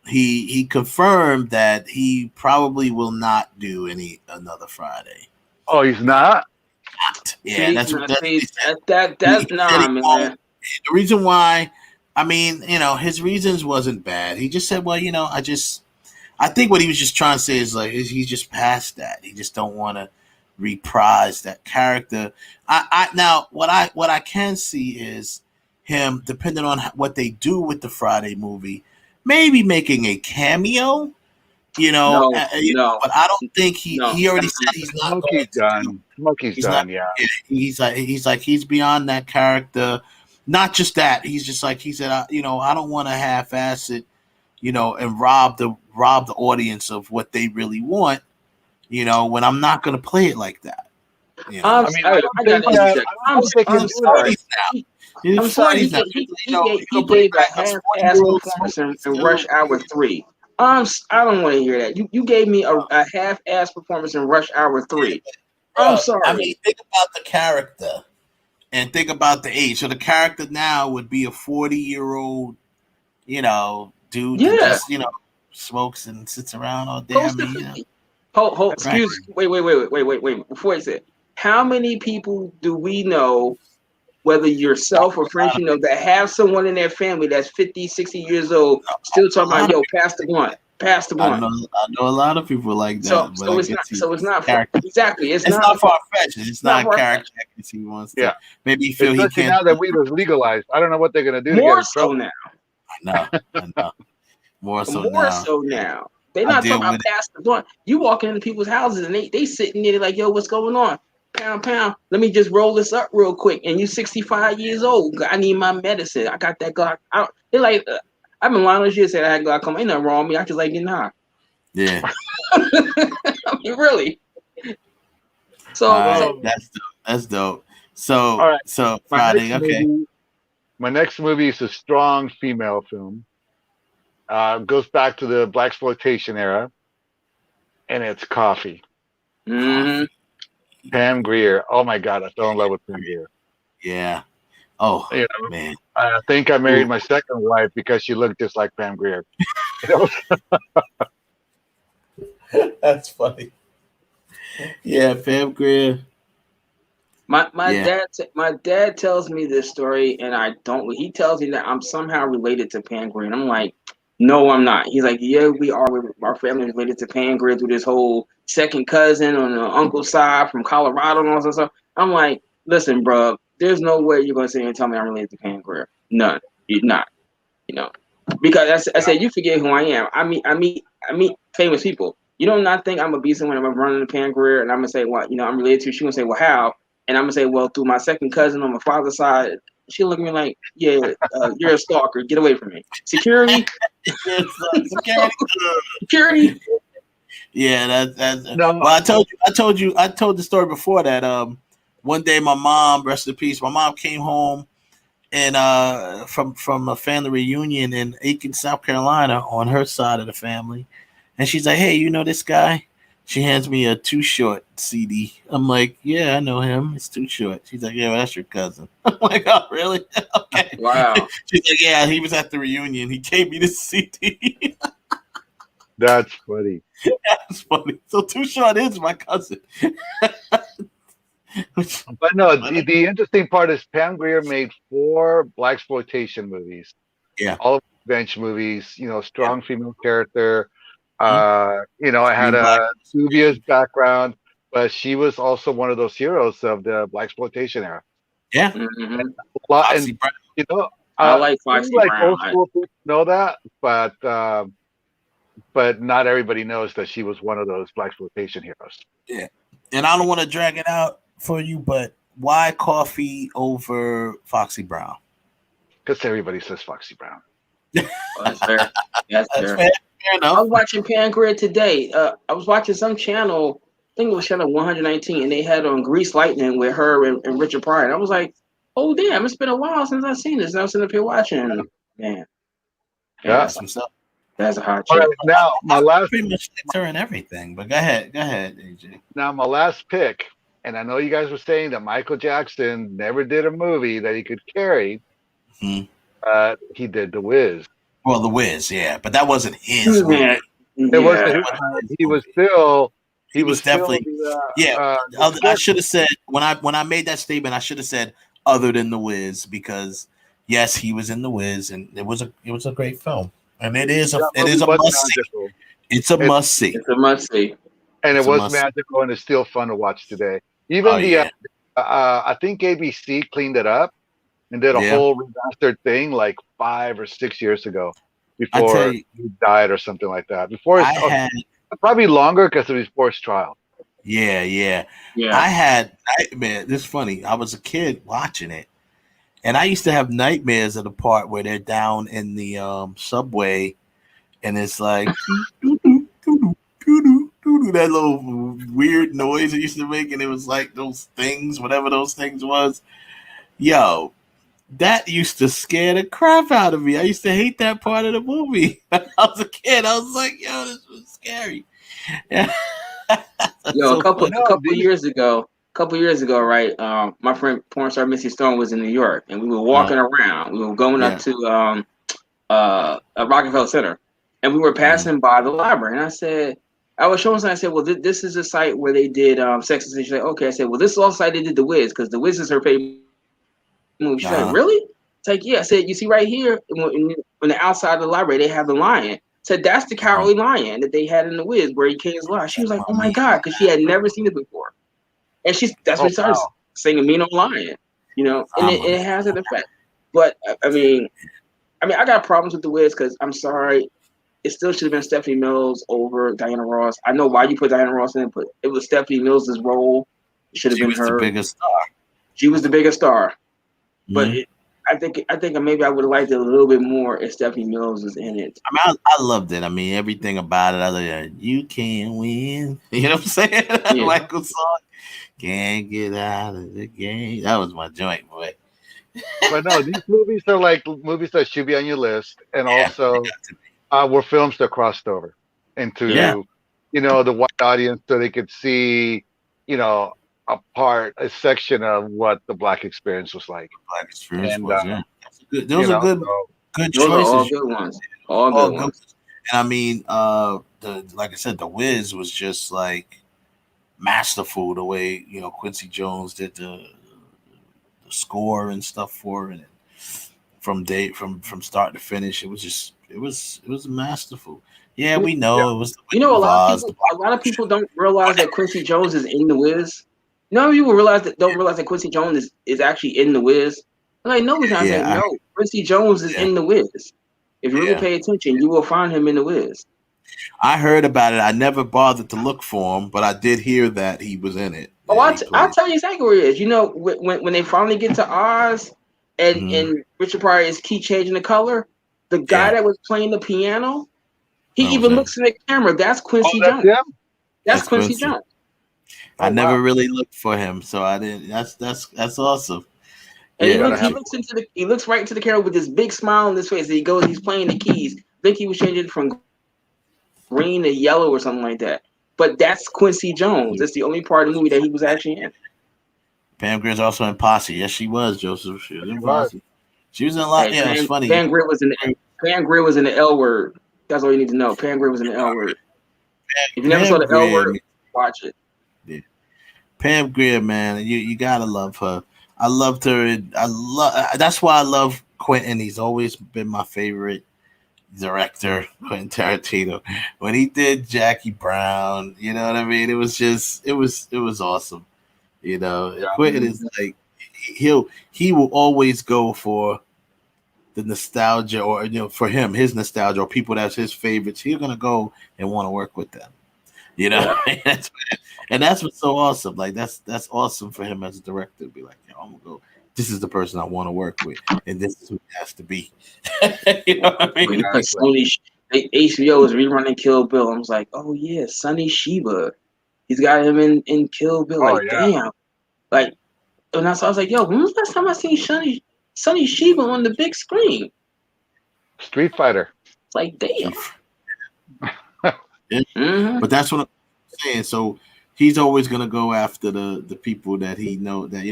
He confirmed that he probably will not do another Friday. Oh, he's not? Yeah, that's nah, man. The reason why, I mean, his reasons wasn't bad. He just said, well, I think what he was just trying to say is like he's just past that. He just don't want to reprise that character. Now what I can see is him, depending on what they do with the Friday movie, maybe making a cameo. No. But I don't think he already said he's not. Smokey's done. Smokey's done. Yeah. He's beyond that character. Not just that. He's just like he said. I don't want to half-ass it. And rob the audience of what they really want. When I'm not going to play it like that. I'm sorry. He gave a half-ass performance in Rush Hour 3. I don't want to hear that. You gave me a half-ass performance in Rush Hour 3. I'm sorry. I mean, think about the character and think about the age. So the character now would be a 40-year-old, dude that just, smokes and sits around all day. Wait. Before I say, how many people do we know, whether yourself or friends that have someone in their family that's 50, 60 years old, still talking about, yo, pass the blunt. I know a lot of people like that. It's not exactly. It's not far-fetched. It's not character accuracy. He wants to. Yeah. Maybe feel he can't. Now that weed was legalized, I don't know what they're gonna do. More so now. I know. More so now. They're not talking about pass the blunt. You walking into people's houses and they sitting there like, yo, what's going on? Pound. Let me just roll this up real quick. And you 65 years old. I need my medicine. I got that Glock. They're like, I've been lying on shit. Said I had glaucoma. Ain't nothing wrong with me. I just like getting high. Yeah. I mean, really. So that's dope. So Friday. Okay. My next movie is a strong female film. Goes back to the blaxploitation era, and it's Coffee. Mm-hmm. Pam Grier. Oh my God, I fell in love with Pam Grier. Yeah. Oh man. I think I married my second wife because she looked just like Pam Grier. That's funny. Yeah, Pam Grier. My dad tells me this story, and I don't. He tells me that I'm somehow related to Pam Grier, and I'm like, no, I'm not. He's like, yeah, we are. Our family is related to Pam Grier through this whole second cousin on the uncle's side from Colorado and all that stuff. I'm like, listen, bro, there's no way you're gonna sit here and tell me I'm related to Pam Grier. None. You're not. Because I said, you forget who I am. I meet famous people. You don't not think I'm gonna be someone I'm gonna run into Pam Grier and I'm gonna say, well, I'm related to. She gonna say, well, how? And I'm gonna say, well, through my second cousin on my father's side. She'll look at me like, yeah, you're a stalker. Get away from me. Security. Security. Yeah, that's no. Well, I told the story before that. One day, my mom, rest in peace, my mom came home and from a family reunion in Aiken, South Carolina, on her side of the family, and she's like, "Hey, you know this guy?" She hands me a Too Short CD. I'm like, yeah, I know him. It's Too Short. She's like, yeah, well, that's your cousin. I'm like, oh, really? Okay. Wow. She's like, yeah, he was at the reunion. He gave me this CD. That's funny. That's funny. So Too Short is my cousin. But no, the interesting part is Pam Grier made 4 blaxploitation movies. Yeah. All bench movies, strong female character. I had a dubious background, but she was also one of those heroes of the blaxploitation era. Yeah. And I like Foxy like Brown. old school people know that, but not everybody knows that she was one of those blaxploitation heroes. Yeah, and I don't want to drag it out for you, but why Coffee over Foxy Brown? Because everybody says Foxy Brown. Oh, that's fair. That's fair. Fair enough. I was watching Pancreas today. I was watching some channel. I think it was channel 119, and they had on Grease Lightning with her and Richard Pryor. And I was like, "Oh damn! It's been a while since I've seen this." And I was sitting up here watching. Man, that's a hot chick. chick. Right, now my last pretty much her and everything. But go ahead, AJ. Now my last pick, and I know you guys were saying that Michael Jackson never did a movie that he could carry. He did The Wiz. Well, The Wiz, yeah, but that wasn't his movie. It wasn't. He was still. He was definitely. I should have said when I made that statement, I should have said other than The Wiz, because yes, he was in The Wiz, and it was a great film, and it is a must see. It's a must see. It's a must see. And it was magical, and it's still fun to watch today. Even I think ABC cleaned it up and did a whole remastered thing like 5 or 6 years ago before he died or something like that. Before probably longer because of his forced trial. Yeah. I had nightmares. This is funny. I was a kid watching it, and I used to have nightmares of the part where they're down in the subway, and it's like that little weird noise it used to make, and it was like those things, whatever those things was. Yo, that used to scare the crap out of me. I used to hate that part of the movie. I was a kid. I was like, yo, this was scary. Yo, a couple years ago, right? My friend porn star Missy Stone was in New York, and we were walking around. We were going up to Rockefeller Center, and we were passing by the library. And I was showing something. I said, well, this is a site where they did Sex and City. She's like, okay. I said, well, this is also site they did The Wiz, because The Wiz is her favorite movie. She's like, really? It's like, yeah. I said, you see right here, on the outside of the library, they have the lion. I said, that's the Cowardly Lion that they had in The Wiz, where he came as lion. She was like, oh my God, because she had never seen it before. And that's when she started singing "Mean Old Lion," and it has an effect. But I mean, I got problems with The Wiz, because I'm sorry, it still should have been Stephanie Mills over Diana Ross. I know why you put Diana Ross in, but it was Stephanie Mills' role. It should have been her. She was the biggest star. She was the biggest star. But I think maybe I would have liked it a little bit more if Stephanie Mills was in it. I mean, I loved it. I mean, everything about it. I like, you can win. You know what I'm saying? Yeah. Michael song. Can't get out of the game. That was my joint, boy. But no, these movies are like movies that should be on your list, and also were films that crossed over into the white audience, so they could see, a section of what the black experience was like. Black experience was, those are good choices. All good ones. All good ones. And I mean, like I said, The Wiz was just like masterful, the way Quincy Jones did the score and stuff for it, and from start to finish, it was masterful. Yeah, we know it was. A lot of people don't realize that Quincy Jones is in The Wiz. None of people don't realize that Quincy Jones is actually in The Wiz. I'm like, no, he's not. No, Quincy Jones is in The Wiz. If you really pay attention, you will find him in The Wiz. I heard about it. I never bothered to look for him, but I did hear that he was in it. Oh, I'll tell you exactly where he is. When they finally get to Oz and Richard Pryor is keep changing the color, the guy that was playing the piano, he even looks in the camera. That's Quincy Jones. That's Quincy Jones. I never really looked for him, so I didn't. That's awesome. And he looks right into the camera with this big smile on his face. And he's playing the keys. I think he was changing from green to yellow or something like that. But that's Quincy Jones. That's the only part of the movie that he was actually in. Pam Grier's also in Posse. Yes, she was, Joseph. She was in Posse. She was in a lot. Yeah, it's funny. Pam Grier was in the L Word. That's all you need to know. Pam Grier was in the L Word. If you never saw the L Word, watch it. Yeah. Pam Grier, man, you gotta love her. I loved her. That's why I love Quentin. He's always been my favorite director, Quentin Tarantino. When he did Jackie Brown, you know what I mean? It was awesome. Quentin is like he will always go for the nostalgia, or for him, his nostalgia, or people that's his favorites, he's gonna go and want to work with them. And that's what's so awesome. Like that's awesome for him as a director to be like, I'm gonna go. This is the person I want to work with, and this is who it has to be. You know what I mean? HBO is rerunning Kill Bill. I was like, oh yeah, Sonny Shiba. He's got him in Kill Bill. Damn. Like, and I was like, yo, when was the last time I seen Sonny Shiba on the big screen? Street Fighter. It's like, damn. But that's what I'm saying. So he's always gonna go after the people that he know that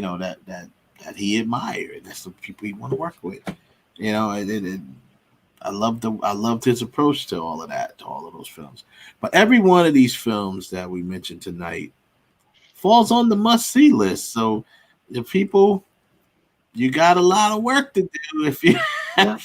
he admired. That's the people he want to work with. I loved his approach to all of that, to all of those films. But every one of these films that we mentioned tonight falls on the must-see list. So the people, you got a lot of work to do. If you, I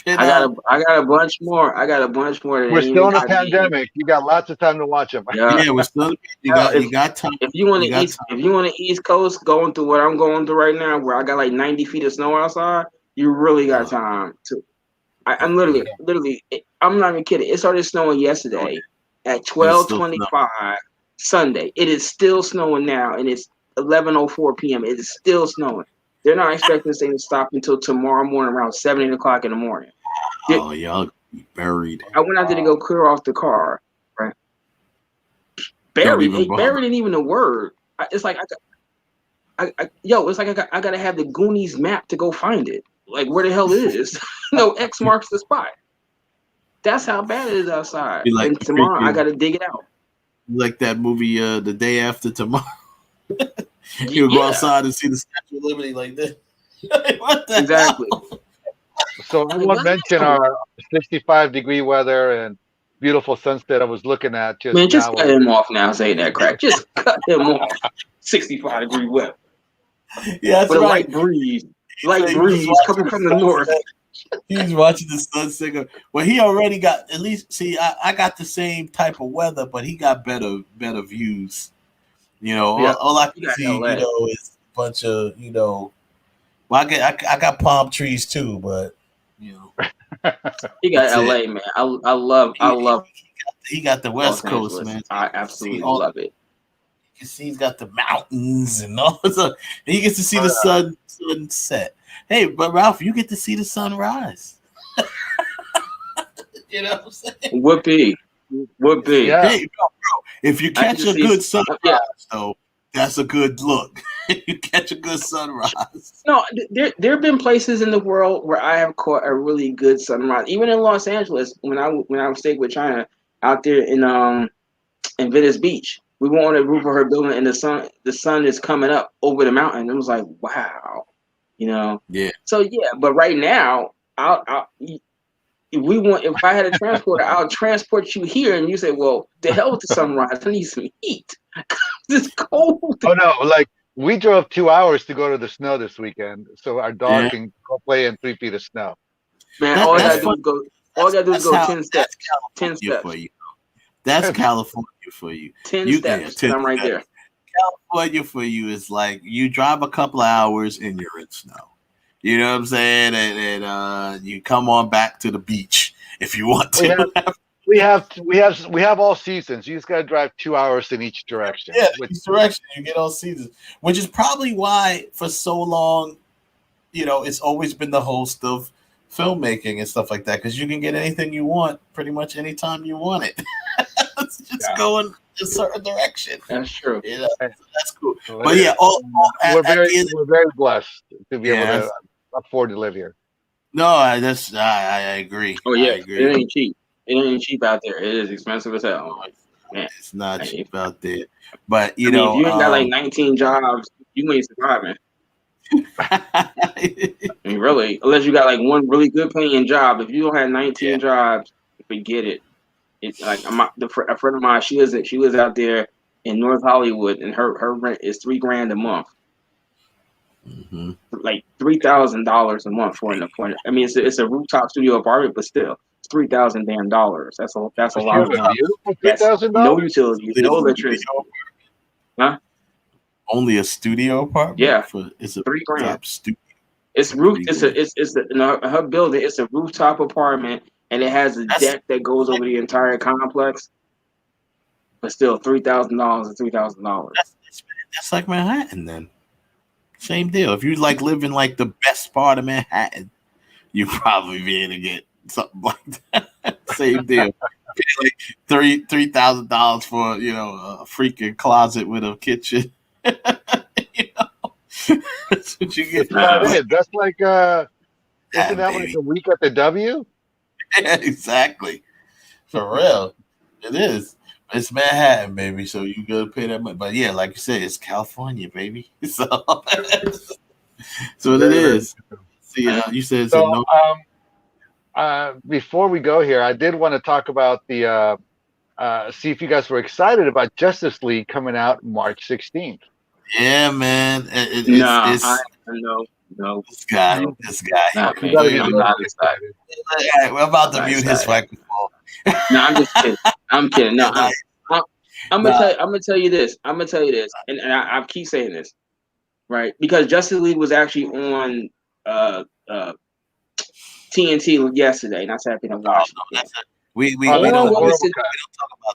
got a bunch more. We're still in a pandemic. You got lots of time to watch them. Yeah, we're still. You got time. If you want the East Coast, going through what I'm going through right now, where I got like 90 feet of snow outside, you really got time to. I'm literally, I'm not even kidding. It started snowing yesterday at 12:25 Sunday. It is still snowing now, and it's 11:04 p.m. It is still snowing. They're not expecting this thing to stop until tomorrow morning around 7, 8 o'clock in the morning. Oh, y'all buried. I went out there to go clear off the car. Right? Buried ain't even a word. It's like it's like I gotta have the Goonies map to go find it. Like, where the hell is? No, X marks the spot. That's how bad it is outside. And tomorrow I gotta dig it out. Like that movie, The Day After Tomorrow. You would go outside and see the Statue of Liberty like this. What the hell? So I want to mention our 65-degree weather and beautiful sunset I was looking at. Just cut him off now saying that crap. Just cut him off. 65-degree weather. Yeah, that's with right. A light breeze coming from the north. He's watching the sunset. Well, he already got at least. See, I got the same type of weather, but he got better views. All I can see, is a bunch of, Well, I got palm trees too, but he got LA, man. I love. He got the West Coast, man. I absolutely love it. You can see he's got the mountains and all that stuff. And he gets to see the sunset. Hey, but Ralph, you get to see the sunrise. You know what I'm saying? Would be. Yeah. Hey, bro, if you catch a good sunrise, though, that's a good look. You catch a good sunrise. No, there have been places in the world where I have caught a really good sunrise. Even in Los Angeles, when I stayed with China, out there in Venice Beach, we were on the roof of her building, and the sun is coming up over the mountain. It was like, wow, Yeah. So yeah, but right now, if I had a transporter, I'll transport you here, and you say, well, the hell with the sunrise. I need some heat. It's cold. Oh no, like we drove 2 hours to go to the snow this weekend, so our dog can go play in 3 feet of snow. Man, all I gotta do is go 10 steps. 10 steps for you. That's California for you. 10 steps. I'm right there. California for you is like you drive a couple of hours and you're in snow. You know what I'm saying? And you come on back to the beach if you want to. We have all seasons. You just gotta drive 2 hours in each direction. Yeah, each direction you get all seasons, which is probably why for so long, it's always been the host of filmmaking and stuff like that, because you can get anything you want pretty much anytime you want it. It's just going a certain direction. That's true. That's cool. So but yeah, we're very blessed to be able to afford to live here. No, I agree. Oh yeah, I agree. It ain't cheap. It ain't cheap out there. It is expensive as hell. Man, it's not cheap out there. But if you ain't got like 19 jobs, you ain't surviving. I mean, really, unless you got like one really good paying job. If you don't have 19 jobs, forget it. It's like a friend of mine. She was out there in North Hollywood, and her rent is $3,000 a month. Mm-hmm. Like $3,000 a month for an appointment. I mean, it's a rooftop studio apartment, but still, it's $3,000 damn dollars. That's a lot of money. $3,000? No utilities, no electricity. Huh? Only a studio apartment? Yeah, it's a $3,000 studio. It's roof. Her building. It's a rooftop apartment, and it has a deck that goes over the entire complex. But still, $3,000 is $3,000. That's like Manhattan then. Same deal. If you like live in like the best part of Manhattan, you probably be able to get something like that. Same deal. Like $3,000 for a freaking closet with a kitchen. That's what you get. That's like isn't that like a week at the W? Yeah, exactly. For real. It is. It's Manhattan, baby, so you gotta pay that much. But yeah, like you said, it's California, baby. So so it is. See, you said it's so. Before we go here, I did want to talk about the see if you guys were excited about Justice League coming out March 16th. Yeah, man. No. This guy. Nah, man, I'm not excited. We're about to mute his microphone. No, I'm just kidding. I'm kidding. No, I'm gonna tell you this. And I keep saying this, right? Because Justice League was actually on TNT yesterday, and I said I watched it. We don't talk about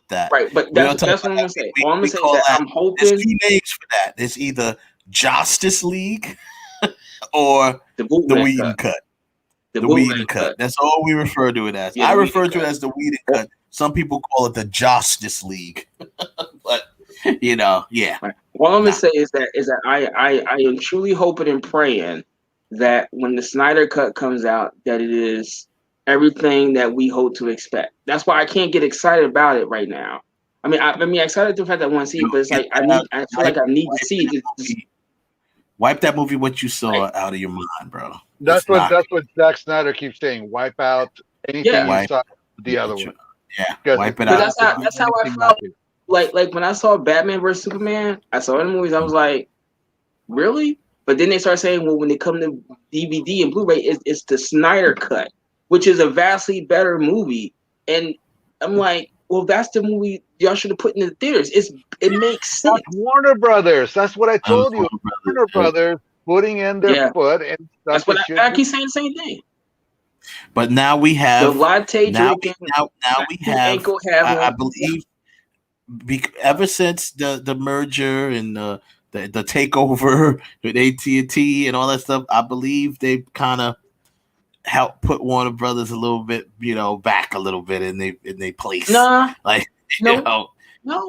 that. Right, but that's what I'm gonna say. All I'm gonna say is that I'm hoping there's two names for that. It's either Justice League or the Whedon cut. The Whedon cut. That's all we refer to it as. I refer to it as the Whedon cut. Some people call it the Justice League. But yeah. Right. All I'm gonna say is that I am truly hoping and praying that when the Snyder cut comes out, that it is everything that we hope to expect. That's why I can't get excited about it right now. I mean, excited the fact that I want to see it, but it's like I feel like I need to see it. Wipe that movie what you saw out of your mind, bro. That's what Zack Snyder keeps saying. Wipe out anything you saw the other one. Yeah, wipe it out. That's how I felt. Like when I saw Batman vs Superman, I saw it in the movies. I was like, really? But then they start saying, well, when they come to DVD and Blu-ray, it's the Snyder cut, which is a vastly better movie. And I'm like, well, that's the movie y'all should have put in the theaters. It makes sense. That's Warner Brothers. That's what I told you. Warner Brothers putting in their foot, and that's what I keep saying the same thing. But now we have the latte drinking. Now we have. I believe ever since the merger and the takeover with AT&T and all that stuff, I believe they kind of helped put Warner Brothers a little bit, back a little bit in they place. No,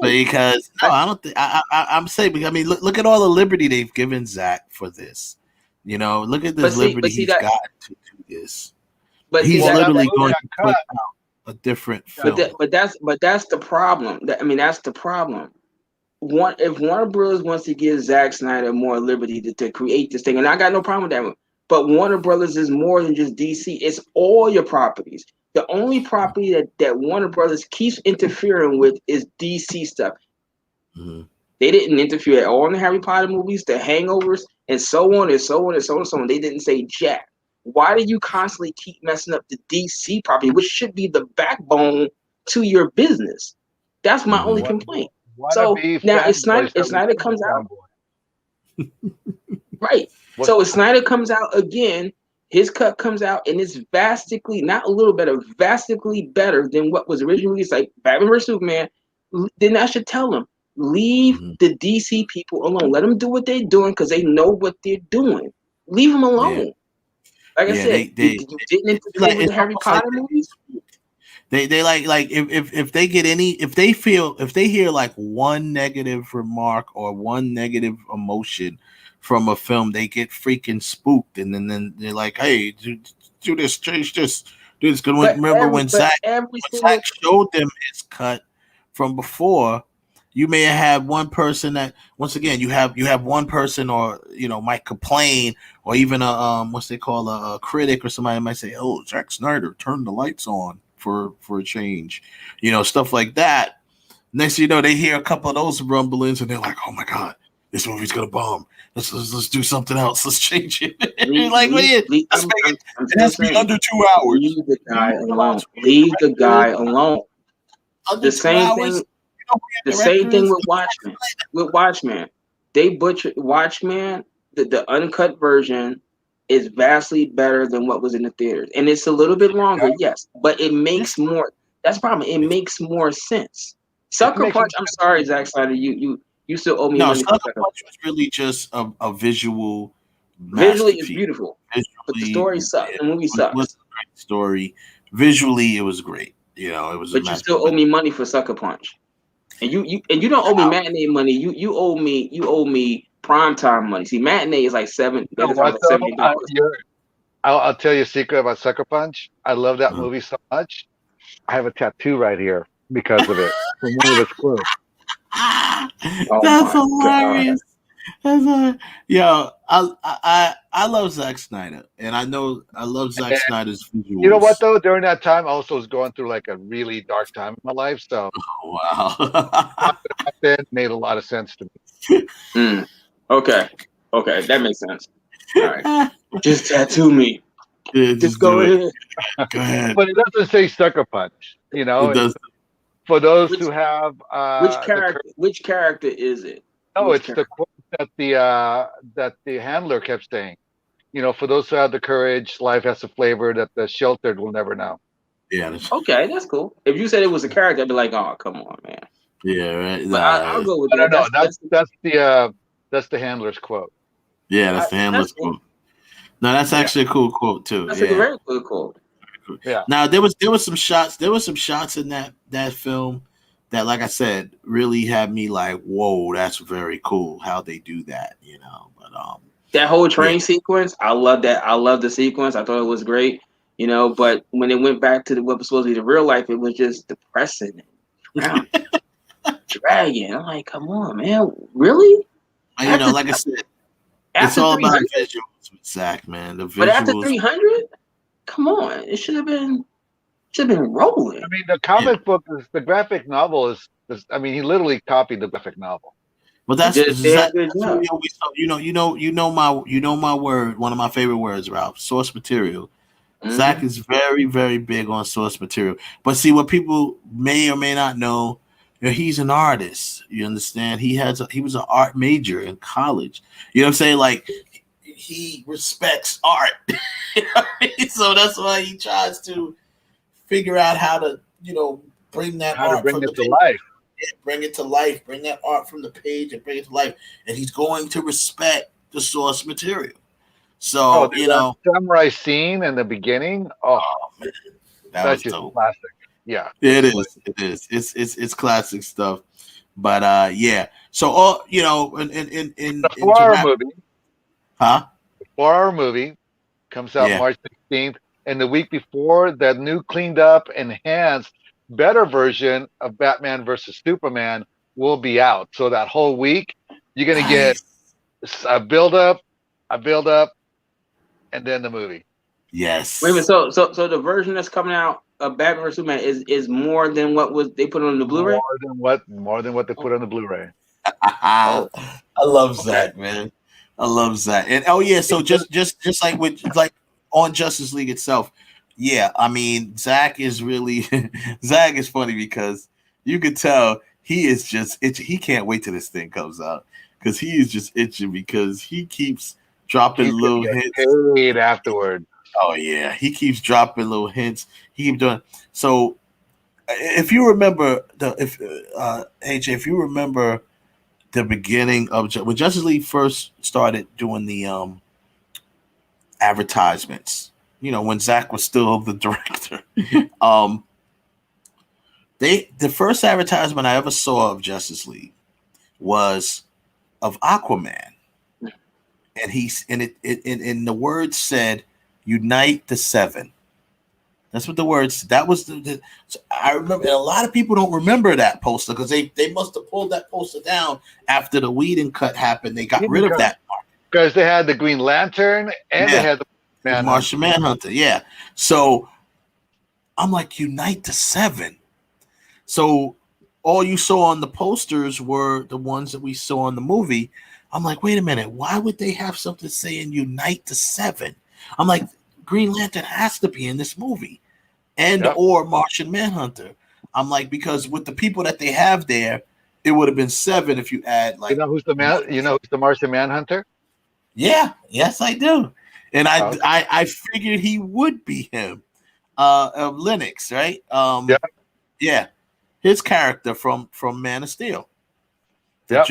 because I don't think I'm saying. I mean, look at all the liberty they've given Zach for this. Look at this liberty he's got to do this. But he's literally going to put out a different film. But that's the problem. That's the problem. If Warner Brothers wants to give Zack Snyder more liberty to create this thing, and I got no problem with that one. But Warner Brothers is more than just DC. It's all your properties. The only property that Warner Brothers keeps interfering with is DC stuff. Mm-hmm. They didn't interfere at all in the Harry Potter movies, the Hangovers, and so on and so on and so on and so on. They didn't say jack. Why do you constantly keep messing up the DC property, which should be the backbone to your business? That's my only complaint. So now if Snyder comes out, right? So if Snyder comes out again, his cut comes out and it's vastly, not a little better, vastly better than what was originally released, like Batman vs Superman. Then I should tell them, leave the DC people alone. Let them do what they're doing because they know what they're doing. Leave them alone. Like I said, you didn't interfere with the Harry Potter movies. They like if they get if they hear like one negative remark or one negative emotion from a film, they get freaking spooked, and then they're like, hey, do this, change this, do this. Because remember when Zach showed them his cut from before, you may have had one person that, once again, you have one person or might complain, or even a critic or somebody might say, oh, Zack Snyder turned the lights on for a change, stuff like that. Next thing you know, they hear a couple of those rumblings and they're like, oh my god, this movie's gonna bomb. Let's do something else. Let's change it. Let's be under 2 hours. Leave the guy alone. Leave the guy alone. The same thing. The same thing with Watchmen. With Watchmen, they butchered Watchmen. The uncut version is vastly better than what was in the theaters, and it's a little bit longer, yes, but it makes more. That's the problem. It makes more sense. Sucker Punch. I'm sorry, Zack Snyder. You still owe me money. Sucker Punch was really just a visual. Visually, it's beautiful, but the story sucked. The movie sucks. It was a great story. Visually, it was great. You know, it was. But you still owe me money for Sucker Punch, and you don't owe me matinee money. You owe me primetime money. See, matinee is like $70. I'll tell you a secret about Sucker Punch. I love that movie so much. I have a tattoo right here because of it. From one of its quotes. That's hilarious. Yo, I love Zack Snyder, and I love Zack Snyder's visuals. You know what though? During that time, I also was going through like a really dark time in my life. So wow, made a lot of sense to me. Okay, that makes sense. All right, just tattoo me. Yeah, just go ahead. Go ahead. But it doesn't say Sucker Punch. You know, it does. For those who have which character is it? No, it's the quote that the handler kept saying. You know, for those who have the courage, life has a flavor that the sheltered will never know. Yeah. Okay, that's cool. If you said it was a character, I'd be like, oh, come on, man. Yeah, right. But I'll go with that. No, that's the handler's quote. Yeah, that's the handler's quote. No, that's actually a cool quote too. That's a very cool quote. Yeah. Now there was some shots in that film that, like I said, really had me like, whoa, that's very cool how they do that, you know. But that whole train sequence, I love that. I love the sequence. I thought it was great, you know. But when it went back to what was supposed to be the real life, it was just depressing and dragging. I'm like, come on, man, really? And, you know, like I said, it's all about visuals with Zach, man. The visuals. But after 300, come on, it should have been rolling. I mean, the comic book is the graphic novel is. I mean, he literally copied the graphic novel. But that's what we always talk. You know my word. One of my favorite words, Ralph. Source material. Mm-hmm. Zach is very, very big on source material. But see, what people may or may not know, you know, he's an artist. You understand? He was an art major in college. You know what I'm saying? Like, he respects art. You know what I mean? So that's why he tries to figure out how to, you know, bring that art to life. Yeah, bring it to life. Bring that art from the page and bring it to life. And he's going to respect the source material. So, you know, samurai scene in the beginning. Oh man, that's just dope. Classic. Yeah, it is. It's classic stuff. But yeah. So all you know, in the 4-hour movie, huh? The 4-hour movie comes out March 16th, and the week before, that new, cleaned up, enhanced, better version of Batman versus Superman will be out. So that whole week, you're gonna get a build up, and then the movie. Yes. Wait a minute. So the version that's coming out of Batman vs Superman is more than what was they put on the Blu-ray. More than what they put on the Blu-ray. I love Zach, man. I love Zach. And so just like on Justice League itself. Yeah, I mean, Zach is really Zach is funny because you could tell he is just itching. He can't wait till this thing comes out because he is just itching because he keeps dropping little hints. Paid afterward. Oh yeah, he keeps dropping little hints. He keeps doing so. If you remember AJ, if you remember the beginning of when Justice League first started doing the advertisements. You know, when Zach was still the director, the first advertisement I ever saw of Justice League was of Aquaman, and the words said "Unite the Seven." That's what the words. That was so I remember. And a lot of people don't remember that poster because they must have pulled that poster down after the Whedon cut happened. They got rid of that because they had the Green Lantern and they had the Martian Manhunter, yeah. So I'm like, Unite the Seven. So all you saw on the posters were the ones that we saw in the movie. I'm like, wait a minute, why would they have something saying Unite the Seven? I'm like, Green Lantern has to be in this movie, or Martian Manhunter. I'm like, because with the people that they have there, it would have been 7 if you add like. You know who's the Martian Manhunter? Yeah, yes, I do. And I figured he would be him. Of Linux, right? Yeah. His character from Man of Steel. The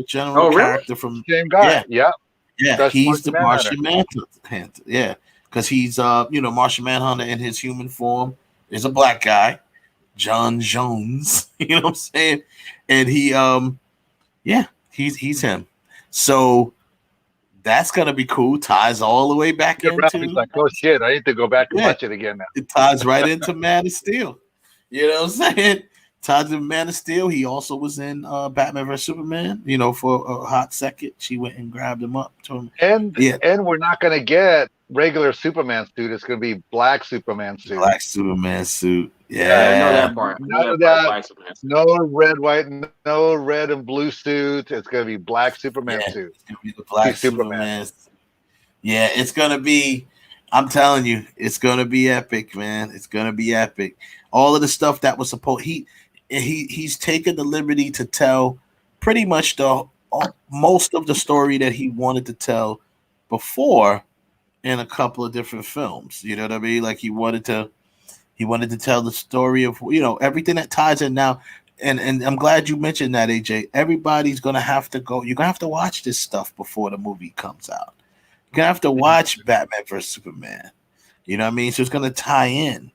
general character from same guy. Yeah. Yeah, he's the Martian Manhunter. Yeah, because he's Martian Manhunter in his human form is a black guy, John Jones. You know what I'm saying? And he he's him. So that's gonna be cool. Ties all the way back into. He's like, oh shit, I need to go back and watch it again now. It ties right into Man of Steel. You know what I'm saying? Ties into Man of Steel. He also was in Batman vs Superman. For a hot second, she went and grabbed him up. And we're not gonna get regular Superman suit. It's gonna be black Superman suit. Black Superman suit. Yeah, I know that part. No red, white, no red and blue suit. It's gonna be black Superman suit. It's gonna be the black Superman. Yeah, it's gonna be. I'm telling you, it's gonna be epic, man. It's gonna be epic. All of the stuff that was supposed he's taken the liberty to tell pretty much most of the story that he wanted to tell before in a couple of different films. You know what I mean? Like he wanted to tell the story of everything that ties in now. And I'm glad you mentioned that, AJ. Everybody's gonna have to go. You're gonna have to watch this stuff before the movie comes out. You're gonna have to watch Batman vs Superman. You know what I mean? So it's gonna tie in.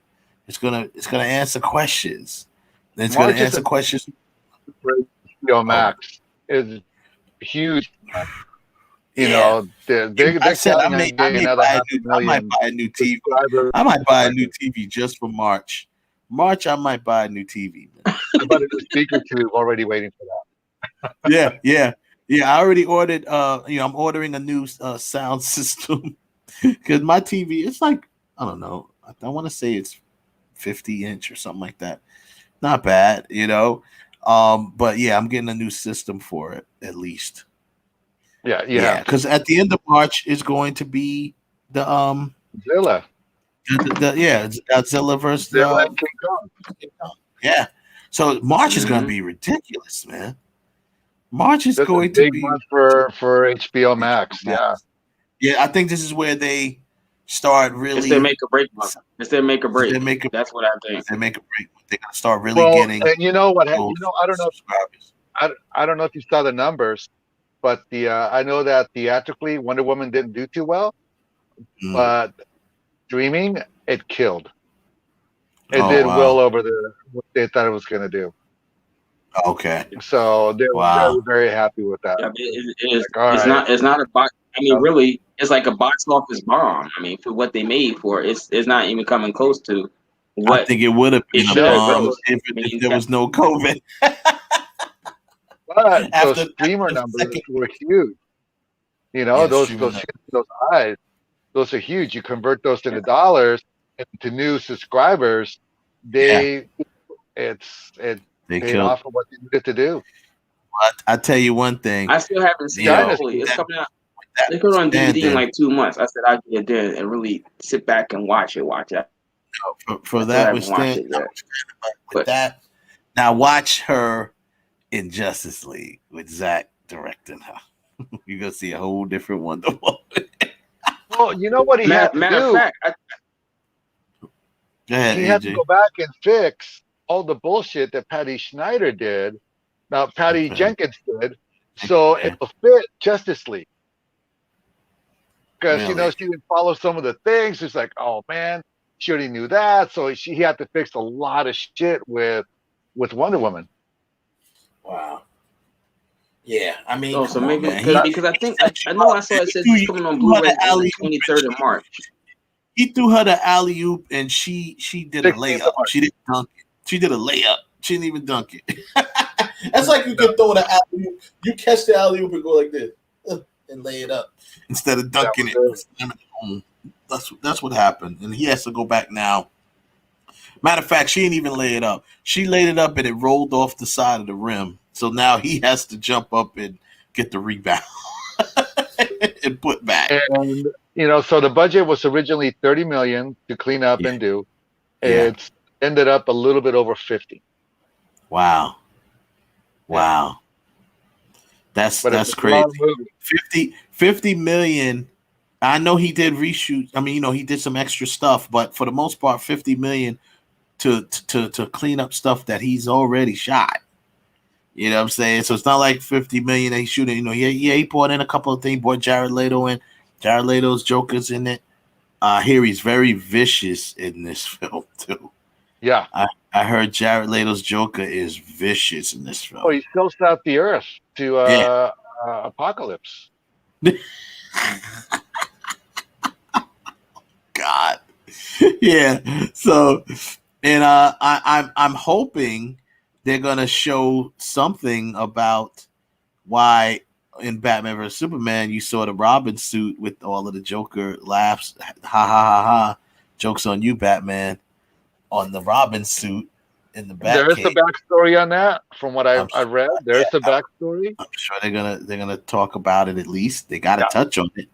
It's gonna answer questions. It's gonna answer questions. Max is huge. I said I might buy a new TV. I might buy a new TV just for March. I might buy a new TV. Man. About a new speaker too. Already waiting for that. Yeah. I already ordered. I'm ordering a new sound system because my TV. It's like I don't know. I want to say it's 50-inch or something like that. Not bad, But yeah, I'm getting a new system for it at least. Yeah. Because at the end of March is going to be the ZILLA. Godzilla versus King Kong. Yeah. So March is going to be ridiculous, man. March is going to be month for HBO Max. Yeah. Yeah, I think this is where they start really. It's their make or break month. It's their make or break. That's what I think. They make a break. They're gonna start really getting. And you know what? I don't know. I don't know if you saw the numbers, but I know that theatrically Wonder Woman didn't do too well, but streaming it killed. It did well over what they thought it was going to do. Okay. So they were very, very happy with that. Yeah, it's not a box. I mean, really, it's like a box office bomb. I mean, for what they made for it, it's not even coming close to what I think it would have been a bomb if there was no COVID. But those streamer numbers were huge. Those eyes, those are huge. You convert those into dollars, into new subscribers. It paid off for what they needed to do. I tell you one thing. I still haven't seen it. It's coming out. They put it on DVD in like 2 months. I said I'd get there and really sit back and watch it. For that, with that. Now watch her in Justice League with Zack directing her. You're gonna see a whole different Wonder Woman. Well, you know what he had to do? Matter of fact, he had to go back and fix all the bullshit that Patty Schneider did. Now Patty Jenkins did, so it'll fit Justice League. Because she didn't follow some of the things. It's like, oh man, she already knew that, so he had to fix a lot of shit with Wonder Woman. Wow. Yeah, I mean, so maybe because I think I know I saw it says it's coming on Blu-ray on the 23rd of March. He threw her the alley oop and she did a layup. She didn't dunk it. She did a layup. She didn't even dunk it. That's like you can throw the alley oop. You catch the alley oop and go like this and lay it up instead of dunking it. That's what happened, and he has to go back now. Matter of fact, she didn't even lay it up. She laid it up and it rolled off the side of the rim. So now he has to jump up and get the rebound and put back. And so the budget was originally $30 million to clean up and do. It's ended up a little bit over 50. Wow. That's crazy. 50 million I know he did reshoot. I mean, he did some extra stuff, but for the most part, $50 million to clean up stuff that he's already shot. You know what I'm saying? So it's not like $50 million that he's shooting. He brought in a couple of things. Brought Jared Leto in. Jared Leto's Joker's in it. Here he's very vicious in this film too. Yeah, I heard Jared Leto's Joker is vicious in this film. Oh, he sells out the Earth to Apocalypse. God, yeah. So, and I'm hoping they're gonna show something about why in Batman vs Superman you saw the Robin suit with all of the Joker laughs, ha ha ha ha, jokes on you, Batman, on the Robin suit in the Batcave. There is a backstory on that, from what I read. There's a backstory. I'm sure they're gonna talk about it at least. They got to touch on it.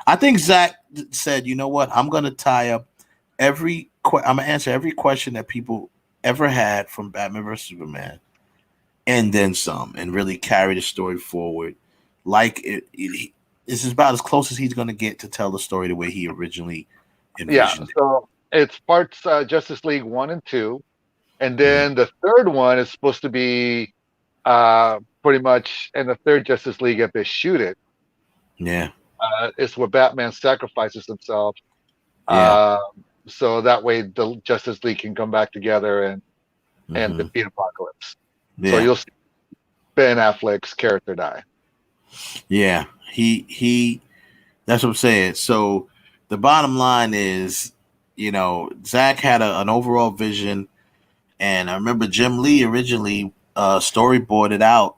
I think Zach said, you know what? I'm gonna tie up I'm gonna answer every question that people ever had from Batman vs Superman, and then some, and really carry the story forward. Like this is about as close as he's gonna get to tell the story the way he originally envisioned. So it's parts Justice League 1 and 2. And then the third one is supposed to be pretty much in the third Justice League if they shoot it. Yeah. It's where Batman sacrifices himself. So that way the Justice League can come back together and defeat Apocalypse. Yeah. So you'll see Ben Affleck's character die. Yeah. He that's what I'm saying. So the bottom line is, Zach had an overall vision. And I remember Jim Lee originally storyboarded out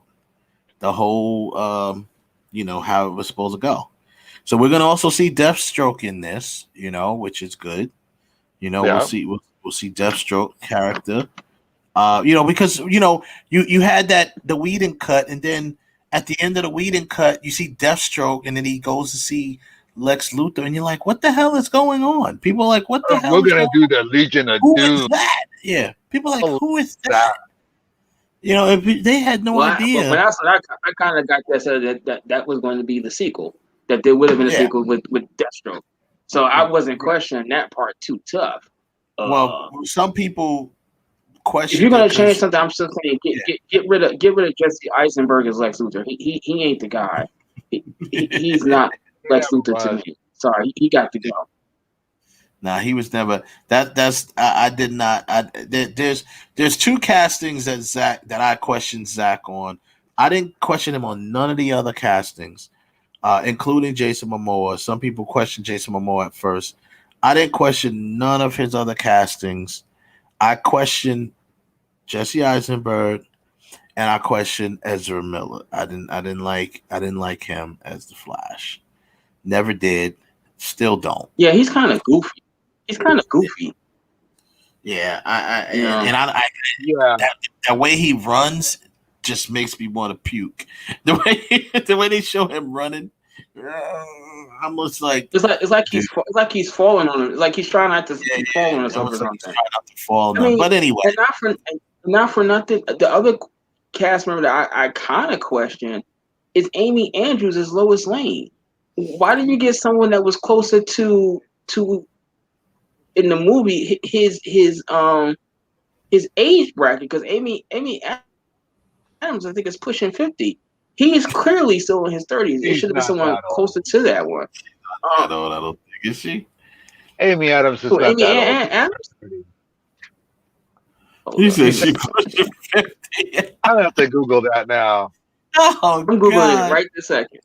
the whole, how it was supposed to go. So we're gonna also see Deathstroke in this, which is good. We'll see Deathstroke character. Because you had the Whedon cut, and then at the end of the Whedon cut, you see Deathstroke, and then he goes to see Lex Luthor, and you're like, what the hell is going on? People are like, what the hell? We're gonna do the Legion of Who Doom. is that? Yeah, people are like, who is that? If they had no idea. But I kind of got that was going to be the sequel. That there would have been a sequel with Deathstroke. So I wasn't questioning that part too tough. Well, some people question. If you're gonna change something, I'm still saying get rid of Jesse Eisenberg as Lex Luthor. He ain't the guy. He's not Lex Luthor to me. Sorry, he got to go. Nah, he was never. I did not. There's two castings that I questioned Zach on. I didn't question him on none of the other castings, including Jason Momoa. Some people questioned Jason Momoa at first. I didn't question none of his other castings. I questioned Jesse Eisenberg, and I questioned Ezra Miller. I didn't like him as the Flash. Never did. Still don't. Yeah, he's kind of goofy. Yeah, that way he runs just makes me want to puke. The way they show him running, almost like it's like he's falling on him. Like he's trying not to fall on himself or something. Trying not to fall on him. But anyway, and not for nothing. The other cast member that I kind of question is Amy Andrews as Lois Lane. Why didn't you get someone that was closer to in the movie his age bracket? Because Amy Adams, I think, is pushing 50. He's clearly still in his 30s. It should have been someone closer to that one. I don't think is she. Amy Adams is not Amy that Adams. You said she pushing 50. I'll have to Google that now. Oh, I'm Googling it right this second.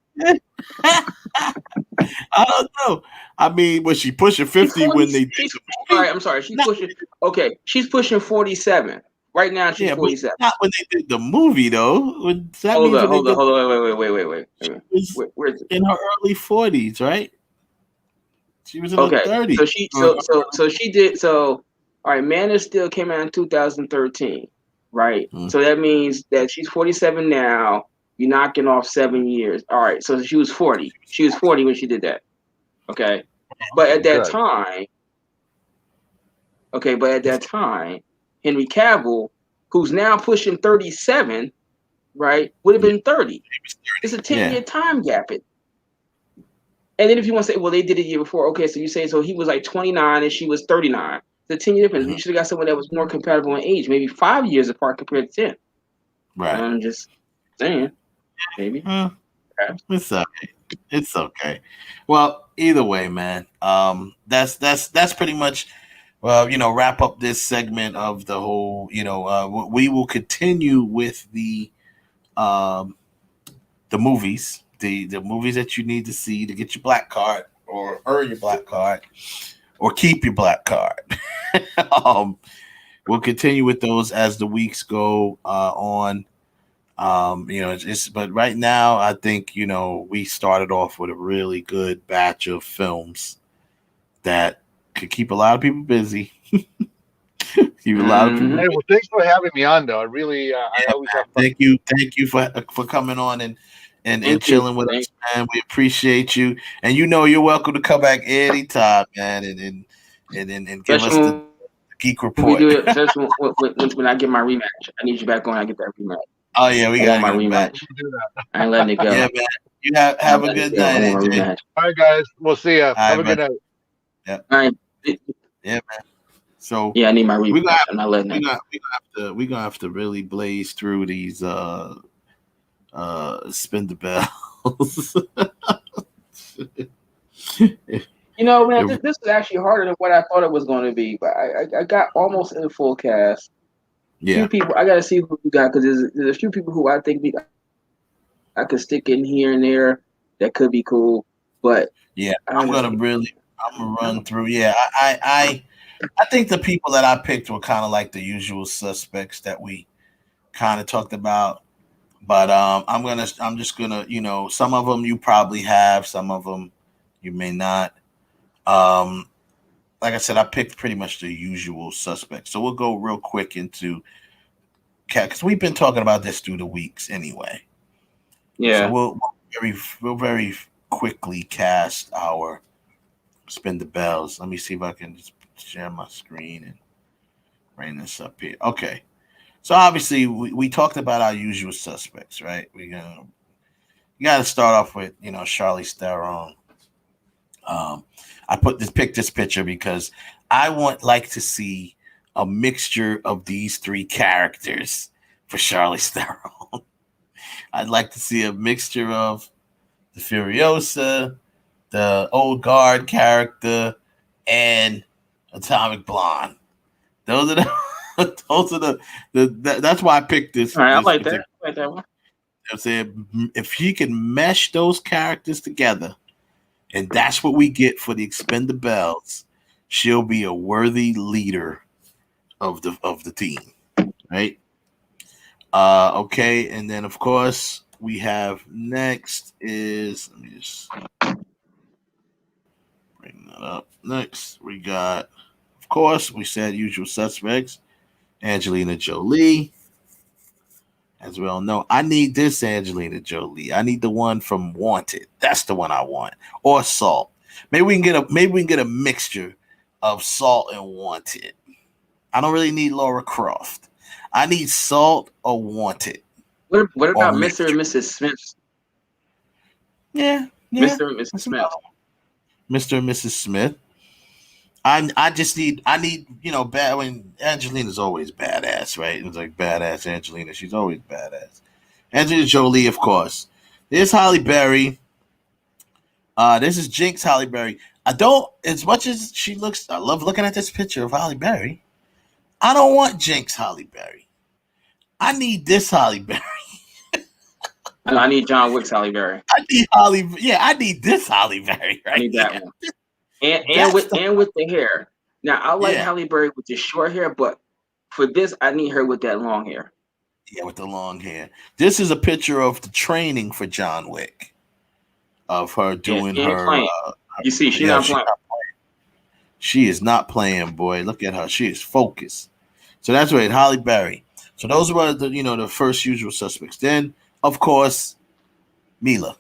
I don't know. I mean, was she pushing 50 when they did the movie? All right, I'm sorry. She's pushing 47. Right now she's 47. Not when they did the movie though. Hold on. Wait. Where's it? In her early 40s, right? She was in her 30s. So she did all right, Man of Steel came out in 2013, right? So that means that she's 47 now. You're knocking off 7 years. All right, so she was 40. She was 40 when she did that. Okay. But at that time, Henry Cavill, who's now pushing 37, right, would have been 30. It's a 10-year time gap. And then if you want to say, well, they did it the year before, okay, so you say so he was like 29 and she was 39. The 10 year difference. You should have got someone that was more compatible in age, maybe 5 years apart compared to 10. Right. I'm just saying, maybe. It's okay. It's okay. Well, either way, man. That's pretty much. Well, wrap up this segment of the whole. We will continue with the movies, the movies that you need to see to get your black card or earn your black card or keep your black card. We'll continue with those as the weeks go on. But right now I think we started off with a really good batch of films that could keep a lot of people busy. Keep a lot of people. Hey, well, thanks for having me on, though. I really, I always have fun. Thank you for coming on and chilling with us, man. We appreciate you, and you're welcome to come back anytime, man, and give us the geek report. We do it just when I get my rematch. I need you back on. I get that rematch. Oh yeah, we got my rematch. I ain't letting it go. Yeah, man. You have a good night, AJ. All right, guys. We'll see you. Have a good night. Yeah. All right. Yeah, man. So yeah, I need my rematch. I'm not letting it. We're gonna have to really blaze through these ExpendaBELLES. Man, this is actually harder than what I thought it was going to be. But I got almost in full cast. Yeah. Few people, I got to see who we got because there's a few people who I think I could stick in here and there that could be cool. But yeah, I'm gonna run through. Yeah, I think the people that I picked were kind of like the usual suspects that we kind of talked about. But I'm just gonna, some of them you probably have, some of them you may not. Like I said, I picked pretty much the usual suspects. So we'll go real quick into because we've been talking about this through the weeks anyway. Yeah. So we'll very quickly cast our ExpendaBELLES. Let me see if I can just share my screen and bring this up here. Okay. So obviously we talked about our usual suspects, right? You got to start off with Charlize Theron. I picked this picture because I like to see a mixture of these three characters for Charlize Theron. I'd like to see a mixture of the Furiosa, the Old Guard character, and Atomic Blonde. Those are that's why I picked this. All right, I like that. I like that one. I'm saying if he can mesh those characters together, and that's what we get for the ExpendaBELLES, she'll be a worthy leader of the team, right? Okay, and then of course we have next is let me just bring that up. Next we got, of course, we said usual suspects, Angelina Jolie. As we all know, I need this Angelina Jolie. I need the one from Wanted. That's the one I want. Or Salt. Maybe we can get a mixture of Salt and Wanted. I don't really need Laura Croft. I need Salt or Wanted. What about Mr. and Mrs. Smith? Yeah. Mr. and Mrs. Smith. Mr. and Mrs. Smith. I need bad when Angelina's always badass, right? It's like badass Angelina. She's always badass. Angelina Jolie, of course. There's Halle Berry. This is Jinx Halle Berry. I don't, as much as she looks, I love looking at this picture of Halle Berry. I don't want Jinx Halle Berry. I need this Halle Berry. I need John Wick's Halle Berry. I need this Halle Berry. Right? I need that one. And with the hair. Now I like Halle Berry with the short hair, but for this I need her with that long hair. Yeah, with the long hair. This is a picture of the training for John Wick, of her doing her. You see, she's not playing. She is not playing, boy. Look at her. She is focused. So that's right, Halle Berry. So those were the first usual suspects. Then, of course, Mila.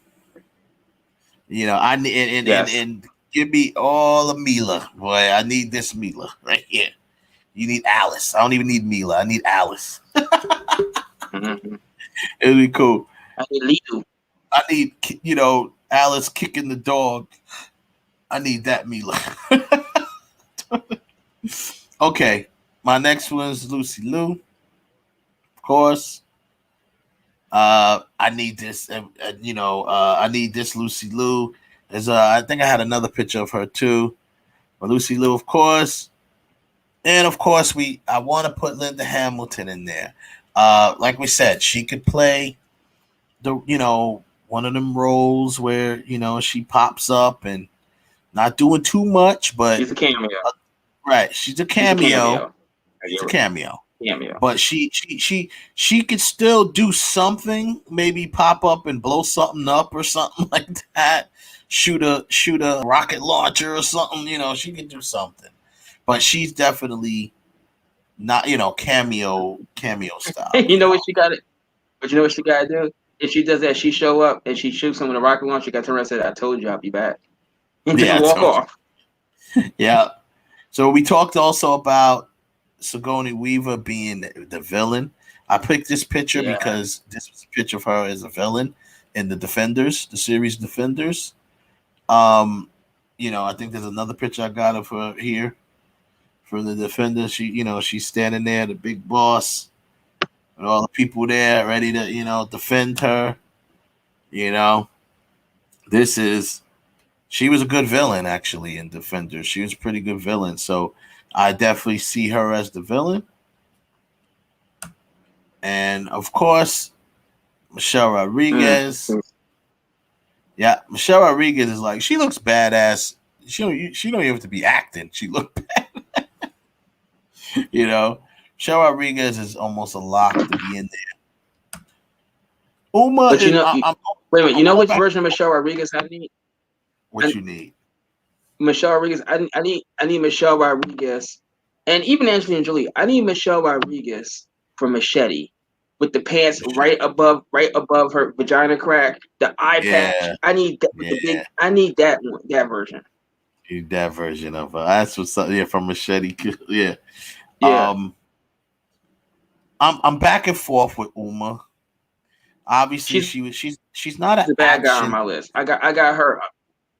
I need and give me all of Mila, boy. I need this Mila right here. You need Alice. I don't even need Mila. I need Alice. Mm-hmm. It'll be cool. I need Lidu. I need, Alice kicking the dog. I need that Mila. Okay, my next one is Lucy Liu. Of course. I need this. I need this Lucy Liu. I think I had another picture of her too. But Lucy Liu, of course. And of course, I want to put Linda Hamilton in there. Like we said, she could play one of them roles where she pops up and not doing too much, but She's a cameo. Right, she's a cameo. She's It's a cameo. But she could still do something. Maybe pop up and blow something up or something like that. Shoot a rocket launcher or something. She could do something. But she's definitely not, cameo style. You know what she got it? But you know what she got to do? If she does that, she show up and she shoots someone with a rocket launcher. She got to turn around and say, "I told you I'll be back," and just walk off. Yeah. So we talked also about Sigourney Weaver being the villain. I picked this picture because this was a picture of her as a villain in the Defenders, the series Defenders. I think there's another picture I got of her here from the Defenders. She's standing there, the big boss, with all the people there ready to, defend her. She was a good villain actually in Defenders. She was a pretty good villain. So I definitely see her as the villain. And of course, Michelle Rodriguez. Yeah, Michelle Rodriguez is like, she looks badass. She don't even have to be acting. She looked bad. Michelle Rodriguez is almost a lock to be in there. Uma, but wait a minute. You know which version of Michelle Rodriguez I need? What you need? Michelle Rodriguez. I need Michelle Rodriguez, and even Angelina Jolie. I need Michelle Rodriguez from Machete, with the pants right above her vagina crack, the eye patch. I need that with the big. I need that one, that version. You need that version of her. That's what's up. Yeah, from Machete. Yeah. I'm back and forth with Uma. Obviously, she's not a bad guy on my list. I got her.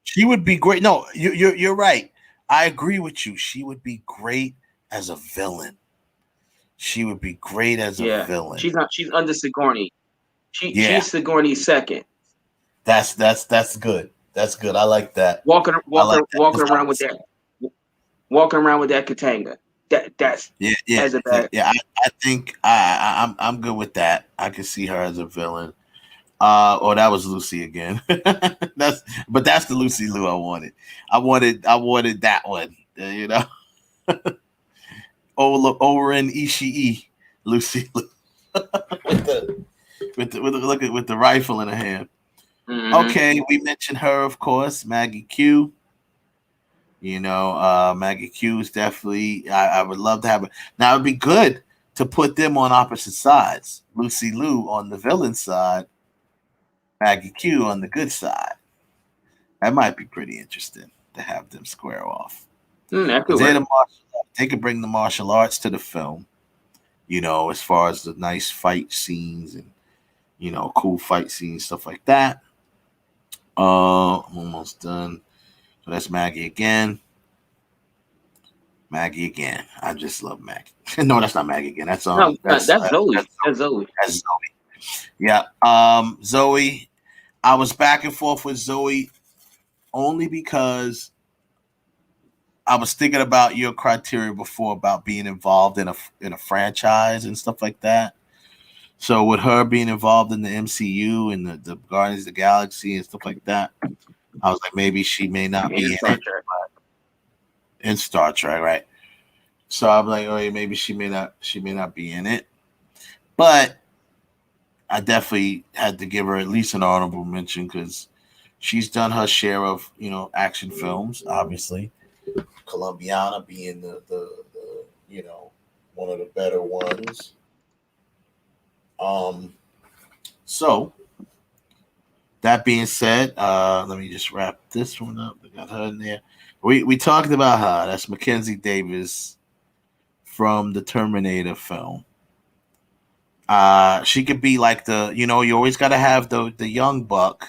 She would be great. No, you're right. I agree with you. She would be great as a villain. She would be great as a villain. She's under Sigourney. She's Sigourney's second. That's good. That's good. I like that. Walking around with that Katanga. That's as a bad. Yeah. I think I'm good with that. I can see her as a villain. That was Lucy again. That's the Lucy Liu I wanted. I wanted that one. Oren Ishii, Lucy Liu, with the rifle in her hand. Mm-hmm. Okay, we mentioned her, of course, Maggie Q. Maggie Q is definitely. I would love to have her. Now it'd be good to put them on opposite sides. Lucy Liu on the villain side, Maggie Q on the good side. That might be pretty interesting to have them square off. They could bring the martial arts to the film, as far as the nice fight scenes and, cool fight scenes, stuff like that. I'm almost done. So that's Maggie again. I just love Maggie. No, that's not Maggie again. That's Zoe. That's Zoe. Yeah. Zoe. I was back and forth with Zoe only because I was thinking about your criteria before about being involved in a franchise and stuff like that. So with her being involved in the MCU and the Guardians of the Galaxy and stuff like that, I was like, maybe she may not be in Star Trek, right? So I'm like, oh, maybe she may not be in it. But I definitely had to give her at least an honorable mention because she's done her share of, action films, obviously. Colombiana being the one of the better ones. So that being said, let me just wrap this one up. We got her in there. We talked about her. That's Mackenzie Davis from the Terminator film. She could be like you always got to have the young buck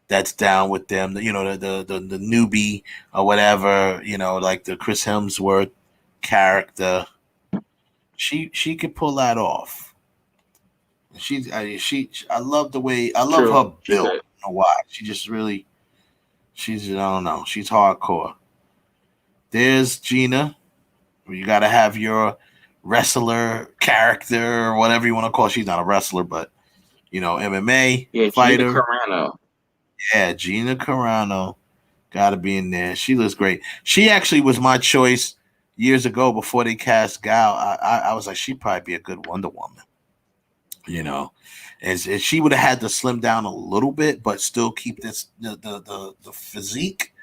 that's down with them, the newbie or whatever, like the Chris Hemsworth character. She could pull that off. I love the way I love True. her build. I don't know why. She's I don't know. She's hardcore. There's Gina. You got to have your wrestler character or whatever you want to call it. She's not a wrestler, but MMA fighter. Gina Carano. Yeah, Gina Carano got to be in there. She looks great. She actually was my choice years ago before they cast Gal. I was like, she'd probably be a good Wonder Woman. And she would have had to slim down a little bit, but still keep the physique.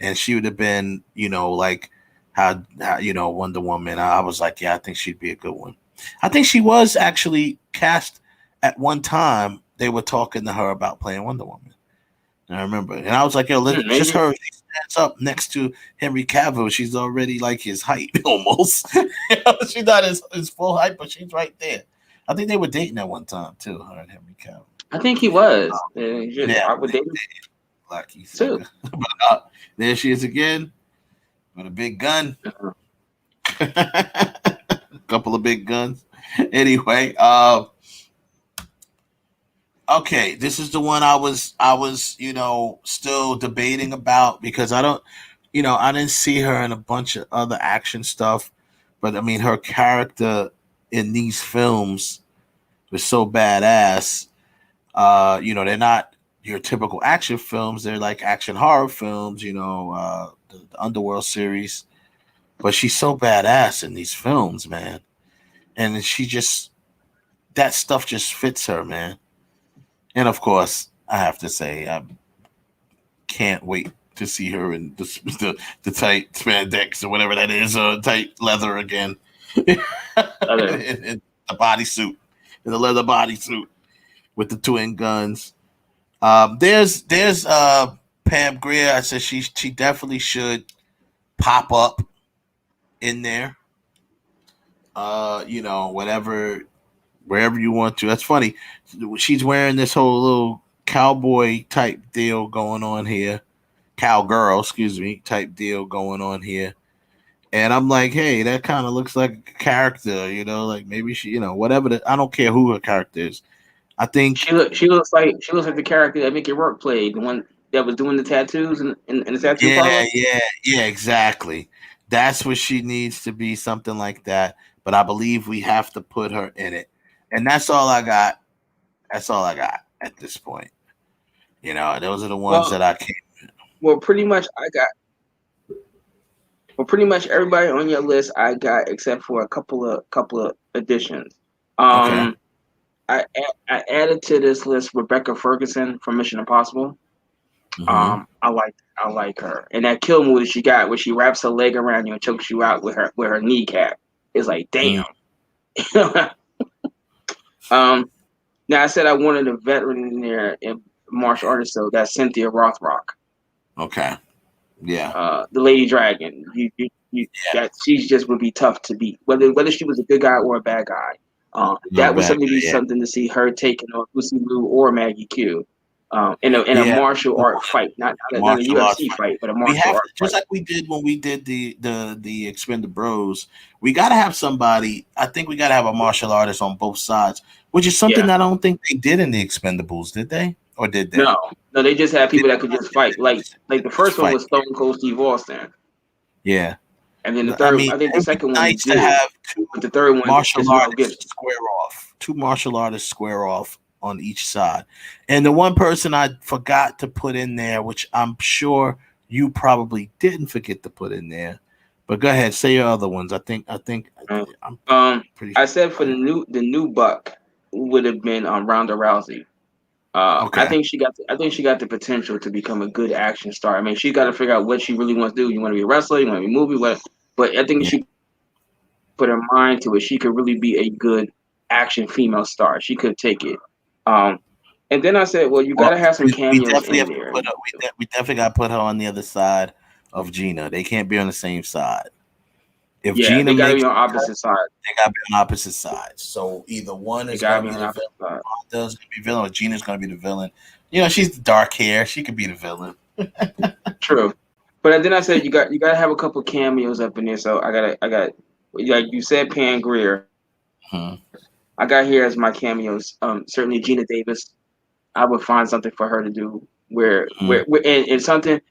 And she would have been, like how Wonder Woman. I was like, yeah, I think she'd be a good one. I think she was actually cast at one time. They were talking to her about playing Wonder Woman. I remember, and I was like, yo, just her. She stands up next to Henry Cavill. She's already like his height almost. She's not his full height, but she's right there. I think they were dating at one time too, her and Henry Cavill. I think he was. I would date him. Lucky too. But there she is again with a big gun. A couple of big guns. Anyway, okay, this is the one I was, still debating about because I didn't see her in a bunch of other action stuff, but I mean, her character in these films was so badass. They're not your typical action films; they're like action horror films. The Underworld series, but she's so badass in these films, man, and that stuff just fits her, man. And of course, I have to say, I can't wait to see her in the tight spandex or whatever that is, tight leather again, in the bodysuit, in the leather bodysuit with the twin guns. There's Pam Grier. I said she definitely should pop up in there. Wherever you want to. That's funny. She's wearing this whole little cowboy type deal going on here. Cowgirl, excuse me, type deal going on here. And I'm like, hey, that kind of looks like a character, like maybe she, whatever. I don't care who her character is. I think she looks like the character that Mickey Rourke played, the one that was doing the tattoos in the tattoo parlor. Yeah, exactly. That's what she needs to be, something like that. But I believe we have to put her in it. And that's all I got. That's all I got at this point. Those are the ones that I came with. Well, pretty much everybody on your list I got, except for a couple of additions. Okay. I added to this list Rebecca Ferguson from Mission Impossible. Mm-hmm. I like her, and that kill move that she got, where she wraps her leg around you and chokes you out with her kneecap, is like, damn. Now I said I wanted a veteran in there in martial artist, so that's Cynthia Rothrock. Okay. Yeah. The Lady Dragon. That she just would be tough to beat, whether she was a good guy or a bad guy. That would something to see her taking on Lucy Liu or Maggie Q. In a martial art fight, not a UFC fight, but a martial art just fight. like we did when we did the ExpendaBELLES. We got to have somebody. I think we got to have a martial artist on both sides, which is something I don't think they did in the Expendables, did they? Or did they? No, they just had people that could just fight. Like the first one was Stone Cold Steve Austin. Yeah. And then the third, I think the second one nice to have two but the third one martial artists square off. Two martial artists square off on each side. And the one person I forgot to put in there, which I'm sure you probably didn't forget to put in there, but go ahead, say your other ones. I think I'm pretty I said for the new buck would have been Ronda Rousey. Okay. I think she got the potential to become a good action star. I mean, she got to figure out what she really wants to do. You want to be a wrestler, you want to be a movie, but I think she put her mind to it. She could really be a good action female star. She could take it. And then I said, well, you got to have some cameos in there. We definitely got to put her on the other side of Gina. They can't be on the same side. If Yeah, Gina they gotta makes be on opposite sides. they gotta be on opposite sides. So either one is gonna be the villain, Wanda's gonna be villain, or Gina's gonna be the villain. You know, she's the dark hair. She could be the villain. True. But then I said you gotta have a couple cameos up in there. So I got like you said, Pan Greer. I got here as my cameos. Certainly Gina Davis. I would find something for her to do where and something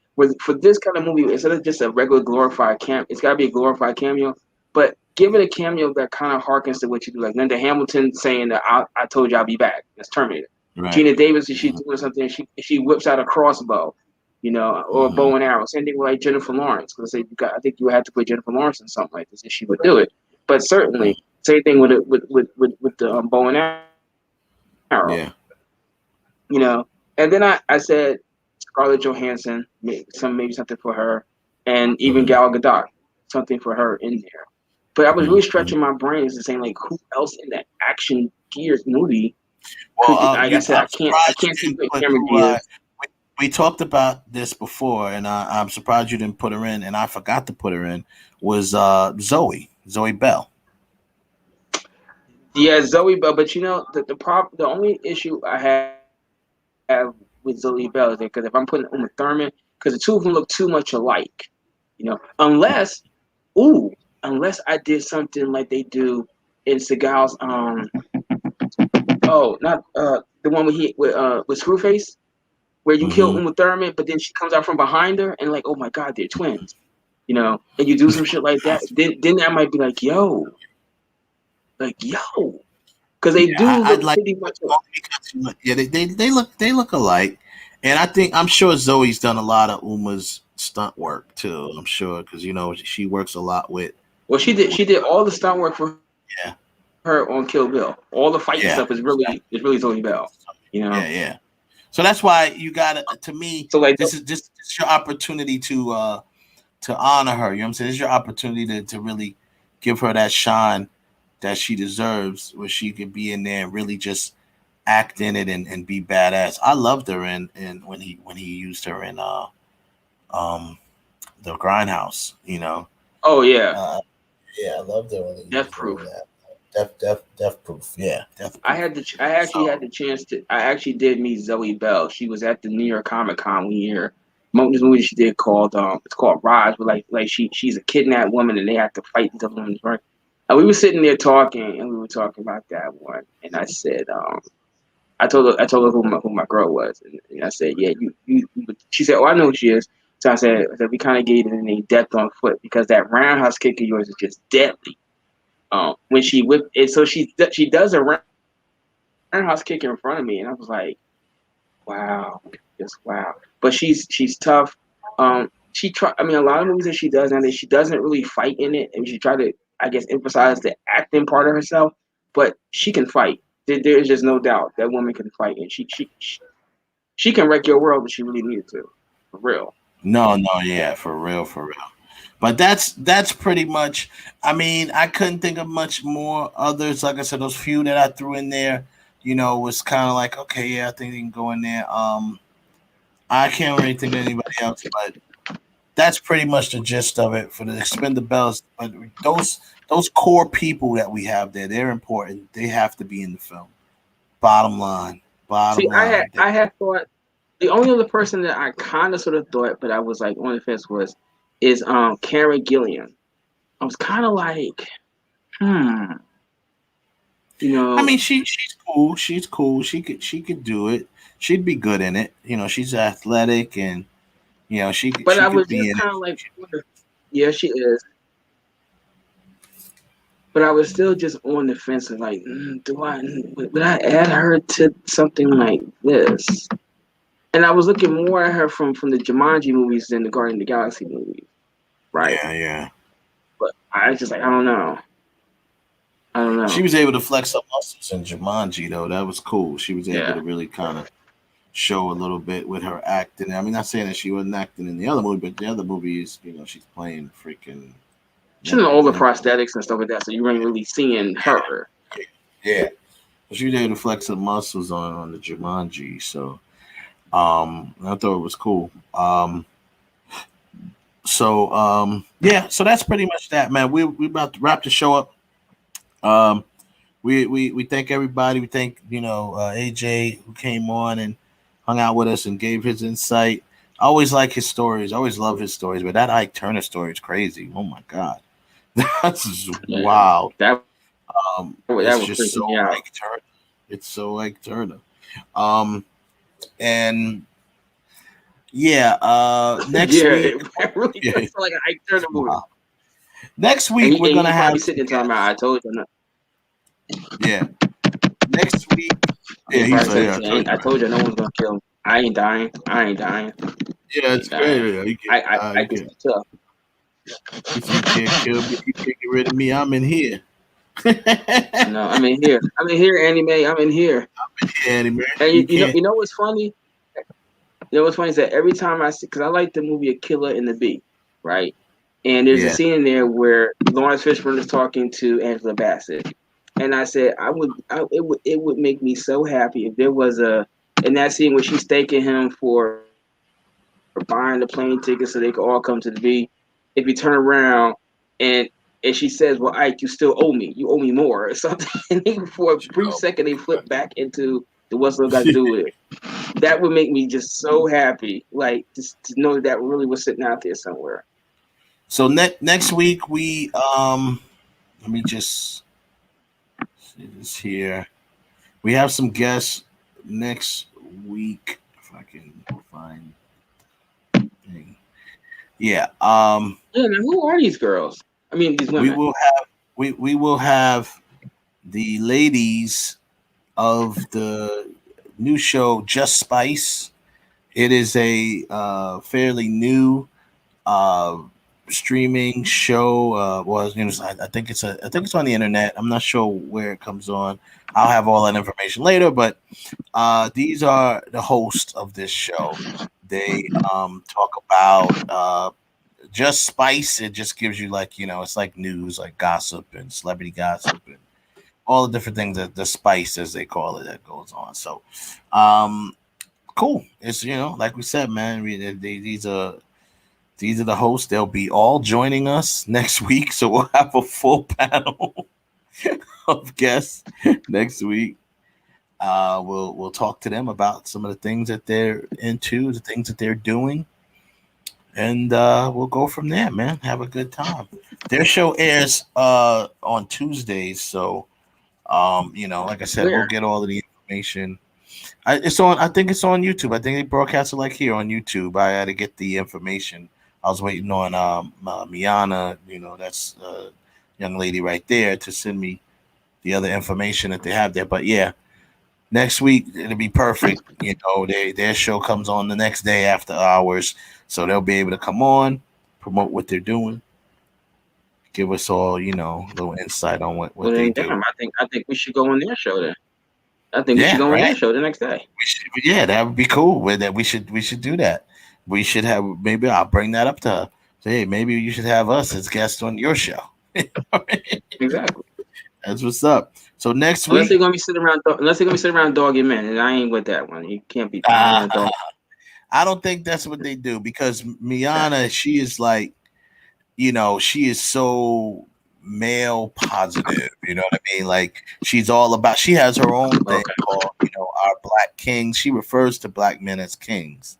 for this kind of movie instead of just a regular glorified it's got to be a glorified cameo, but give it a cameo that kind of harkens to what you do, like Linda Hamilton saying that I told you I'll be back. That's Terminator. Right. Gina Davis, if she's doing something, she whips out a crossbow, you know, or a bow and arrow. Same thing with like Jennifer Lawrence. Because I think you would have to put Jennifer Lawrence in something like this if she would do it. But certainly, same thing with the bow and arrow. Yeah. You know, and then I said Scarlett Johansson, maybe something for her, and even Gal Gadot, something for her in there. But I was really stretching my brains and saying like, who else in that action geared movie? Well, like I said, I can't see Cameron Diaz. We talked about this before, and I'm surprised you didn't put her in, and I forgot to put her in. Was Zoe Bell? Yeah, Zoe Bell. But you know, the only issue I have with Zoe Bell is because if I'm putting Uma Thurman, because the two of them look too much alike, you know, unless I did something like they do in Seagal's not the one with Screwface, where you kill Uma Thurman, but then she comes out from behind her and like, oh my God, they're twins, you know, and you do some shit like that. Then I might be like, yo, because they do look pretty much. Yeah, they look alike, and I'm sure Zoe's done a lot of Uma's stunt work too. I'm sure because you know she works a lot with. Well, she did all the stunt work for her on Kill Bill. All the fighting stuff is really Zoe Bell. You know. Yeah. So that's why you got to me. So like this is your opportunity to honor her. You know what I'm saying? This is your opportunity to really give her that shine that she deserves, where she could be in there and really just act in it and be badass. I loved her in when he used her in the Grindhouse, you know. Oh yeah. Yeah, I loved her. Death Proof. Death Proof. Yeah. I actually did meet Zoe Bell. She was at the New York Comic Con one year. This movie she did called it's called Raj, but like she's a kidnapped woman and they have to fight these other women, right? And we were sitting there talking, and we were talking about that one. And I said, I told her who my girl was, and I said, yeah, you. She said, oh, I know who she is. So I said we kind of gave it a name, Death on Foot, because that roundhouse kick of yours is just deadly. When she whipped it, so she does a roundhouse kick in front of me, and I was like, wow, just wow. But she's tough. She try. I mean, a lot of movies that she does now, she doesn't really fight in it, and she try to, I guess, emphasize the acting part of herself. But she can fight. There's just no doubt that woman can fight, and she can wreck your world if she really needed to, for real. No, yeah, for real. But that's pretty much. I mean, I couldn't think of much more others. Like I said, those few that I threw in there, you know, was kind of like, okay, yeah, I think they can go in there. I can't really think of anybody else, but that's pretty much the gist of it for the ExpendaBELLES. But those core people that we have there, they're important. They have to be in the film. Bottom line. I had thought the only other person that I kind of sort of thought, but I was like on the fence is Karen Gillan. I was kind of like, you know. I mean, she's cool. She's cool. She could do it. She'd be good in it. You know, she's athletic and you know she. But she I could was be just in kind of like, yeah, she is. But I was still just on the fence of like, would I add her to something like this? And I was looking more at her from the Jumanji movies than the Guardian of the Galaxy movies, right? Yeah. But I was just like, I don't know. She was able to flex her muscles in Jumanji, though. That was cool. She was able to really kind of show a little bit with her acting. I mean, not saying that she wasn't acting in the other movie, but the other movies, you know, she's playing freaking. She's in all the prosthetics and stuff like that, so you weren't really seeing her. Yeah. She was able to flex her muscles on the Jumanji, so I thought it was cool. Yeah, so that's pretty much that, man. We about to wrap the show up. We thank everybody. We thank AJ who came on and hung out with us and gave his insight. I always like his stories. I always love his stories, but that Ike Turner story is crazy. Oh my god, that's just wild. That It's was just freaking so me out. Ike Turner. It's so Ike Turner. And next week, it really feels like an Ike Turner movie. wow. Next week we're gonna have sitting there talking about. I told you. yeah. Next week, I told you no one's gonna kill him. I ain't dying. Yeah, it's crazy. I can tell. You can't kill me. You can't get rid of me. I'm in here. No, I'm in here. Anime. I'm in here. Anime. And you know what's funny? You know what's funny is that every time I see, because I like the movie A Killer in the Bee, right? And there's a scene in there where Lawrence Fishburne is talking to Angela Bassett, and I said it would make me so happy if there was in that scene where she's thanking him for buying the plane ticket so they could all come to the Bee. If you turn around and she says, "Well, Ike, you still owe me. You owe me more," or something. And then for a brief second, they flip back into the what's it got to do with it. That would make me just so happy, like just to know that really was sitting out there somewhere. So next week we let me just see this here. We have some guests next week if I can find. Yeah. Yeah. Now who are these girls? I mean, these women. We will have the ladies of the new show Just Spice. It is a fairly new streaming show. I think it's on the internet. I'm not sure where it comes on. I'll have all that information later. But these are the hosts of this show. They talk about Just Spice. It just gives you it's like news, like gossip and celebrity gossip and all the different things that the spice, as they call it, that goes on. So, cool. It's like we said, man. These are the hosts. They'll be all joining us next week, so we'll have a full panel of guests next week. We'll talk to them about some of the things that they're into, the things that they're doing, and we'll go from there, man. Have a good time. Their show airs on Tuesdays, so like I said, we'll get all of the information. I think it's on YouTube. I think they broadcast it like here on YouTube. I had to get the information. I was waiting on Miana, that's young lady right there, to send me the other information that they have there. But yeah, next week it'll be perfect. Their show comes on the next day after hours, so they'll be able to come on, promote what they're doing, give us all a little insight on what they do. I think we should go on their show then. I think we should go on their show the next day. That would be cool. We should do that. We should have, maybe I'll bring that up to her. Say, hey, maybe you should have us as guests on your show. Exactly. That's what's up. So next week, unless they're gonna be sitting around dogging men, and I ain't with that one. You can't be. I don't think that's what they do, because Miana, she is like, she is so male positive. You know what I mean? Like, she has her own thing called, our Black Kings. She refers to black men as kings.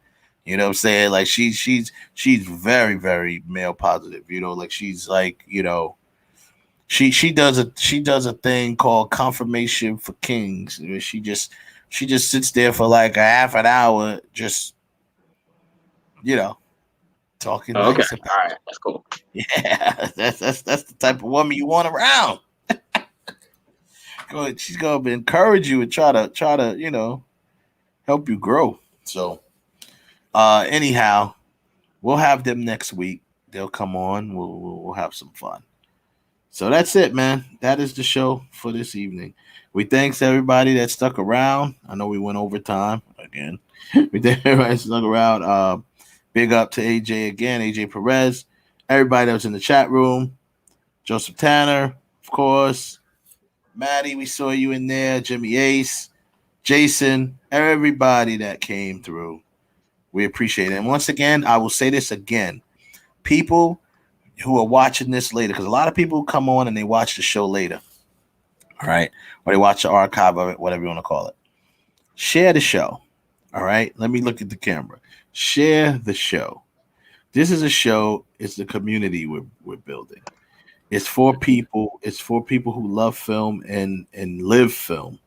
You know what I'm saying? Like, she's very, very male positive. Like, she's like, she does a thing called Confirmation for Kings. She just sits there for like a half an hour, just talking. Okay, all right, that's cool. Yeah, that's the type of woman you want around. She's gonna encourage you and try to help you grow. So anyhow, we'll have them next week. They'll come on. We'll have some fun. So that's it, man. That is the show for this evening. We thanks everybody that stuck around. I know we went over time again. We thank everybody that stuck around. Big up to AJ again, AJ Perez, everybody that was in the chat room, Joseph Tanner, of course, Maddie, we saw you in there, Jimmy Ace, Jason, everybody that came through. We appreciate it. And once again, I will say this again. people who are watching this later, because a lot of people come on and they watch the show later, all right, or they watch the archive of it, whatever you want to call it. Share the show, all right. Let me look at the camera. Share the show. This is a show. It's the community we're building. It's for people. It's for people who love film and live film,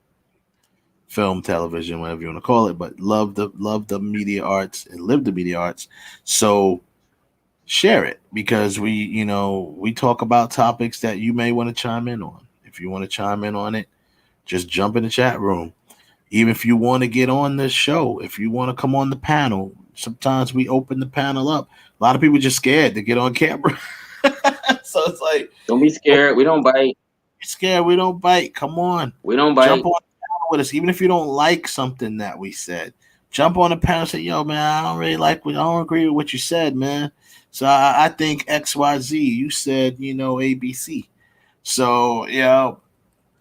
television, whatever you want to call it, but love the media arts and live the media arts. So share it, because we talk about topics that you may want to chime in on. If you want to chime in on it, just jump in the chat room. Even if you want to get on the show, if you want to come on the panel, sometimes we open the panel up. A lot of people just scared to get on camera. So it's like, don't be scared. We don't bite. Scared. We don't bite. Come on. We don't bite. Jump on the panel with us. Even if you don't like something that we said, jump on the panel and say, yo, man, I don't agree with what you said, man. So I think XYZ. You said, ABC. So,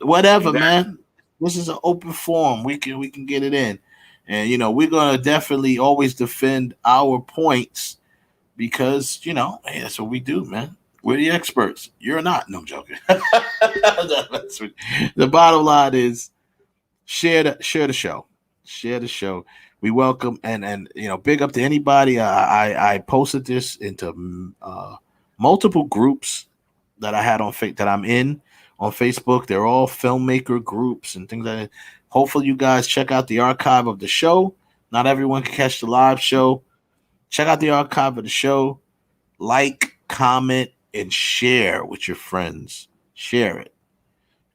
whatever, exactly. Man. This is an open forum. We can get it in. And, we're going to definitely always defend our points because, hey, that's what we do, man. We're the experts. You're not. No, I'm joking. The bottom line is share the show. Share the show. We welcome and big up to anybody. I posted this into multiple groups that I had that I'm in on Facebook. They're all filmmaker groups and things like that. Hopefully you guys check out the archive of the show. Not everyone can catch the live show. Check out the archive of the show. Like, comment, and share with your friends. Share it.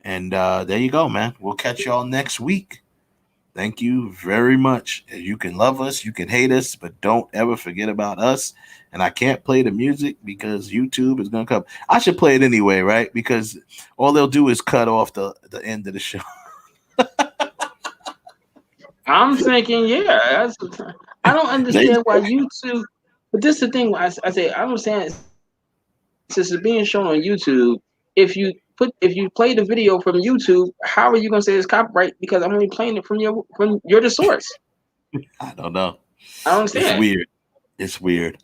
And there you go, man. We'll catch y'all next week. Thank you very much. You can love us, you can hate us, but don't ever forget about us. And I can't play the music because YouTube is going to come. I should play it anyway, right? Because all they'll do is cut off the end of the show. I'm thinking, yeah. I don't understand why YouTube. But this is the thing. I say I don't understand. Since it's being shown on YouTube, if you play the video from YouTube, how are you gonna say it's copyright? Because I'm only playing it from you're the source. I don't know. I don't understand. It's weird.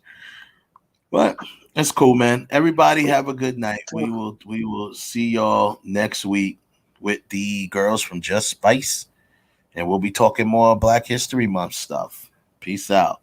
But that's cool, man. Everybody have a good night. We will see y'all next week with the girls from Just Spice, and we'll be talking more Black History Month stuff. Peace out.